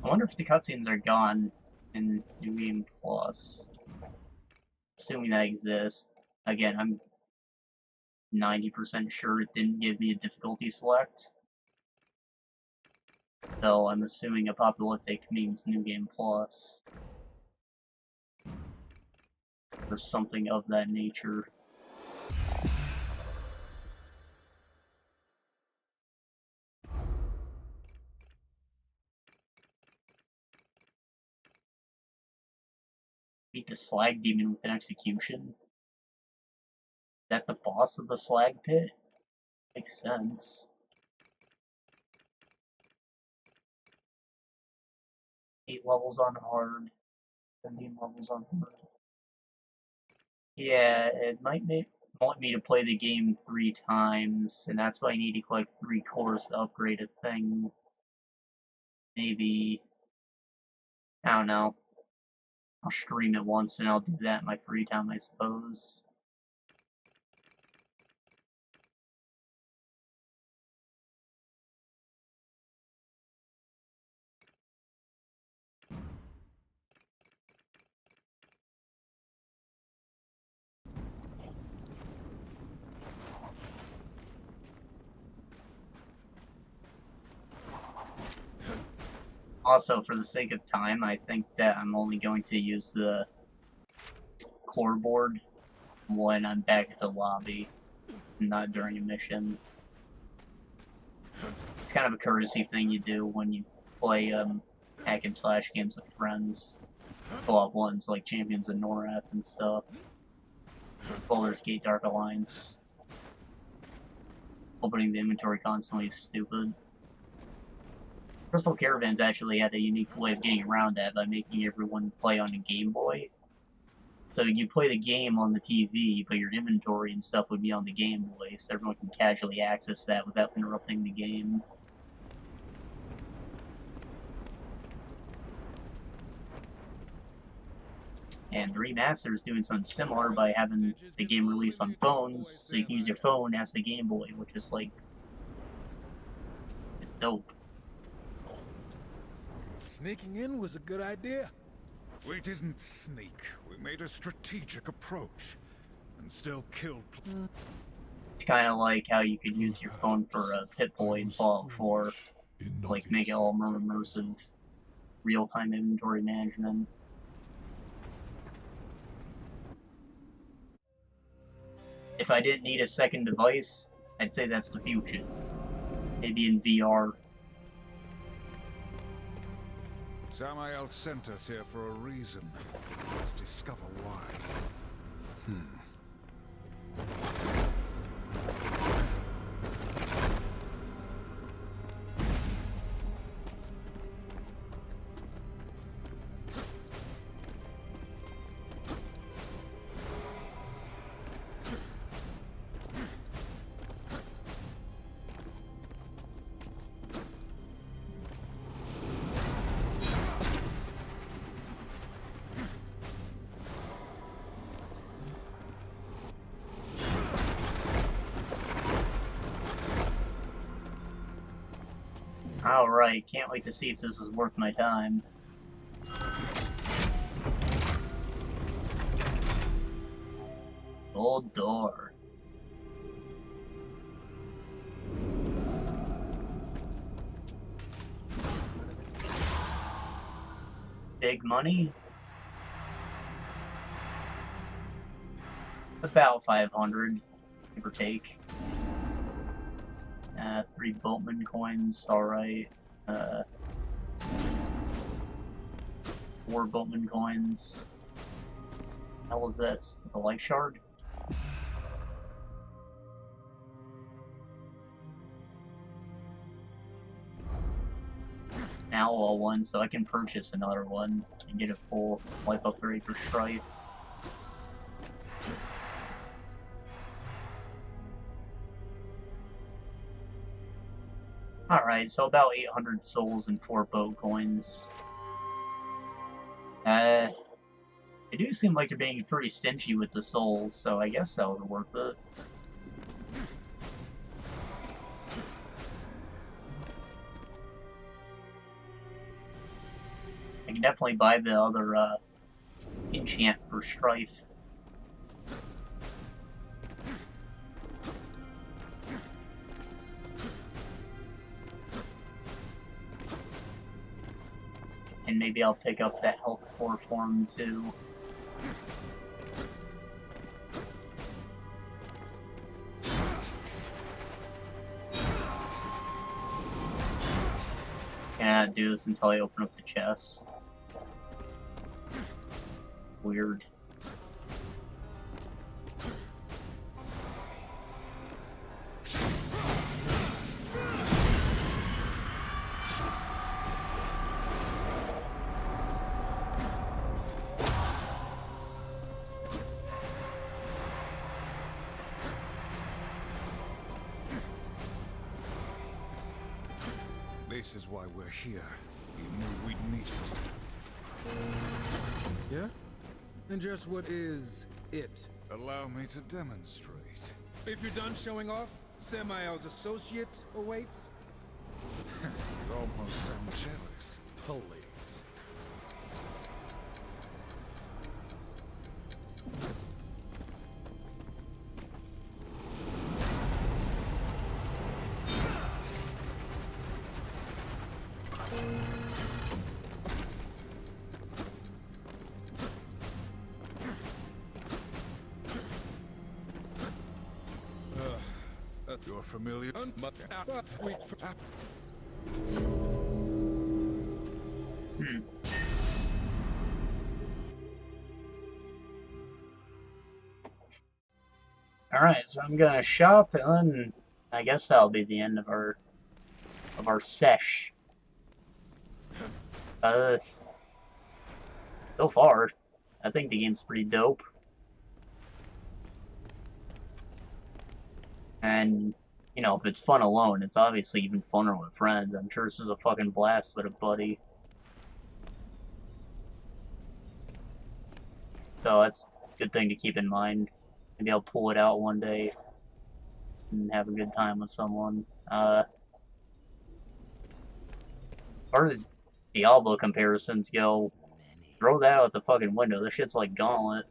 I wonder if the cutscenes are gone in New Game Plus. Assuming that exists. Again, I'm 90% sure it didn't give me a difficulty select. So I'm assuming apocalyptic means New Game Plus. Or something of that nature. Beat the slag demon with an execution. Is that the boss of the slag pit? Makes sense. 8 levels on hard. 17 levels on hard. Yeah, it might want me to play the game 3 times, and that's why I need to collect 3 cores to upgrade a thing. Maybe. I don't know. I'll stream it once and I'll do that in my free time, I suppose. Also, for the sake of time, I think that I'm only going to use the core board when I'm back at the lobby, not during a mission. It's kind of a courtesy thing you do when you play hack and slash games with friends. Co-op ones like Champions of Norath and stuff. Baldur's Gate Dark Alliance. Opening the inventory constantly is stupid. Crystal Caravans actually had a unique way of getting around that by making everyone play on a Game Boy. So you play the game on the TV, but your inventory and stuff would be on the Game Boy, so everyone can casually access that without interrupting the game. And the remaster is doing something similar by having the game released on phones, so you can use your phone as the Game Boy, which is like... it's dope. Sneaking in was a good idea. We didn't sneak. We made a strategic approach. And still killed... It's kind of like how you could use your phone for a Pip-Boy in Fallout 4. Like, make it all more immersive. Real-time inventory management. If I didn't need a second device, I'd say that's the future. Maybe in VR. Samael sent us here for a reason. Let's discover why. Alright, can't wait to see if this is worth my time. Gold door. Big money? About 500, give or take. 3 Boatman coins, alright. 4 Boatman coins. How was this? A life shard? Owl one, so I can purchase another one and get a full life upgrade for Strife. Alright, so about 800 souls and 4 boat coins. They do seem like you're being pretty stingy with the souls, so I guess that was worth it. I can definitely buy the other enchant for Strife. And maybe I'll pick up that health core form too. Can't do this until I open up the chest. Weird. This is why we're here. We knew we'd need it. Yeah? And just what is it? Allow me to demonstrate. If you're done showing off, Samael's associate awaits? You almost sound jealous. Please. You're familiar? Alright, so I'm gonna shop, and then I guess that'll be the end of our sesh. So far, I think the game's pretty dope. And, you know, if it's fun alone, it's obviously even funner with friends. I'm sure this is a fucking blast with a buddy. So that's a good thing to keep in mind. Maybe I'll pull it out one day and have a good time with someone. As far as Diablo comparisons go, throw that out the fucking window. This shit's like Gauntlet.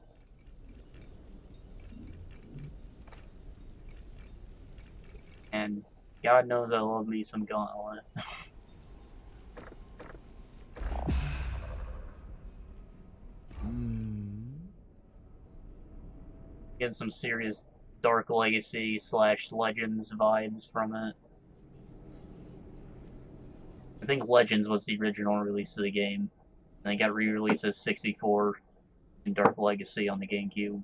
And God knows I love me some Gauntlet. Get some serious Dark Legacy / Legends vibes from it. I think Legends was the original release of the game. And it got re-released as 64 in Dark Legacy on the GameCube,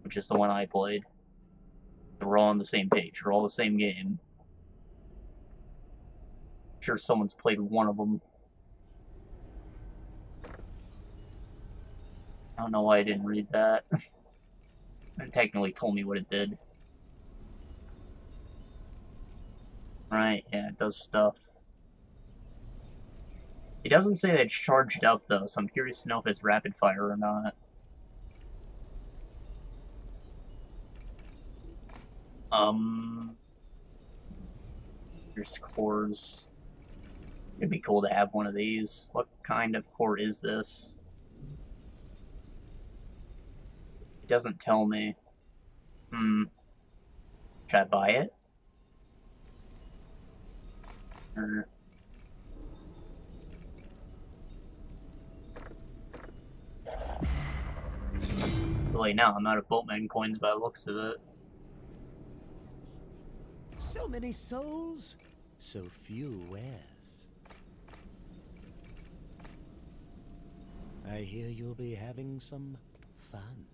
which is the one I played. We're all on the same page. We're all the same game. I'm sure someone's played one of them. I don't know why I didn't read that. It technically told me what it did. Right, yeah, it does stuff. It doesn't say that it's charged up, though, so I'm curious to know if it's rapid fire or not. There's cores. It'd be cool to have one of these. What kind of core is this? It doesn't tell me. Should I buy it? Or... Really, now I'm out of boatman coins by the looks of it. So many souls, so few wares. I hear you'll be having some fun.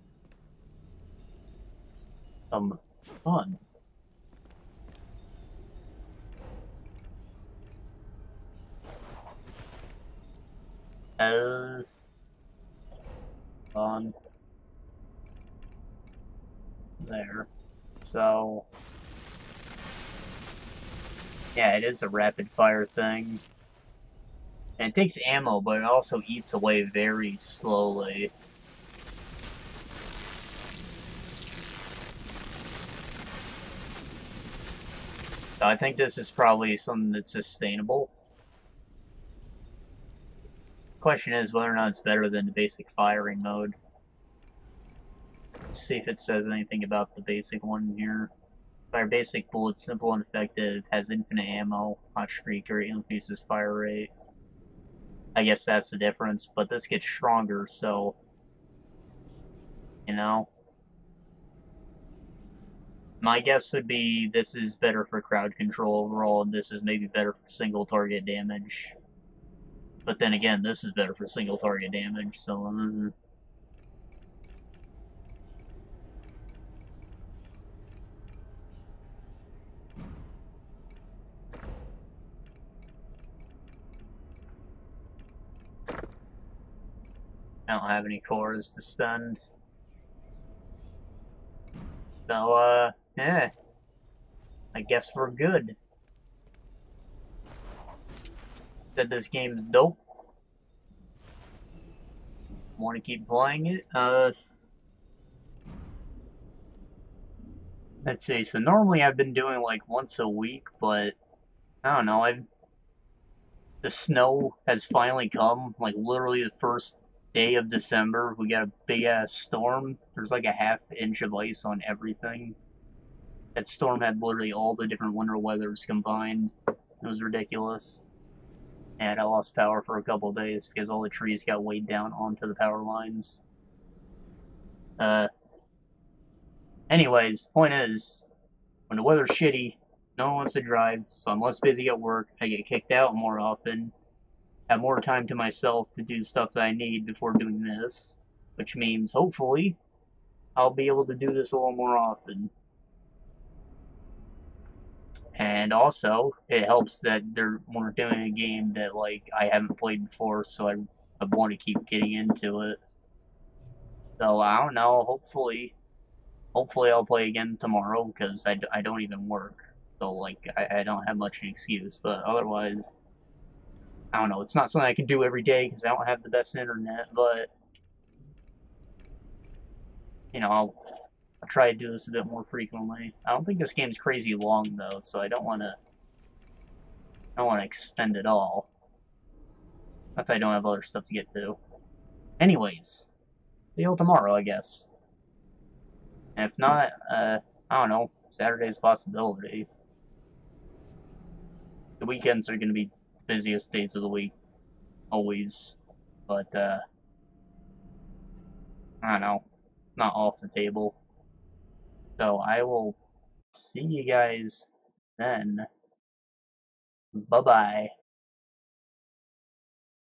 Fun. On there. So, yeah, it is a rapid fire thing. And it takes ammo, but it also eats away very slowly. So I think this is probably something that's sustainable. Question is whether or not it's better than the basic firing mode. Let's see if it says anything about the basic one here. Fire basic bullets, simple and effective, has infinite ammo, hot streaker, increases fire rate. I guess that's the difference, but this gets stronger, so, you know. My guess would be this is better for crowd control overall, and this is maybe better for single target damage. But then again, this is better for single target damage, so... I don't have any cores to spend. So, yeah. I guess we're good. Said this game is dope. Want to keep playing it? Let's see. So normally I've been doing like once a week, but I don't know. The snow has finally come. Like literally the first day of December, we got a big ass storm. There's like a ½ inch of ice on everything. That storm had literally all the different winter weathers combined. It was ridiculous. And I lost power for a couple of days because all the trees got weighed down onto the power lines. Anyways, point is, when the weather's shitty, no one wants to drive, so I'm less busy at work, I get kicked out more often, have more time to myself to do stuff that I need before doing this, which means, hopefully, I'll be able to do this a little more often. And also, it helps that we're doing a game that, like, I haven't played before, so I want to keep getting into it. So, I don't know, hopefully I'll play again tomorrow, because I don't even work. So, like, I don't have much of an excuse, but otherwise, I don't know, it's not something I can do every day, because I don't have the best internet, but, you know, I'll try to do this a bit more frequently. I don't think this game's crazy long, though, so I don't want to expend it all. Not that I don't have other stuff to get to. Anyways, see you tomorrow, I guess. And if not, I don't know, Saturday's a possibility. The weekends are going to be the busiest days of the week, always. But, I don't know, not off the table. So I will see you guys then. Bye-bye.